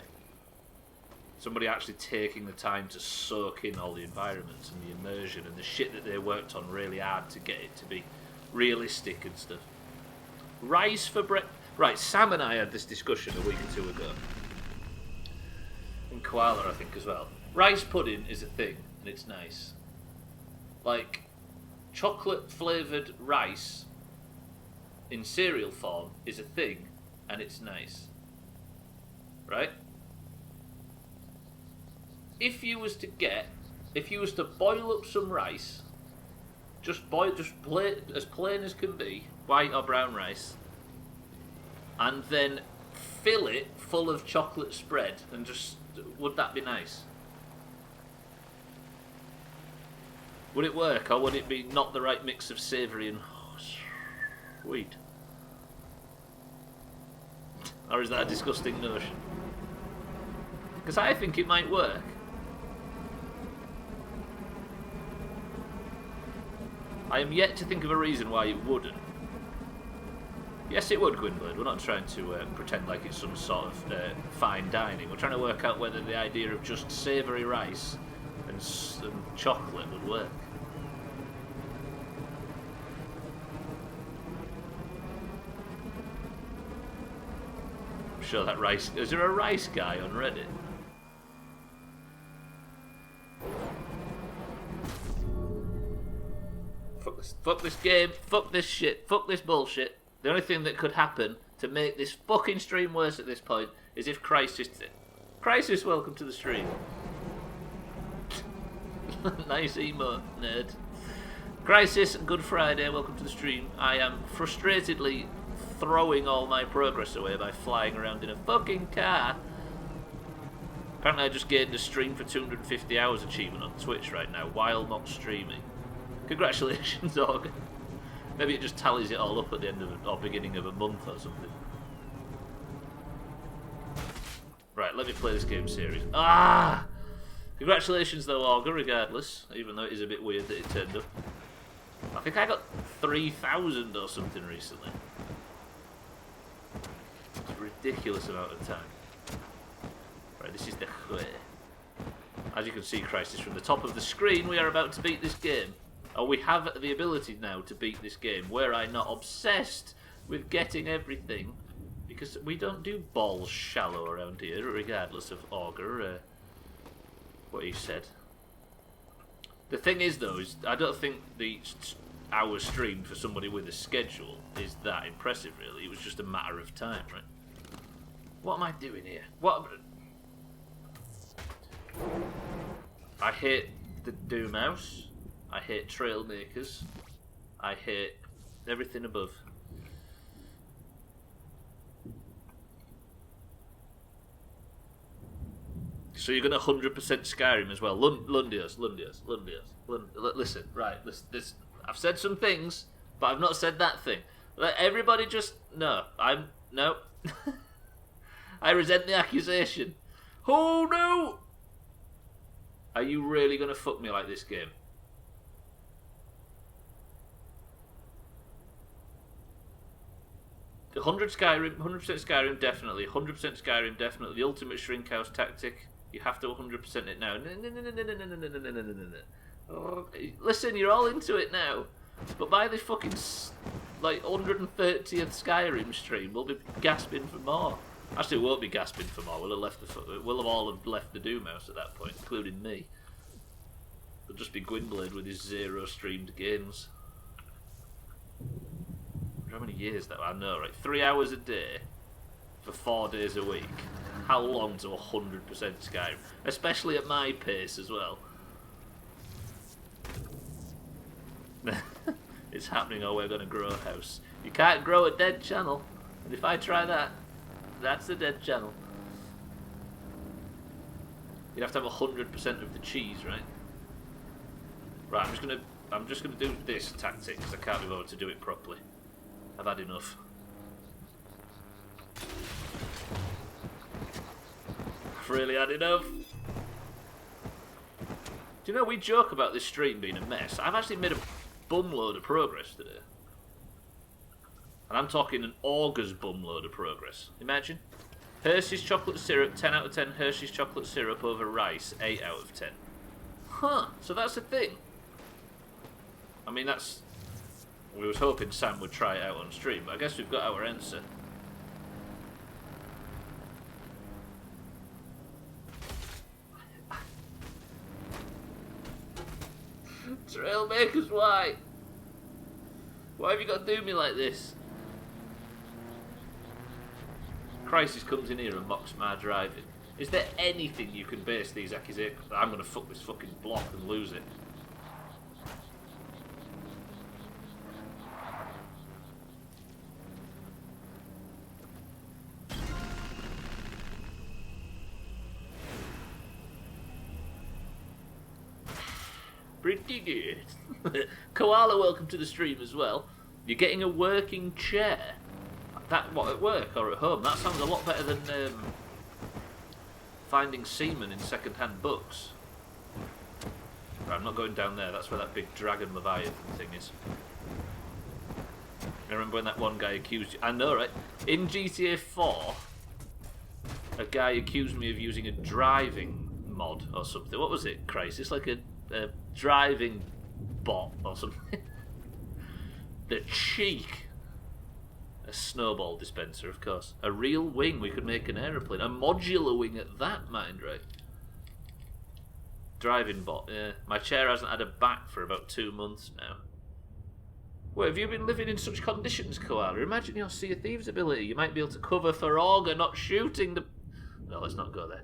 Somebody actually taking the time to soak in all the environments and the immersion and the shit that they worked on really hard to get it to be realistic and stuff. Rice for bread. Right, Sam and I had this discussion a week or two ago. And Koala, I think, as well. Rice pudding is a thing, and it's nice. Like, chocolate flavoured rice in cereal form is a thing, and it's nice. Right? If you was to boil up some rice, just as plain as can be, white or brown rice, and then fill it full of chocolate spread, and just, would that be nice? Would it work, or would it be not the right mix of savoury and sweet? Or is that a disgusting notion? Because I think it might work. I am yet to think of a reason why it wouldn't. Yes, it would, Gwynblade. We're not trying to pretend like it's some sort of fine dining. We're trying to work out whether the idea of just savoury rice and chocolate would work. I'm sure that rice... Is there a rice guy on Reddit? Fuck this game, fuck this shit, fuck this bullshit. The only thing that could happen to make this fucking stream worse at this point is if Crisis... Crisis, welcome to the stream. Nice emote, nerd. Crisis, Good Friday, welcome to the stream. I am frustratedly throwing all my progress away by flying around in a fucking car. Apparently I just gained a stream for 250 hours achievement on Twitch right now while not streaming. Congratulations, Organ. Maybe it just tallies it all up at the end of or beginning of a month or something. Right, let me play this game series. Ah! Congratulations though, Augur, regardless, even though it is a bit weird that it turned up. I think I got 3,000 or something recently. It's a ridiculous amount of time. Right, this is the way. As you can see, Crisis, from the top of the screen, we are about to beat this game. Or we have the ability now to beat this game. Were I not obsessed with getting everything, because we don't do balls shallow around here, regardless of Augur, what he said. The thing is, though, is I don't think the hour stream for somebody with a schedule is that impressive, really. It was just a matter of time, right? What am I doing here? What? I hate the Doomhaus. I hate Trailmakers. I hate everything above. So you're going to 100% Skyrim as well. Lundios. Listen, right, listen, I've said some things, but I've not said that thing. Let everybody just... No. No. I resent the accusation. Oh, no! Are you really going to fuck me like this game? 100% Skyrim, definitely. 100% Skyrim, definitely. The ultimate shrink house tactic. You have to 100% it now. No. Listen, you're all into it now. But by the fucking, like, 130th Skyrim stream, we'll be gasping for more. Actually, we won't be gasping for more. We'll have all left the Doomhaus at that point, including me. It'll just be Gwynblade with his 0 streamed games. How many years that? I know, right? 3 hours a day for 4 days a week. How long to 100% Skyrim? Especially at my pace as well. It's happening, or we're going to grow a house. You can't grow a dead channel. And if I try that, that's a dead channel. You'd have to have 100% of the cheese, right? Right, I'm just gonna do this tactic because I can't be bothered to do it properly. I've had enough. I've really had enough. Do you know, we joke about this stream being a mess. I've actually made a bumload of progress today. And I'm talking an augur's bumload of progress. Imagine. Hershey's chocolate syrup, 10 out of 10. Hershey's chocolate syrup over rice, 8 out of 10. Huh, so that's a thing. I mean, that's... We was hoping Sam would try it out on stream, but I guess we've got our answer. Trailmakers, why? Why have you got to do me like this? Crisis comes in here and mocks my driving. Is there anything you can base these accusations? I'm going to fuck this fucking block and lose it. Pretty good. Koala, welcome to the stream as well. You're getting a working chair. That, what, at work or at home? That sounds a lot better than finding semen in second-hand books. Right, I'm not going down there. That's where that big dragon leviathan thing is. I remember when that one guy accused you. I know, right? In GTA 4, a guy accused me of using a driving mod or something. What was it, Christ? It's like a driving bot or something. The cheek. A snowball dispenser, of course. A real wing. We could make an aeroplane. A modular wing at that, mind, right? Driving bot, yeah. My chair hasn't had a back for about 2 months now. Well, have you been living in such conditions, Koala? Imagine your Sea of Thieves ability. You might be able to cover for auger, not shooting the... No, let's not go there.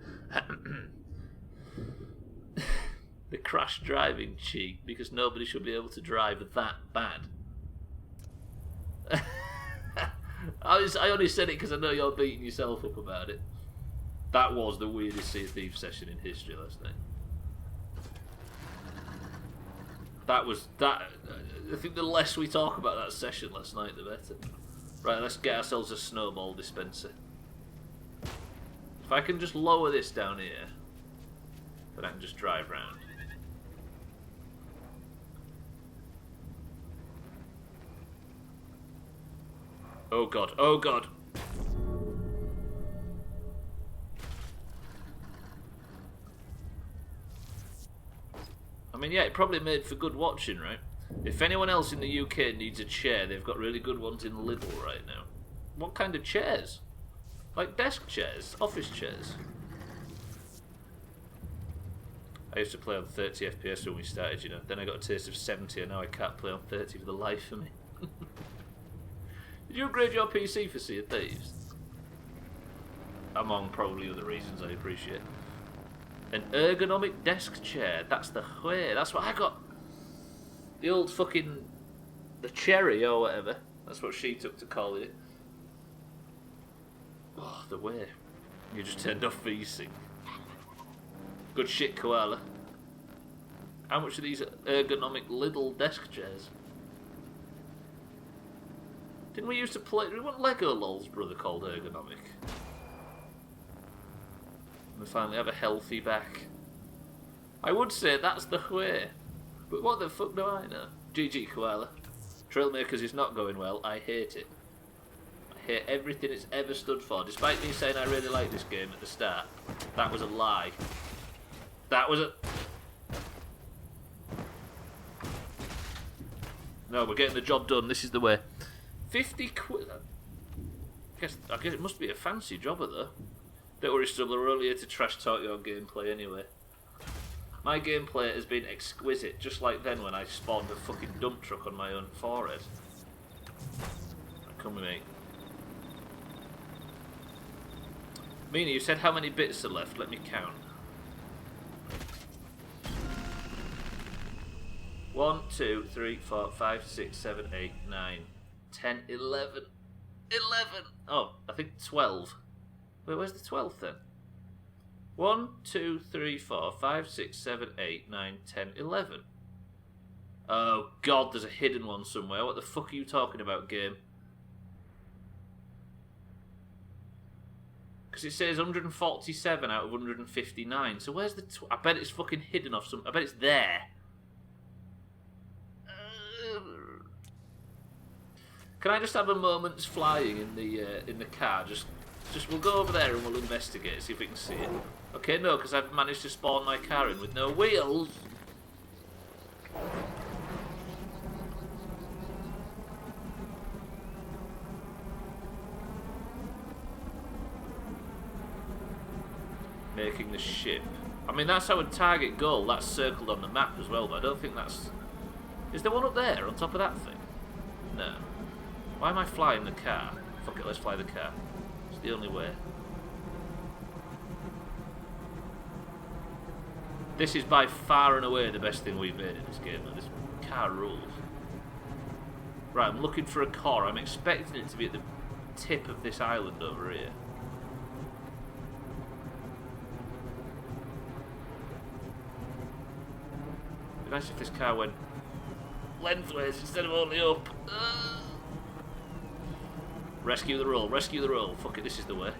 The crash driving cheek, because nobody should be able to drive that bad. I only said it because I know you're beating yourself up about it. That was the weirdest Sea of Thieves session in history last night. I think the less we talk about that session last night, the better. Right, let's get ourselves a snowball dispenser. If I can just lower this down here, then I can just drive round. Oh god, oh god. I mean, yeah, it probably made for good watching, right? If anyone else in the UK needs a chair, they've got really good ones in Lidl right now. What kind of chairs? Like desk chairs, office chairs. I used to play on 30 FPS when we started, you know. Then I got a taste of 70 and now I can't play on 30 for the life of me. Did you upgrade your PC for Sea of Thieves? Among probably other reasons I appreciate. An ergonomic desk chair. That's the way. That's what I got. The old fucking... The cherry or whatever. That's what she took to call it. Oh, the way. You just turned off VSync. Good shit, Koala. How much are these ergonomic little desk chairs? Didn't we used to play... We want Lego LOL's brother called Ergonomic. We finally have a healthy back. I would say that's the way. But what the fuck do I know? GG, Koala. Trailmakers is not going well. I hate it. I hate everything it's ever stood for. Despite me saying I really like this game at the start, that was a lie. That was a... No, we're getting the job done. This is the way. 50 quid. I guess it must be a fancy jobber though. Don't worry, Stubbler, we're only here to trash talk your gameplay anyway. My gameplay has been exquisite, just like then when I spawned a fucking dump truck on my own forehead. Come with me. Mina, you said how many bits are left? Let me count. 1, 2, 3, 4, 5, 6, 7, 8, 9, 10, 11. 11! Oh, I think 12. Wait, where's the 12th then? 1, 2, 3, 4, 5, 6, 7, 8, 9, 10, 11. Oh god, there's a hidden one somewhere. What the fuck are you talking about, game? Because it says 147 out of 159. So where's the... I bet it's fucking hidden off some... I bet it's there. Can I just have a moment's flying in the car? Just we'll go over there and we'll investigate, see if we can see it. Okay, no, because I've managed to spawn my car in with no wheels. Making the ship. I mean, that's our target goal. That's circled on the map as well, but I don't think that's... Is there one up there on top of that thing? No. Why am I flying the car? Fuck it, let's fly the car. It's the only way. This is by far and away the best thing we've made in this game. This car rules. Right, I'm looking for a car. I'm expecting it to be at the tip of this island over here. It'd be nice if this car went lengthways instead of only up. Rescue the roll, rescue the roll. Fuck it, this is the way.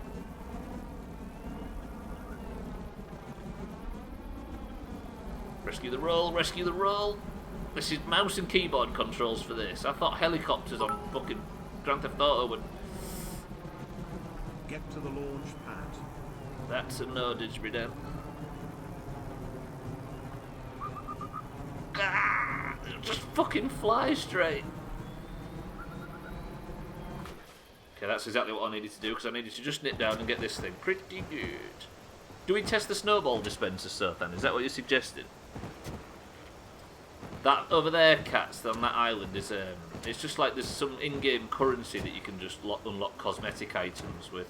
Rescue the roll, rescue the roll. This is mouse and keyboard controls for this. I thought helicopters on fucking Grand Theft Auto would...
Get to the launch pad.
That's a no, Didgeridoo. Ah, just fucking fly straight. Okay, that's exactly what I needed to do, because I needed to just nip down and get this thing pretty good. Do we test the snowball dispenser, Sothan? Is that what you're suggesting? That over there, cats, on that island, is it's just like there's some in-game currency that you can just unlock cosmetic items with,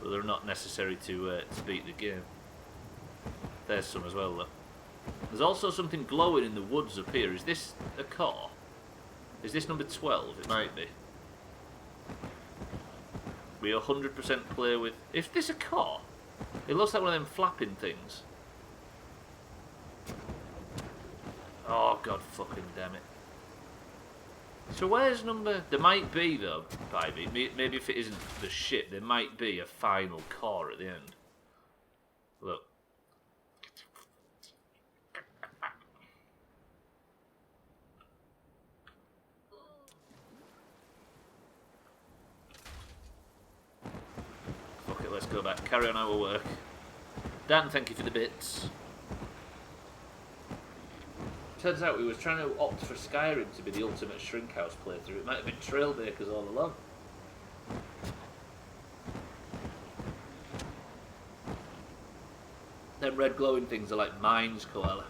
but they're not necessary to beat the game. There's some as well, though. There's also something glowing in the woods up here. Is this a car? Is this number 12? It might be. We 100% clear with... Is this a car? It looks like one of them flapping things. Oh, god fucking damn it. So where's number... There might be, though, Ivy. Maybe if it isn't the ship, there might be a final car at the end. Look. Fuck it, let's go back. Carry on our work. Dan, thank you for the bits. Turns out we was trying to opt for Skyrim to be the ultimate shrink house playthrough. It might have been Trailmakers all along. Them red glowing things are like mines, Koala.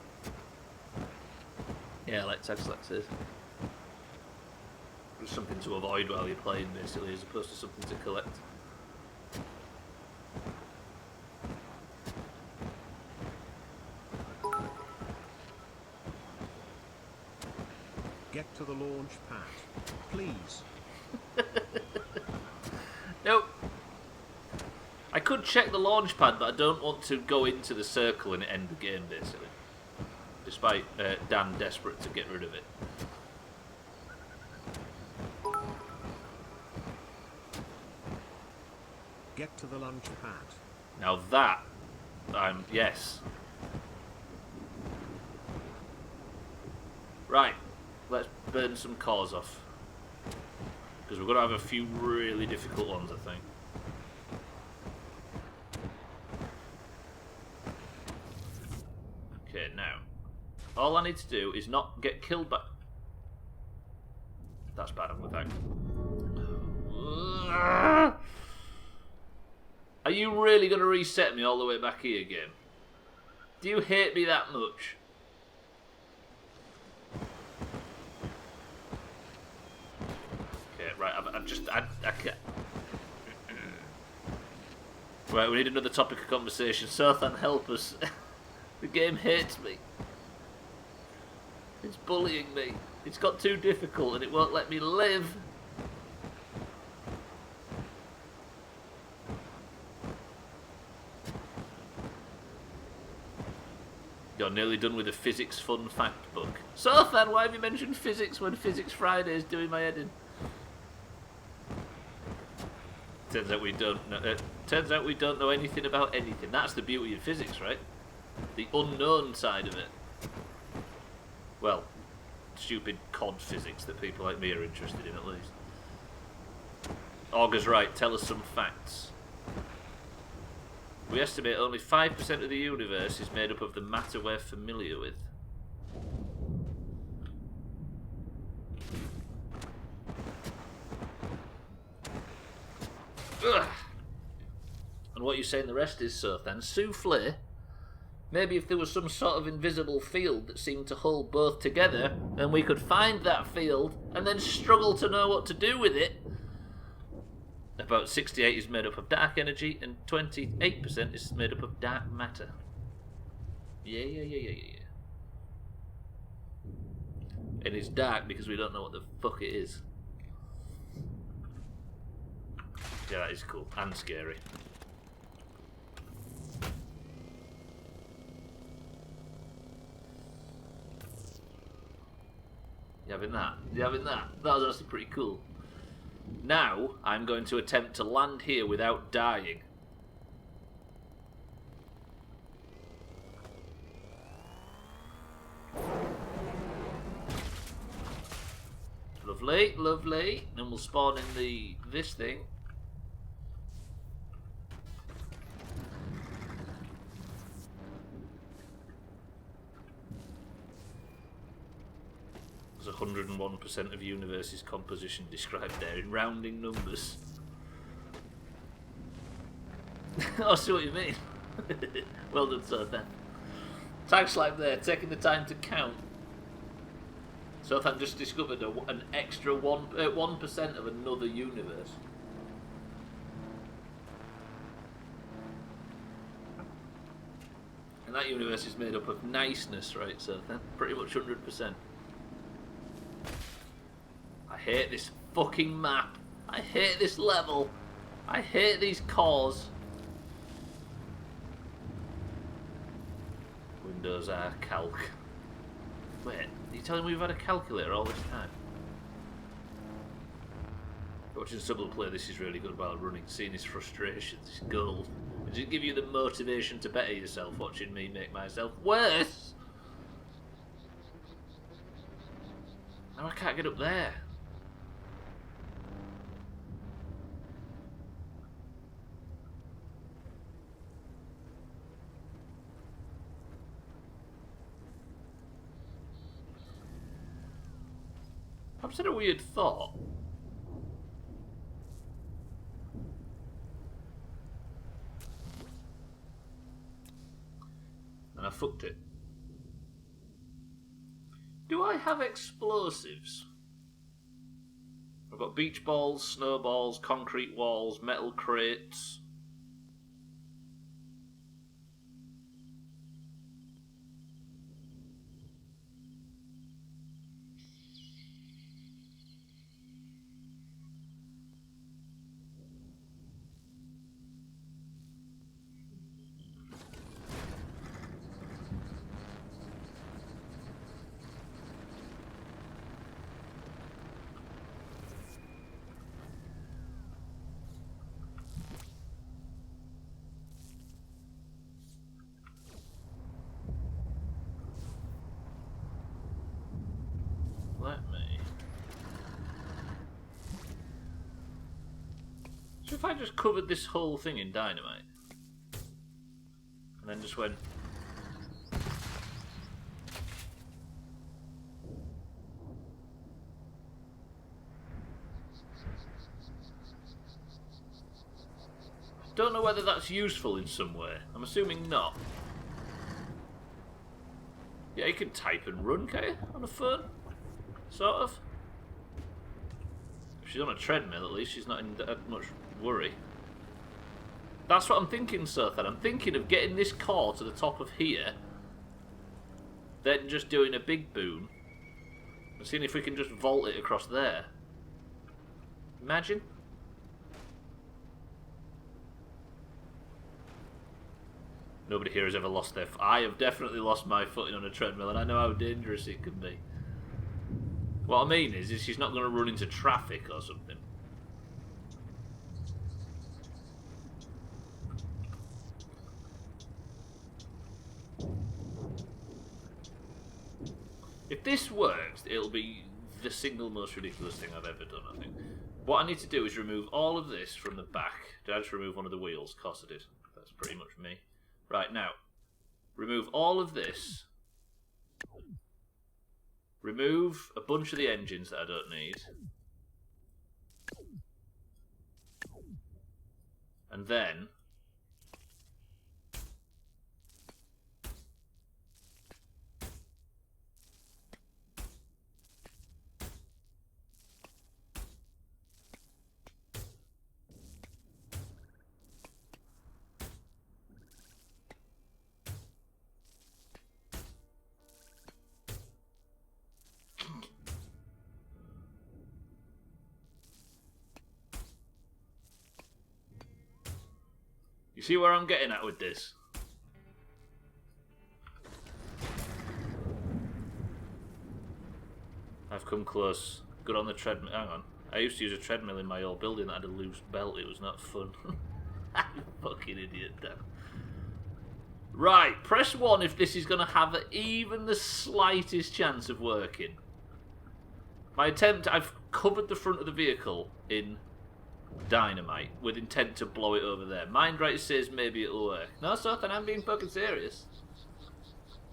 Yeah, like Texlaxes. Just something to avoid while you're playing, basically, as opposed to something to collect.
Get to the launch pad, please.
Nope. I could check the launch pad, but I don't want to go into the circle and end the game, basically. Despite Dan desperate to get rid of it.
Get to the launch pad.
Now that, yes. Right. Let's burn some cores off. Because we're going to have a few really difficult ones, I think. Okay, now. All I need to do is not get killed by... That's bad, I'm going back. Are you really going to reset me all the way back here again? Do you hate me that much? Right, I can't. Right, we need another topic of conversation. Sothan, help us. The game hates me. It's bullying me. It's got too difficult and it won't let me live. You're nearly done with the physics fun fact book. Sothan, why have you mentioned physics when Physics Friday is doing my head in? Turns out we don't know. Turns out we don't know anything about anything. That's the beauty of physics, right? The unknown side of it. Well, stupid COD physics that people like me are interested in, at least. Augur's right. Tell us some facts. We estimate only 5% of the universe is made up of the matter we're familiar with. Ugh. And what you're saying the rest is, so then, souffle? Maybe if there was some sort of invisible field that seemed to hold both together, and we could find that field, and then struggle to know what to do with it. About 68 is made up of dark energy, and 28% is made up of dark matter. Yeah. And it's dark because we don't know what the fuck it is. Yeah, that is cool. And scary. You having that? You having that? That was actually pretty cool. Now, I'm going to attempt to land here without dying. Lovely, lovely. Then we'll spawn in this thing. There's 101% of universe's composition described there in rounding numbers. I see what you mean. Well done, sir, then. Tag slide there, taking the time to count. So I've just discovered an extra 1% of another universe. And that universe is made up of niceness, right, so then? Pretty much 100%. I hate this fucking map. I hate this level. I hate these cores. Windows are calc. Wait, are you telling me we've had a calculator all this time? Watching Stubbler play this is really good while running. Seeing his frustrations is gold. Does it give you the motivation to better yourself watching me make myself worse? Now I can't get up there. I've said a weird thought. And I fucked it. Do I have explosives? I've got beach balls, snowballs, concrete walls, metal crates. So if I just covered this whole thing in dynamite and then just went don't know whether that's useful in some way. I'm assuming not. Yeah, you can type and run, can you, on a phone? Sort of. If she's on a treadmill, at least she's not in that much worry. That's what I'm thinking, Sothan. I'm thinking of getting this core to the top of here, then just doing a big boom, and seeing if we can just vault it across there. Imagine. Nobody here has ever lost their... I have definitely lost my footing on a treadmill, and I know how dangerous it can be. What I mean is she's not going to run into traffic or something. this works, it'll be the single most ridiculous thing I've ever done, I think. What I need to do is remove all of this from the back. Did I just remove one of the wheels? Of course I did. That's pretty much me. Right, now, remove all of this. Remove a bunch of the engines that I don't need. And then... You see where I'm getting at with this? I've come close. Good on the treadmill. Hang on. I used to use a treadmill in my old building that had a loose belt. It was not fun. You fucking idiot, Dan. Right, press 1 if this is going to have even the slightest chance of working. My attempt, I've covered the front of the vehicle in dynamite with intent to blow it over there. Mind right says maybe it'll work. No, Sutton, I'm being fucking serious.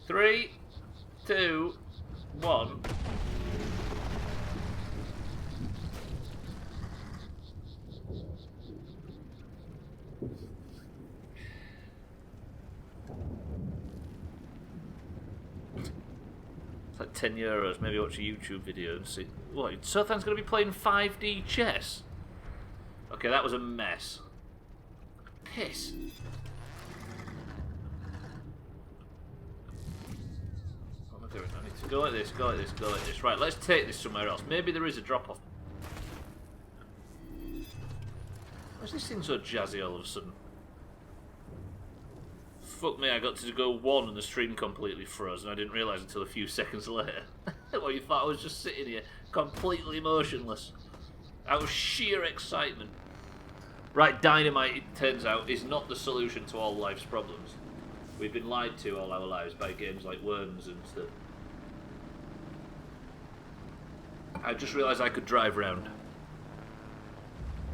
3, 2, 1. It's like €10. Maybe watch a YouTube video and see. What? Sutton's going to be playing 5D chess? Okay, that was a mess. Piss. What am I doing? I need to go like this, go like this, go like this. Right, let's take this somewhere else. Maybe there is a drop-off. Why is this thing so jazzy all of a sudden? Fuck me, I got to go 1 and the stream completely froze and I didn't realise until a few seconds later. Well, you thought I was just sitting here, completely motionless. Out of sheer excitement. Right, dynamite, it turns out, is not the solution to all life's problems. We've been lied to all our lives by games like Worms and stuff. I just realised I could drive round.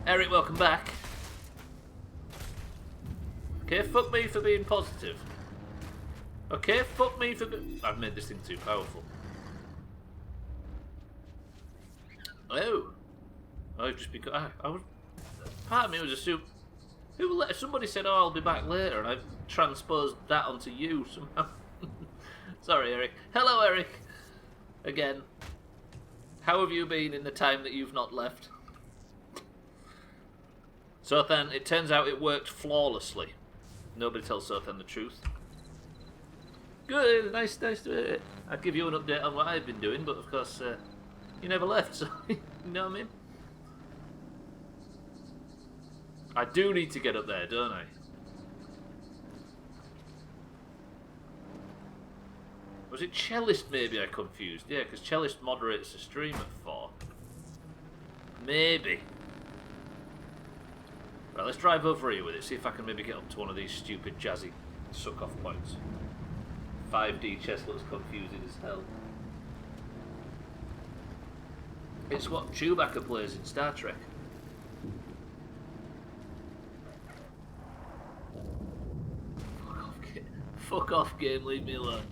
Eric, welcome back. Okay, fuck me for being positive. Okay, fuck me for being... I've made this thing too powerful. Oh. I've just become... I was... Part of me was assuming... Somebody said, oh, I'll be back later, and I've transposed that onto you somehow. Sorry, Eric. Hello, Eric. Again. How have you been in the time that you've not left? Sothan, it turns out it worked flawlessly. Nobody tells Sothan the truth. Good, nice to hear it. I'd give you an update on what I've been doing, but of course, you never left, so you know what I mean? I do need to get up there, don't I? Was it Cellist maybe I confused? Yeah, because Cellist moderates the stream at 4. Maybe. Right, let's drive over here with it, see if I can maybe get up to one of these stupid jazzy suck-off points. 5D chess looks confusing as hell. It's what Chewbacca plays in Star Trek. Fuck off, game, leave me alone.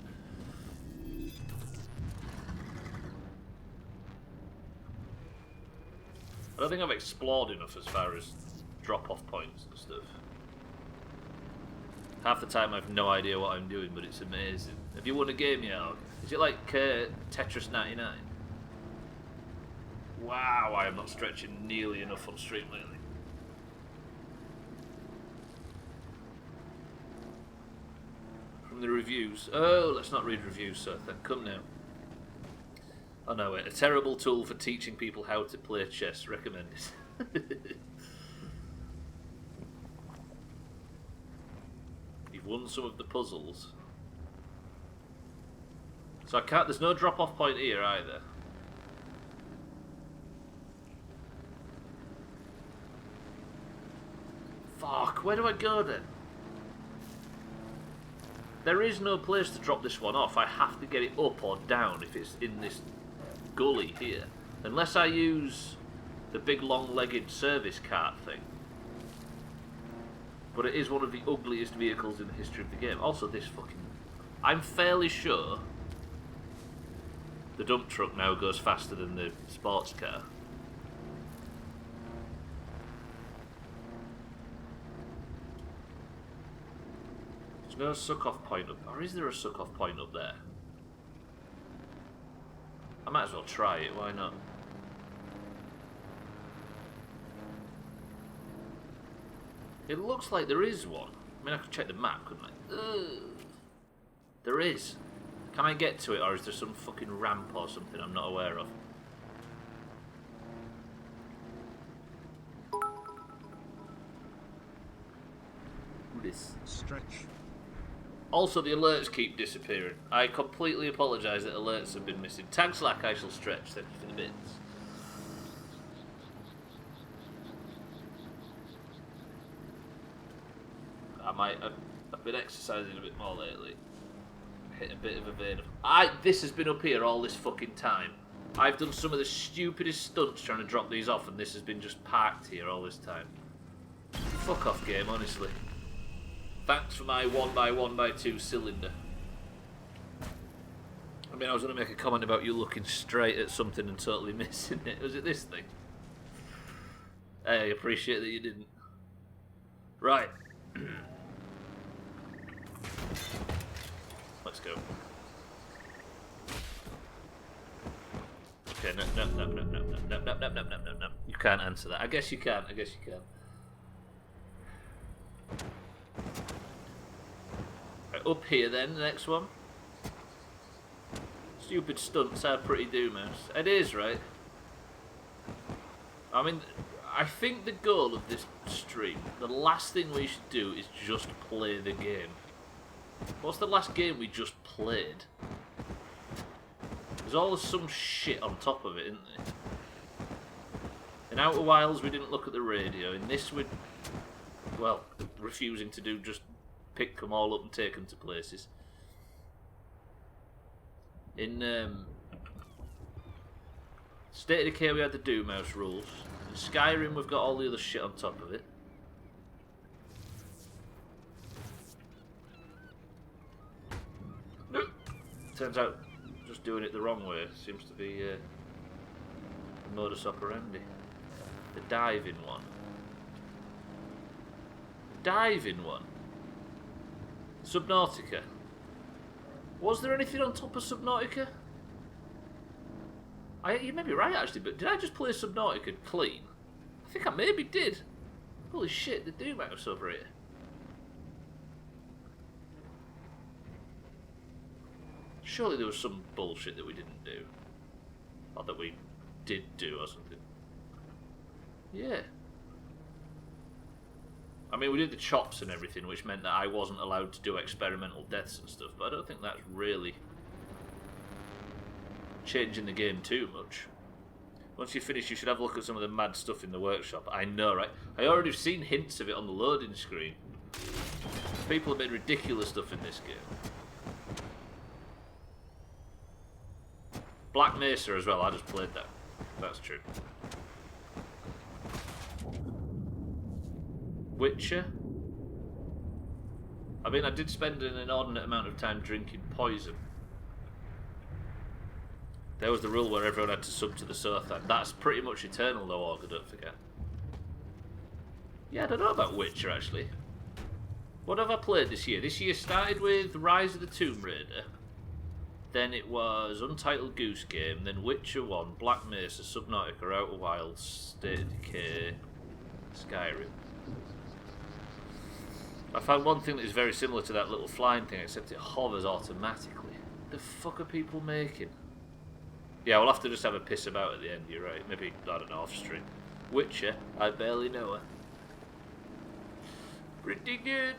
I don't think I've explored enough as far as drop-off points and stuff. Half the time I've no idea what I'm doing, but it's amazing. Have you won a game yet, Og? Is it like Tetris 99? Wow, I am not stretching nearly enough on stream lately. From the reviews. Oh, let's not read reviews, sir. Then come now. Oh no, wait. A terrible tool for teaching people how to play chess. Recommended. You've won some of the puzzles. So I can't... There's no drop-off point here either. Fuck, where do I go then? There is no place to drop this one off. I have to get it up or down if it's in this gully here. Unless I use the big long-legged service cart thing. But it is one of the ugliest vehicles in the history of the game. Also, this fucking... I'm fairly sure the dump truck now goes faster than the sports car. There's no suck-off point up... Or is there a suck-off point up there? I might as well try it, why not? It looks like there is one. I mean, I could check the map, couldn't I? Ugh. There is. Can I get to it, or is there some fucking ramp or something I'm not aware of? This.
Stretch.
Also, the alerts keep disappearing. I completely apologise that alerts have been missing. Tag Slack, I shall stretch. Thank you for the bits. I've been exercising a bit more lately. Hit a bit of a vein of... This has been up here all this fucking time. I've done some of the stupidest stunts trying to drop these off, and this has been just parked here all this time. Fuck off, game, honestly. Thanks for my 1x1x2 cylinder. I mean, I was going to make a comment about you looking straight at something and totally missing it. Was it this thing? I appreciate that you didn't. Right. Let's go. Okay, no. You can't answer that. I guess you can. Right, up here then, the next one. Stupid stunts are pretty Doomhaus. It is, right? I mean, I think the goal of this stream, the last thing we should do is just play the game. What's the last game we just played? There's always some shit on top of it, isn't there? In Outer Wilds we didn't look at the radio. In this we're, well, refusing to do, just pick them all up and take them to places. In State of Decay we had the Doomhaus rules. In Skyrim we've got all the other shit on top of it. Turns out just doing it the wrong way seems to be the modus operandi. The diving one. Diving one. Subnautica. Was there anything on top of Subnautica? You may be right actually, but did I just play Subnautica clean? I think I maybe did. Holy shit, the Doomhaus over here. Surely there was some bullshit that we didn't do. Or that we did do or something. Yeah. I mean, we did the chops and everything, which meant that I wasn't allowed to do experimental deaths and stuff, but I don't think that's really changing the game too much. Once you finish, you should have a look at some of the mad stuff in the workshop. I know, right? I already have seen hints of it on the loading screen. People have made ridiculous stuff in this game. Black Mesa as well, I just played that. That's true. Witcher. I mean, I did spend an inordinate amount of time drinking poison. There was the rule where everyone had to sub to the Sothan. That's pretty much eternal though, Augur, don't forget. Yeah, I don't know about Witcher actually. What have I played this year? This year started with Rise of the Tomb Raider. Then it was Untitled Goose Game, then Witcher 1, Black Mesa, Subnautica, Outer Wilds, State of Decay, Skyrim. I found one thing that is very similar to that little flying thing, except it hovers automatically. The fuck are people making? Yeah, we'll have to just have a piss about at the end, you're right. Maybe, I don't know, off stream. Witcher, I barely know her. Pretty good.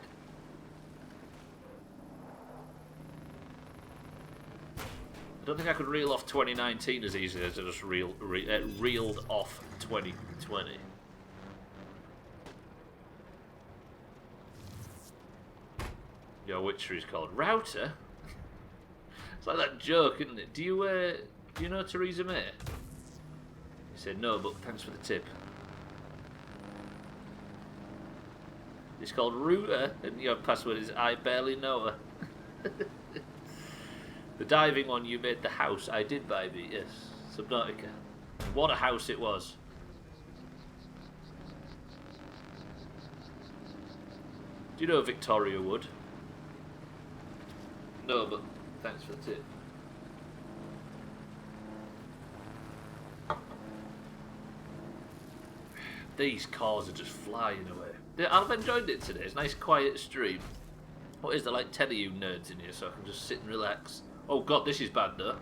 I don't think I could reel off 2019 as easily as I just reeled off 2020. Your witchery is called Router? It's like that joke, isn't it? Do you know Theresa May? He said, no, but thanks for the tip. It's called Router, and your password is I barely know her. The diving one, you made the house. I did buy it, yes. Subnautica. What a house it was. Do you know Victoria Wood? No, but thanks for the tip. These cars are just flying away. I've enjoyed it today. It's a nice quiet stream. What is there, like 10 of you nerds in here so I can just sit and relax? Oh god, this is bad though.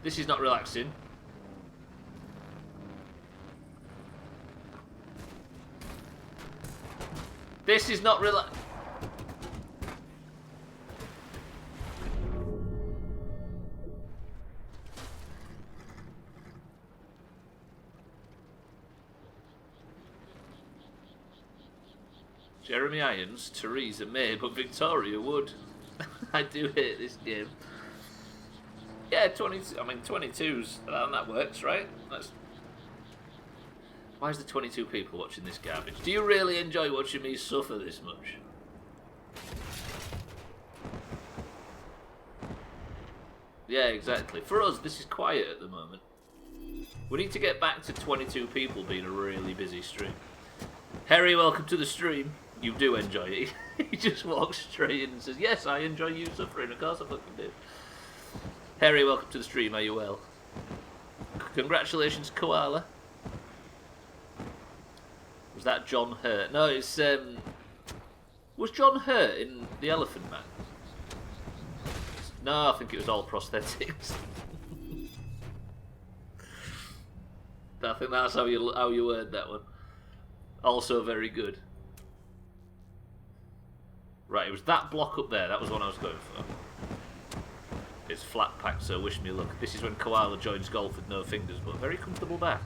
This is not relaxing. This is not Jeremy Irons, Theresa May, but Victoria Wood. I do hate this game. Yeah, 22. I mean, 22's and that works, right? Why is there 22 people watching this garbage? Do you really enjoy watching me suffer this much? Yeah, exactly. For us, this is quiet at the moment. We need to get back to 22 people being a really busy stream. Harry, welcome to the stream. You do enjoy it. He just walks straight in and says, yes, I enjoy you suffering. Of course I fucking do. Harry, welcome to the stream. Are you well? Congratulations, Koala. Was that John Hurt? No, it's was John Hurt in The Elephant Man? No, I think it was all prosthetics. I think that's how you word that one. Also very good. Right, it was that block up there. That was the one I was going for. It's flat packed, so wish me luck. This is when Koala joins golf with no fingers, but very comfortable back.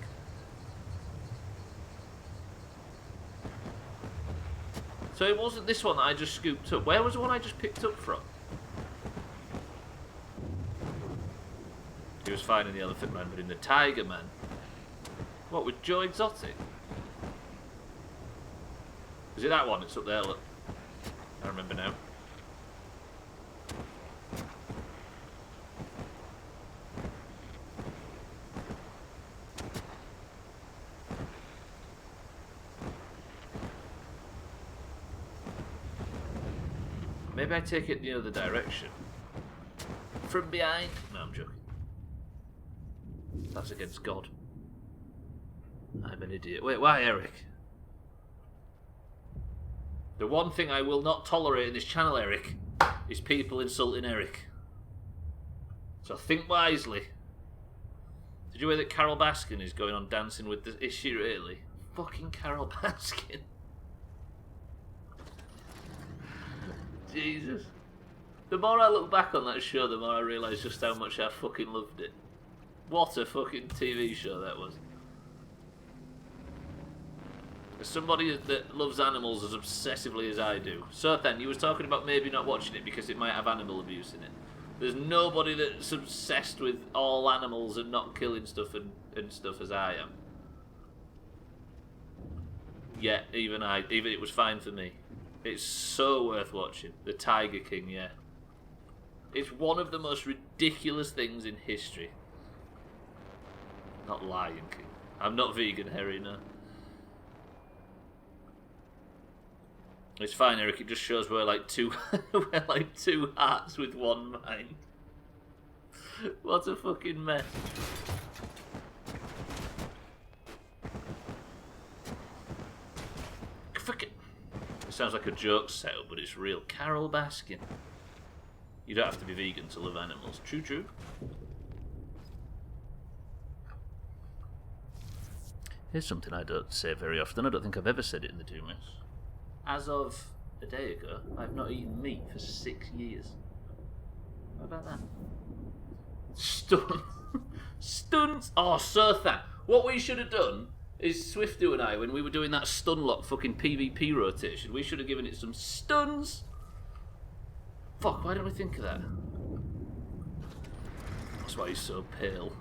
So it wasn't this one that I just scooped up. Where was the one I just picked up from? He was fine in The Elephant Man, but in The Tiger Man. What, with Joe Exotic? Is it that one? It's up there, look. I remember now. Maybe I take it the other direction. From behind? No, I'm joking. That's against God. I'm an idiot. Wait, why, Eric? The one thing I will not tolerate in this channel, Eric, is people insulting Eric. So think wisely. Did you hear that Carol Baskin is going on Dancing with the... Is she really? Fucking Carol Baskin. Jesus. The more I look back on that show, the more I realise just how much I fucking loved it. What a fucking TV show that was. As somebody that loves animals as obsessively as I do. So then, you was talking about maybe not watching it because it might have animal abuse in it. There's nobody that's obsessed with all animals and not killing stuff and stuff as I am. Yeah, even it was fine for me. It's so worth watching. The Tiger King, yeah. It's one of the most ridiculous things in history. Not Lion King. I'm not vegan, Harry, no. It's fine, Eric. It just shows we're like two hearts with one mind. What a fucking mess. Fucking. It sounds like a joke setup, but it's real. Carol Baskin. You don't have to be vegan to love animals. True, true. Here's something I don't say very often. I don't think I've ever said it in the Doomhaus. As of a day ago, I've not eaten meat for 6 years. How about that? Stunts! Oh, Surthan! What we should have done is Swifto and I, when we were doing that Stunlock fucking PvP rotation, we should have given it some stuns. Fuck, why don't we think of that? That's why he's so pale.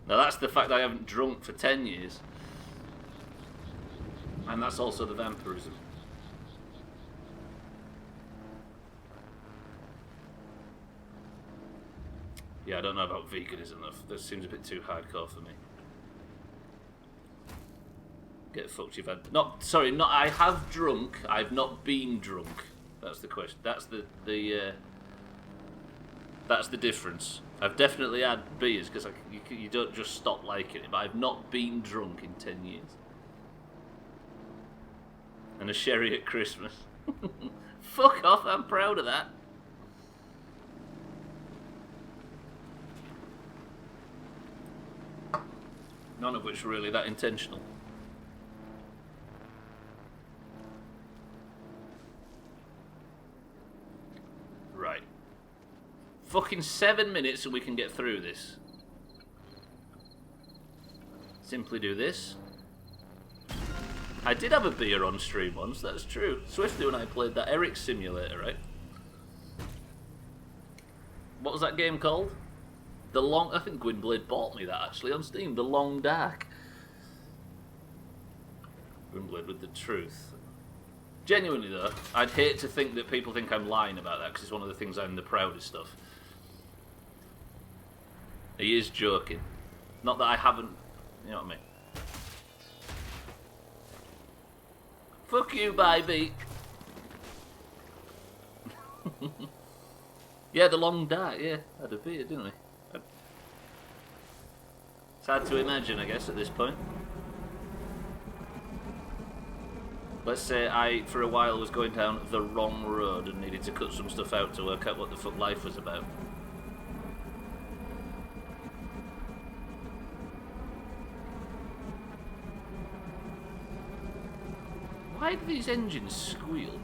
Now that's the fact that I haven't drunk for 10 years. And that's also the vampirism. Yeah, I don't know about veganism though. That seems a bit too hardcore for me. Get fucked, you've had... Not, sorry, not I have drunk, I've not been drunk. That's the question. That's the difference. I've definitely had beers, because you don't just stop liking it, but I've not been drunk in 10 years. And a sherry at Christmas. Fuck off, I'm proud of that. None of which were really that intentional. Right. Fucking 7 minutes and we can get through this. Simply do this. I did have a beer on stream once, that's true. Swiftly when I played that Eric Simulator, right? What was that game called? The Long... I think Gwynblade bought me that actually on Steam. The Long Dark. Gwynblade with the truth. Genuinely though, I'd hate to think that people think I'm lying about that because it's one of the things I'm the proudest of. He is joking. Not that I haven't... You know what I mean? Fuck you, baby. Yeah, the Long Dark, yeah. Had a beer, didn't we? It's hard to imagine, I guess, at this point. Let's say I, for a while, was going down the wrong road and needed to cut some stuff out to work out what the fuck life was about. Why do these engines squeal?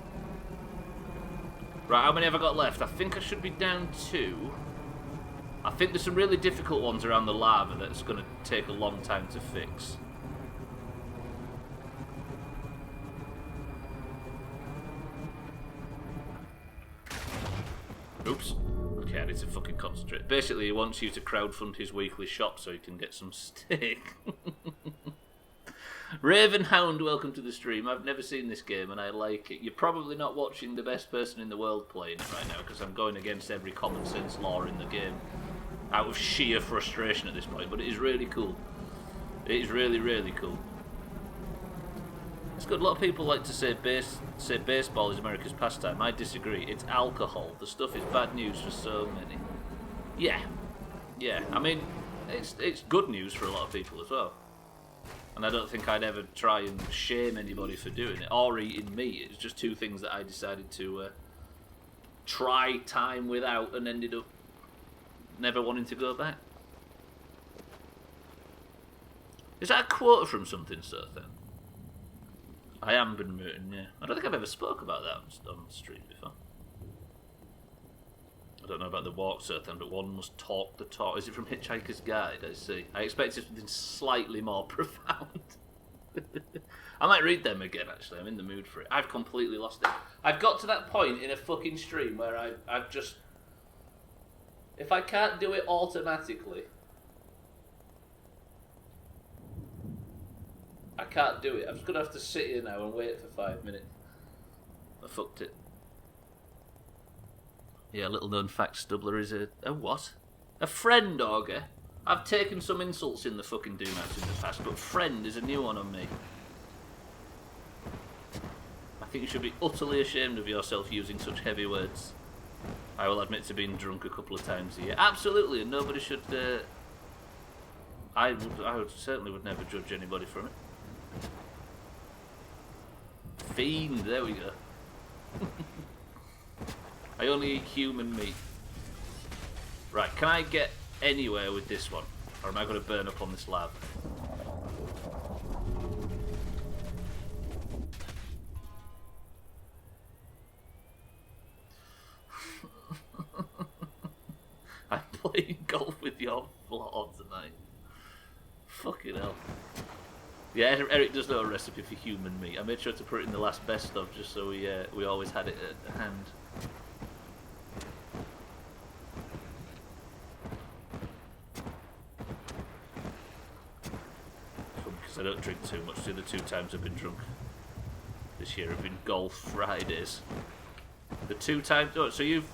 Right, how many have I got left? I think I should be down 2. I think there's some really difficult ones around the lava that's going to take a long time to fix. Oops. Okay, I need to fucking concentrate. Basically, he wants you to crowdfund his weekly shop so he can get some steak. Ravenhound, welcome to the stream. I've never seen this game and I like it. You're probably not watching the best person in the world playing it right now because I'm going against every common sense law in the game out of sheer frustration at this point, but it is really cool. It is really, really cool. It's good. A lot of people like to say baseball is America's pastime. I disagree. It's alcohol. The stuff is bad news for so many. Yeah. Yeah. I mean, it's good news for a lot of people as well. And I don't think I'd ever try and shame anybody for doing it, or eating meat. It's just two things that I decided to try time without and ended up never wanting to go back. Is that a quote from something, sir, then? I am been mooting, yeah. I don't think I've ever spoke about that on the street before. I don't know about the walk, sir, then, but one must talk the talk. Is it from Hitchhiker's Guide? I see. I expected something slightly more profound. I might read them again, actually. I'm in the mood for it. I've completely lost it. I've got to that point in a fucking stream where I've just... If I can't do it automatically, I can't do it. I'm just going to have to sit here now and wait for 5 minutes. I fucked it. Yeah, little known fact, Stubbler is a what? A friend, Auger. I've taken some insults in the fucking Doomhaus in the past, but friend is a new one on me. I think you should be utterly ashamed of yourself using such heavy words. I will admit to being drunk a couple of times a year. Absolutely, and nobody should... I certainly would never judge anybody from it. Fiend, there we go. I only eat human meat. Right, can I get anywhere with this one? Or am I going to burn up on this lab? I'm playing golf with your vlog tonight. Fucking hell. Yeah, Eric does know a recipe for human meat. I made sure to put it in the last best of, just so we always had it at hand. Because I don't drink too much. The other 2 times I've been drunk this year have been golf Fridays. The 2 times... Oh, so you've...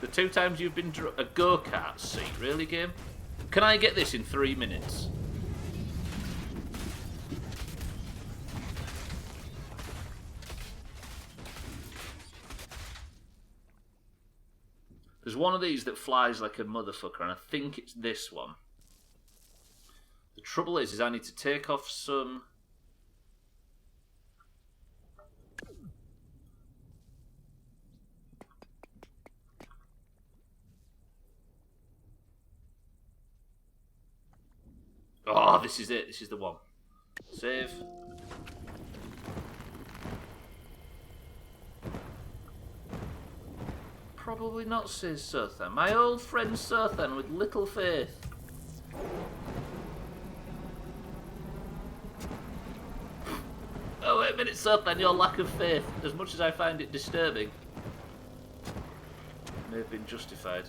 The 2 times you've been drunk... A go-kart seat, really, game? Can I get this in 3 minutes? There's one of these that flies like a motherfucker, and I think it's this one. The trouble is I need to take off some... Oh, this is it. This is the one. Save. Probably not, says Sothan. My old friend Sothan with little faith. Oh, wait a minute, Sothan, your lack of faith, as much as I find it disturbing, may have been justified.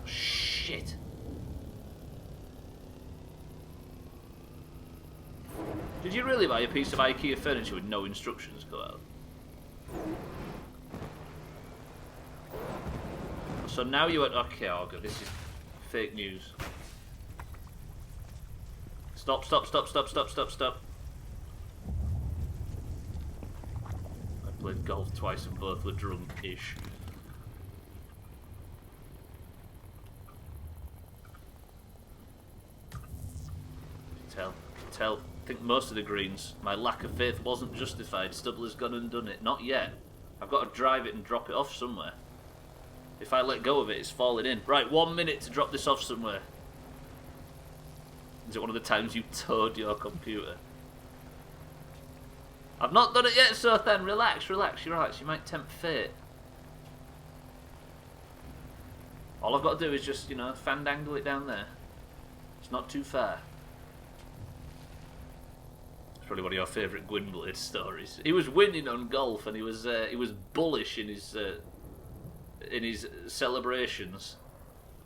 Shit. Did you really buy a piece of IKEA furniture with no instructions cut out? So now you went, okay, Olga, this is fake news. Stop. I played golf twice and both were drunk-ish. Tell. I think most of the greens, my lack of faith wasn't justified. Stubbler's gone and done it. Not yet. I've got to drive it and drop it off somewhere. If I let go of it, it's falling in. Right, 1 minute to drop this off somewhere. Is it one of the times you towed your computer? I've not done it yet, Sothan. Relax. You're right. You might tempt fate. All I've got to do is just, fandangle it down there. It's not too far. It's probably one of your favourite Gwynblade stories. He was winning on golf, and he was bullish in his celebrations,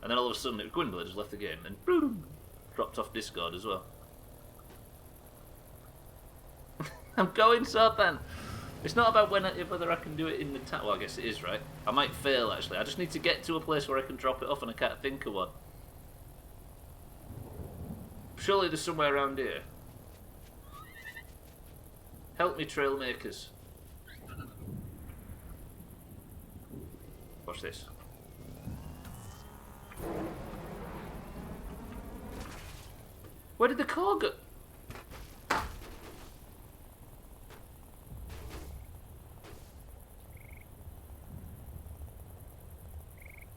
and then all of a sudden it was Gwynblade just left the game and boom, dropped off Discord as well. I'm going, Sothan. It's not about whether I can do it in the well, I guess it is, right? I might fail, actually. I just need to get to a place where I can drop it off, and I can't think of one. Surely there's somewhere around here. Help me, Trailmakers. Watch this. Where did the car go?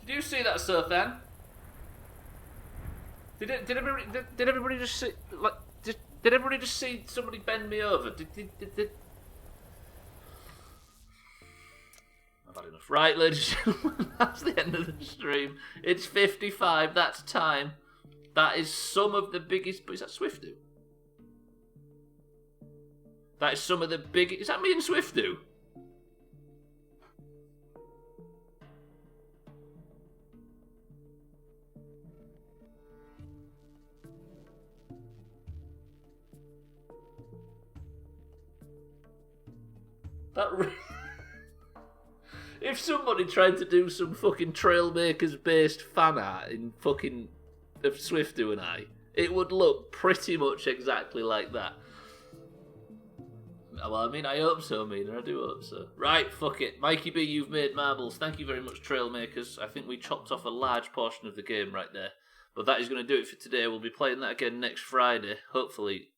Did you see that, Sothan? Did everybody just see did everybody just see somebody bend me over? Did I've had enough. Right, ladies and gentlemen, that's the end of the stream. It's 55, that's time. That is some of the biggest... Is that Swiftu? That is some of the biggest... Is that me and Swiftu? If somebody tried to do some fucking Trailmakers based fan art in fucking of Swiftu and I, it would look pretty much exactly like that. Well, I mean, I hope so, Mina. I do hope so. Right, fuck it. Mikey B, you've made marbles. Thank you very much, Trailmakers. I think we chopped off a large portion of the game right there. But that is going to do it for today. We'll be playing that again next Friday, hopefully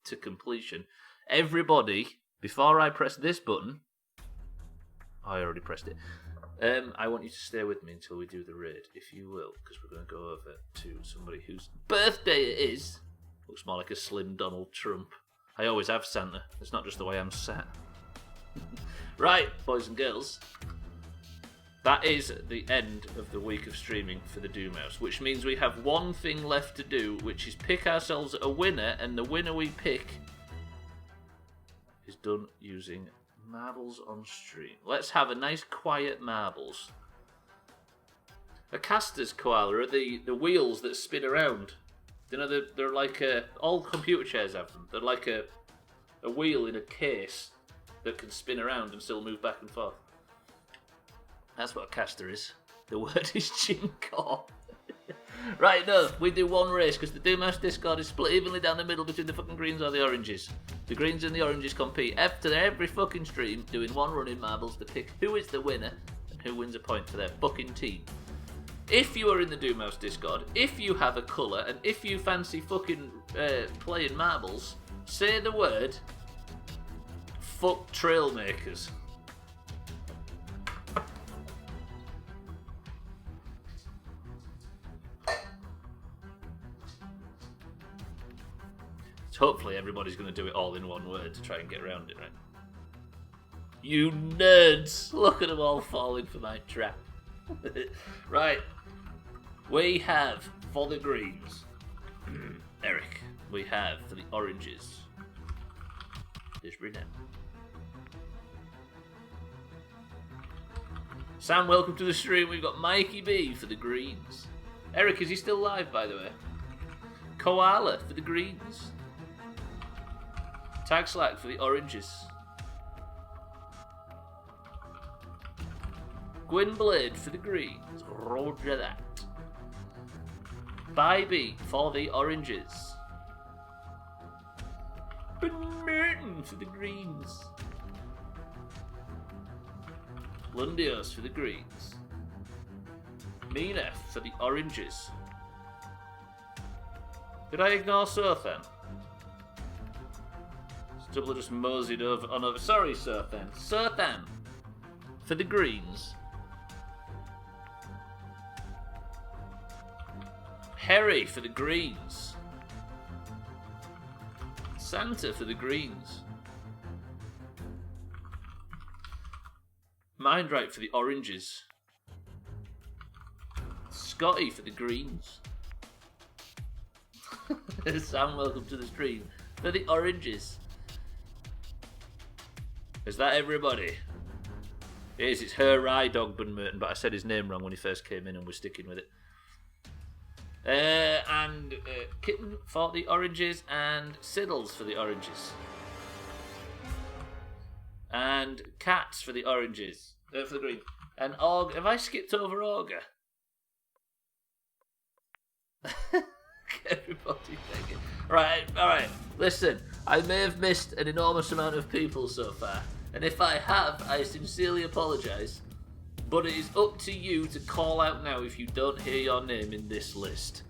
to completion. Everybody, before I press this button... I already pressed it. I want you to stay with me until we do the raid, if you will, because we're going to go over to somebody whose birthday it is. Looks more like a slim Donald Trump. I always have Santa. It's not just the way I'm sat. Right, boys and girls. That is the end of the week of streaming for the Doomhaus, which means we have one thing left to do, which is pick ourselves a winner, and the winner we pick is done using marbles on stream. Let's have a nice quiet marbles. A caster's koala are the wheels that spin around. You know, they're like all computer chairs have them. They're like a wheel in a case that can spin around and still move back and forth. That's what a caster is. The word is chinko. Right, no, we do one race because the Doomhaus Discord is split evenly down the middle between the fucking greens or the oranges. The greens and the oranges compete after every fucking stream, doing one run in marbles to pick who is the winner and who wins a point for their fucking team. If you are in the Doomhaus Discord, if you have a colour, and if you fancy fucking playing marbles, say the word fuck Trailmakers. So hopefully everybody's going to do it all in one word to try and get around it, right? You nerds! Look at them all falling for my trap. Right. We have for the greens Eric. We have for the oranges there's Renee. Sam, welcome to the stream. We've got Mikey B for the greens. Eric, is he still live, by the way? Koala for the greens. Tag Slack for the oranges. Gwynblade for the greens. Roger that. Bybee for the oranges. Merton for the greens. Lundios for the greens. Mina for the oranges. Did I ignore Sothan? Stubbler just moseyed over. Oh no, sorry, Sothan. Sothan for the greens. Harry for the greens. Santa for the greens. Mindright for the oranges. Scotty for the greens. Sam, welcome to the stream. For the oranges. Is that everybody? It is, it's her Rye Dogburn Merton, but I said his name wrong when he first came in and we're sticking with it. And Kitten for the oranges, and Siddles for the oranges. And Cats for the oranges. For the green. And Aug. Have I skipped over Auger? Everybody thinking. Right, alright. Listen, I may have missed an enormous amount of people so far. And if I have, I sincerely apologise. But it is up to you to call out now if you don't hear your name in this list.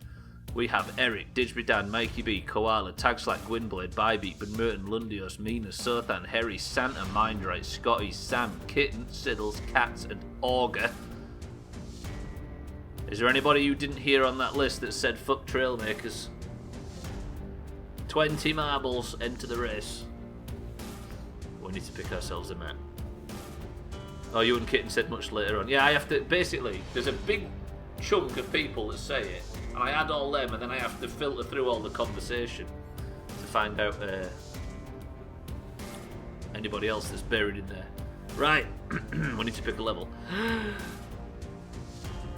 We have Eric, Didsbury Dan, Mikey B, Koala, Tagslack, Gwynblade, Bybee, Ben Merton, Lundios, Mina, Sothan, Harry, Santa, Mindright, Scotty, Sam, Kitten, Siddles, Cats, and Auger. Is there anybody you didn't hear on that list that said fuck Trailmakers? 20 marbles, enter the race. We need to pick ourselves a man. Oh, you and Kitten said much later on. Yeah, I have to, basically, there's a big chunk of people that say it, and I add all them, and then I have to filter through all the conversation to find out anybody else that's buried in there. Right, we need to pick a level.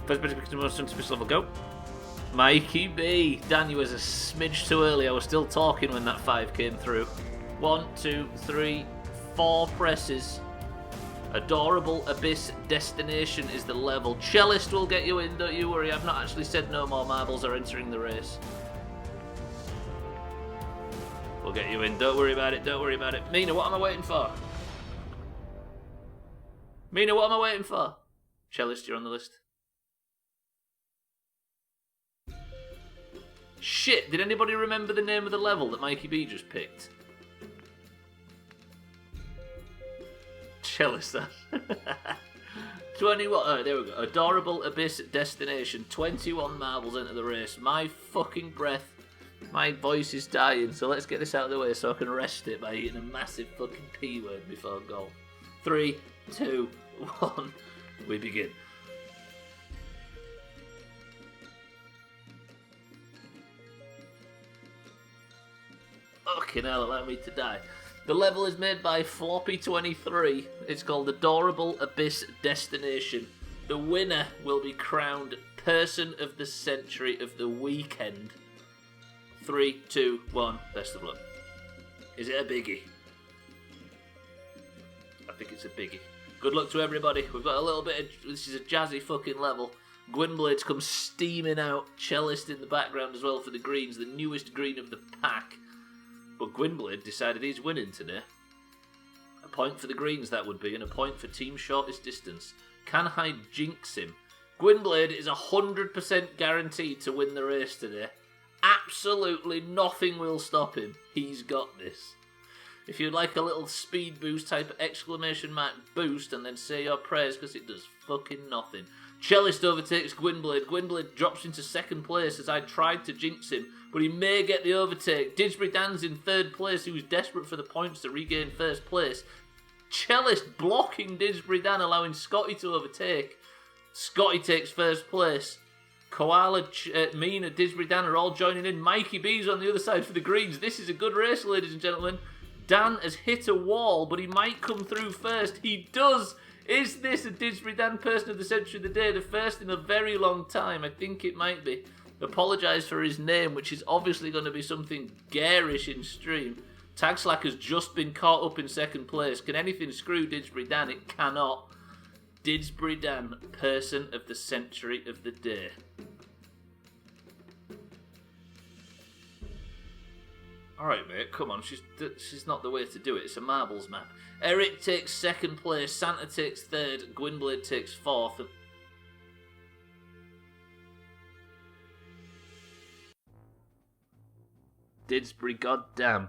First person to pick the most special level, go. Mikey B. Dan, you was a smidge too early. I was still talking when that 5 came through. 1, 2, 3, 4 presses. Adorable Abyss Destination is the level. Cellist will get you in, don't you worry. I've not actually said no more marbles are entering the race. We'll get you in, don't worry about it, don't worry about it. Mina, what am I waiting for? Mina, what am I waiting for? Cellist, you're on the list. Shit, did anybody remember the name of the level that Mikey B just picked? Cellist, that. 21, oh, there we go. Adorable Abyss Destination. 21 marbles into the race. My fucking breath. My voice is dying, so let's get this out of the way so I can rest it by eating a massive fucking P word before goal. 3, 2, 1. We begin. Fucking hell, allow me to die. The level is made by Floppy23. It's called Adorable Abyss Destination. The winner will be crowned Person of the Century of the Weekend. 3, 2, 1, best of luck. Is it a biggie? I think it's a biggie. Good luck to everybody. We've got a little bit of... This is a jazzy fucking level. Gwynblade's come steaming out. Cellist in the background as well for the greens. The newest green of the pack. But Gwynblade decided he's winning today. A point for the greens that would be, and a point for team shortest distance. Can I jinx him? Gwynblade is 100% guaranteed to win the race today. Absolutely nothing will stop him. He's got this. If you'd like a little speed boost type of exclamation mark boost and then say your prayers, because it does fucking nothing. Cellist overtakes Gwynblade. Gwynblade drops into second place as I tried to jinx him, but he may get the overtake. Didsbury Dan's in third place, who was desperate for the points to regain first place. Cellist blocking Didsbury Dan, allowing Scotty to overtake. Scotty takes first place. Koala, Mina, Didsbury Dan are all joining in. Mikey B's on the other side for the greens. This is a good race, ladies and gentlemen. Dan has hit a wall, but he might come through first. He does. Is this a Didsbury Dan Person of the Century of the Day? The first in a very long time. I think it might be. Apologise for his name, which is obviously going to be something garish in stream. Tag Slack has just been caught up in second place. Can anything screw Didsbury Dan? It cannot. Didsbury Dan, Person of the Century of the Day. Alright, mate, come on. She's not the way to do it. It's a marbles map. Eric takes second place. Santa takes third. Gwynblade takes fourth. Didsbury, goddamn,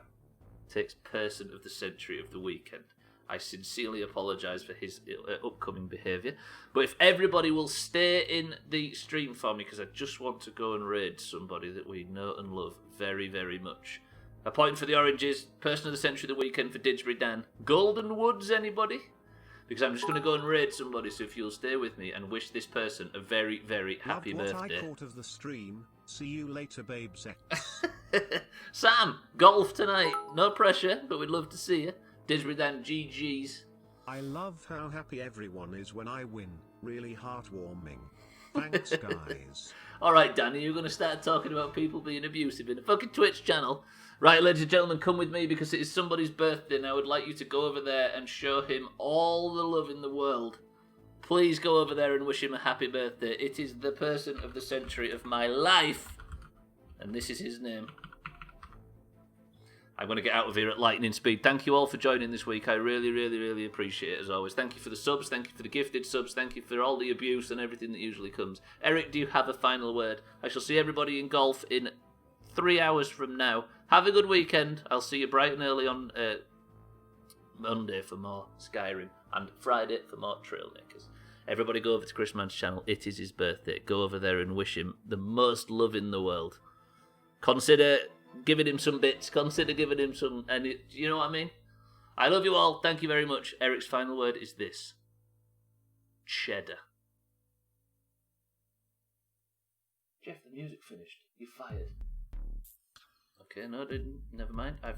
takes Person of the Century of the Weekend. I sincerely apologise for his upcoming behaviour. But if everybody will stay in the stream for me, because I just want to go and raid somebody that we know and love very, very much. A point for the oranges. Person of the Century of the Weekend for Didsbury Dan. Golden Woods, anybody? Because I'm just going to go and raid somebody, so if you'll stay with me and wish this person a very, very happy birthday.
What I caught of the stream. See you later, babes.
Sam, golf tonight. No pressure, but we'd love to see you. Didsbury Dan, GG's.
I love how happy everyone is when I win. Really heartwarming. Thanks, guys.
Alright, Danny, you're going to start talking about people being abusive in a fucking Twitch channel. Right, ladies and gentlemen, come with me because it is somebody's birthday and I would like you to go over there and show him all the love in the world. Please go over there and wish him a happy birthday. It is the person of the century of my life. And this is his name. I'm going to get out of here at lightning speed. Thank you all for joining this week. I really, really, really appreciate it as always. Thank you for the subs. Thank you for the gifted subs. Thank you for all the abuse and everything that usually comes. Eric, do you have a final word? I shall see everybody in golf in 3 hours from now. Have a good weekend. I'll see you bright and early on Monday for more Skyrim and Friday for more Trailmakers. Everybody go over to Chris Mann's channel. It is his birthday. Go over there and wish him the most love in the world. Consider giving him some bits. Consider giving him some... you know what I mean? I love you all. Thank you very much. Eric's final word is this. Cheddar. Jeff, the music finished. You fired. Okay, no, never mind. I've